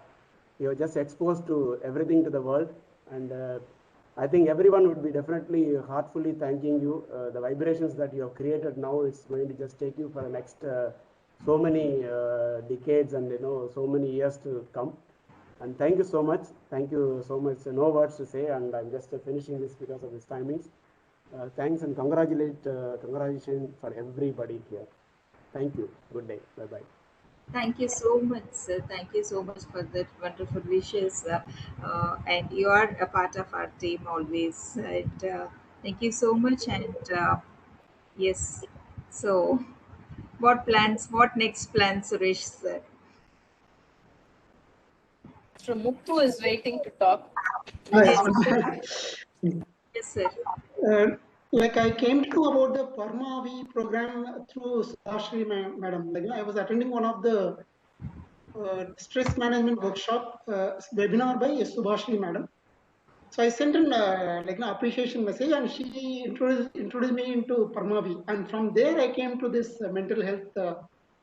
You're just exposed to everything to the world, and I think everyone would be definitely heartfully thanking you. The vibrations that you have created now, it's going to just take you for the next so many decades and so many years to come. And thank you so much. Thank you so much. No words to say, and I'm just finishing this because of this timings. Thanks and congratulations for everybody here. Thank you. Good day. Bye-bye. Thank you so much, sir. Thank you so much for that wonderful wishes. And you are a part of our team always. And thank you so much. And yes, so what plans? What next plans, Suresh, sir? So Muktu is waiting to talk. Yes, Yes. yes, sir. Like I came to know about the Parmavi program through Subhashri madam. Like I was attending one of the stress management workshop webinar by Subhashri madam. So I sent an appreciation message, and she introduced me into Parmavi, and from there I came to this mental health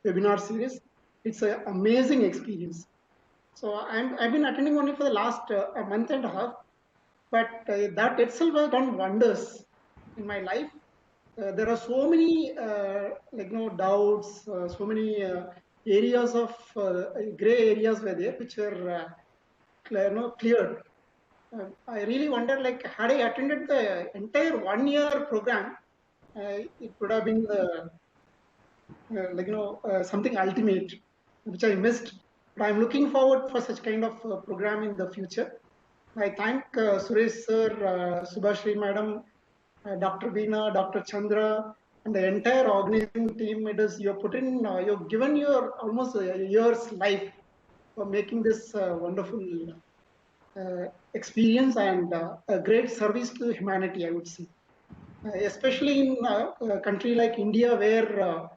webinar series. It's an amazing experience. So I've been attending only for the last a month and a half, but that itself has done wonders in my life. There are so many doubts, so many areas of gray areas were there which were cleared. I really wonder, like, had I attended the entire 1 year program, it would have been something ultimate, which I missed. But I'm looking forward for such kind of program in the future. I thank Suresh sir, Subhashri madam, Dr. Veena, Dr. Chandra, and the entire organizing team. It is you've put in, you've given your almost a year's life for making this wonderful experience and a great service to humanity, I would say. Especially in a country like India, where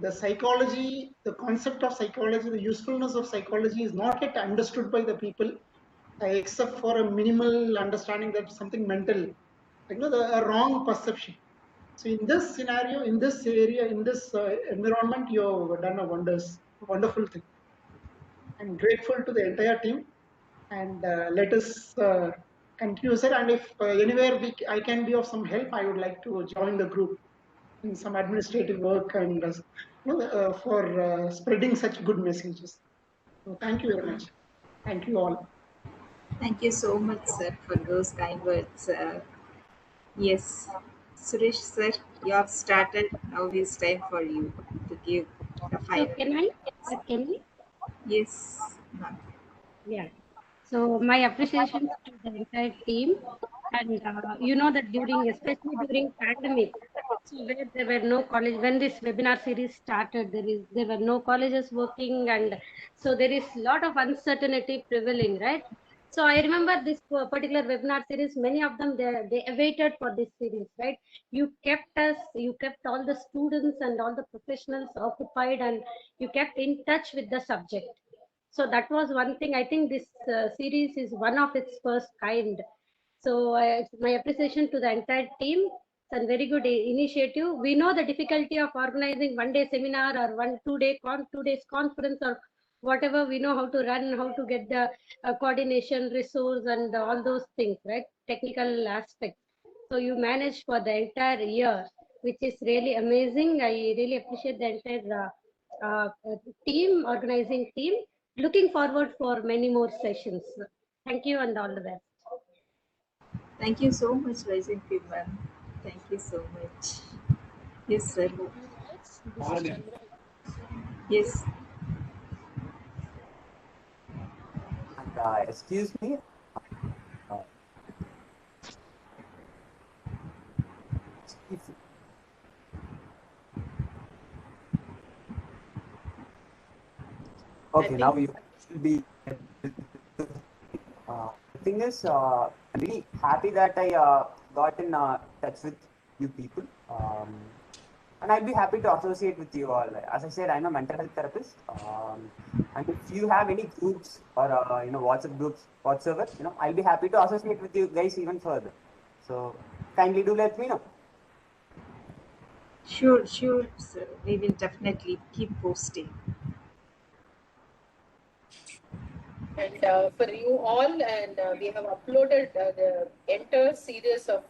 the psychology, the concept of psychology, the usefulness of psychology is not yet understood by the people, except for a minimal understanding that something mental, a wrong perception. So in this scenario, in this area, in this environment, you have done a wonderful thing. I'm grateful to the entire team, and let us continue, sir. And if anywhere I can be of some help, I would like to join the group in some administrative work and for spreading such good messages. So thank you very much. Thank you all. Thank you so much, sir, for those kind words. Yes, Suresh, sir, you have started. Now it's time for you to give the So final. can I? Yes, ma'am. Yeah. So my appreciation to the entire team, and you know that especially during pandemic, so where there were no college when this webinar series started, there were no colleges working, and so there is a lot of uncertainty prevailing, right? So I remember this particular webinar series. Many of them they awaited for this series, right? You kept all the students and all the professionals occupied, and you kept in touch with the subject. So that was one thing. I think this series is one of its first kind. So my appreciation to the entire team. It's a very good initiative. We know the difficulty of organizing one-day seminar or 2 days conference or whatever. We know how to run, how to get the coordination, resource, and all those things, right? Technical aspects. So you managed for the entire year, which is really amazing. I really appreciate the entire organizing team. Looking forward for many more sessions. Thank you and all the best. Thank you so much, Rising Queen, ma'am. Thank you so much. Yes, sir. This is Chandra. Yes. And excuse me. Uh, if- okay, now you should be. The thing is, I'm really happy that I got in touch with you people. And I'll be happy to associate with you all. As I said, I'm a mental health therapist. And if you have any groups or WhatsApp groups whatsoever, I'll be happy to associate with you guys even further. So kindly do let me know. Sure, sure, sir. We will definitely keep posting. And for you all, and we have uploaded the entire series of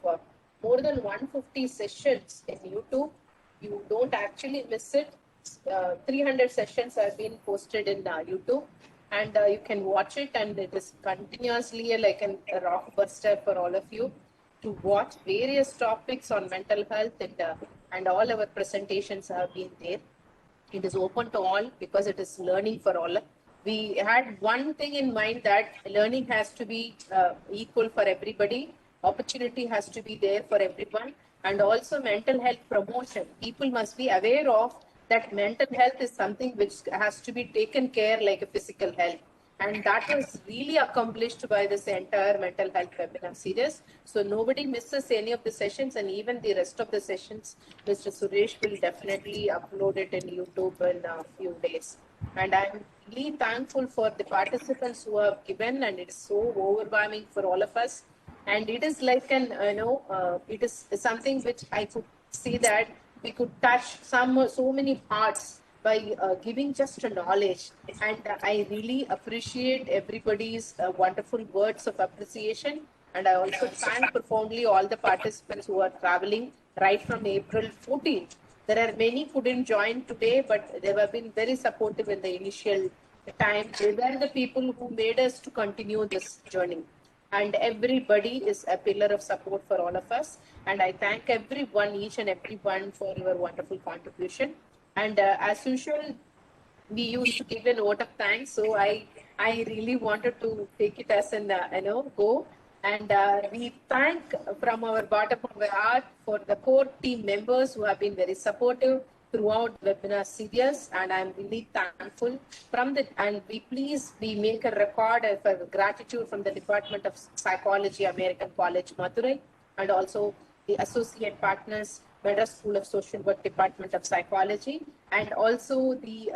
more than 150 sessions in YouTube. You don't actually miss it. 300 sessions have been posted in YouTube, and you can watch it, and it is continuously like a rock buster for all of you to watch various topics on mental health, and all our presentations have been there. It is open to all because it is learning for all. We had one thing in mind, that learning has to be equal for everybody. Opportunity has to be there for everyone. And also mental health promotion. People must be aware of that mental health is something which has to be taken care like a physical health. And that was really accomplished by this entire mental health webinar series. So nobody misses any of the sessions, and even the rest of the sessions, Mr. Suresh will definitely upload it in YouTube in a few days. And I'm really thankful for the participants who have given, and it's so overwhelming for all of us. And it is like it is something which I could say that we could touch so many parts by giving just a knowledge. And I really appreciate everybody's wonderful words of appreciation. And I also thank profoundly all the participants who are traveling right from April 14th. There are many who didn't join today, but they have been very supportive in the initial time. They were the people who made us to continue this journey. And everybody is a pillar of support for all of us. And I thank everyone, each and everyone, for your wonderful contribution. And as usual, we used to give a note of thanks. So I really wanted to take it as an go. And we thank from our bottom of our heart for the core team members who have been very supportive throughout the webinar series, and I'm really thankful and we make a record of gratitude from the Department of Psychology, American College, Madurai, and also the associate partners, Madras School of Social Work, Department of Psychology, and also the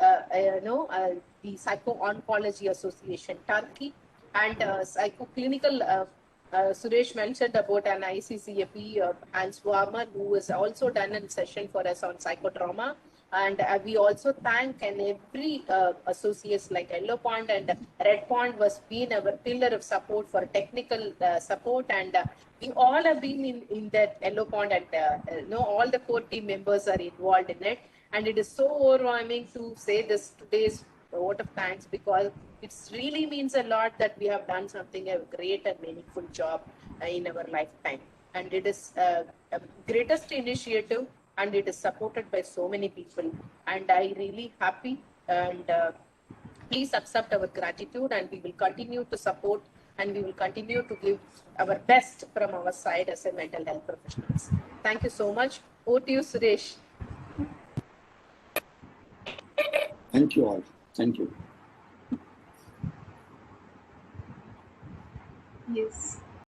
Psycho-Oncology Association, Turkey, and Psychoclinical Suresh mentioned about an ICCFE Hans Warmer, who has also done a session for us on psychotrauma. And we also thank and every associates like Yellow Pond and Red Pond was been our pillar of support for technical support. And we all have been in that Yellow Pond, and all the core team members are involved in it. And it is so overwhelming to say this today's vote of thanks, because it really means a lot that we have done something a great and meaningful job in our lifetime. And it is a greatest initiative, and it is supported by so many people. And I really happy, and please accept our gratitude, and we will continue to support, and we will continue to give our best from our side as a mental health professionals. Thank you so much. Over to you, Suresh. Thank you all. Thank you. Yes.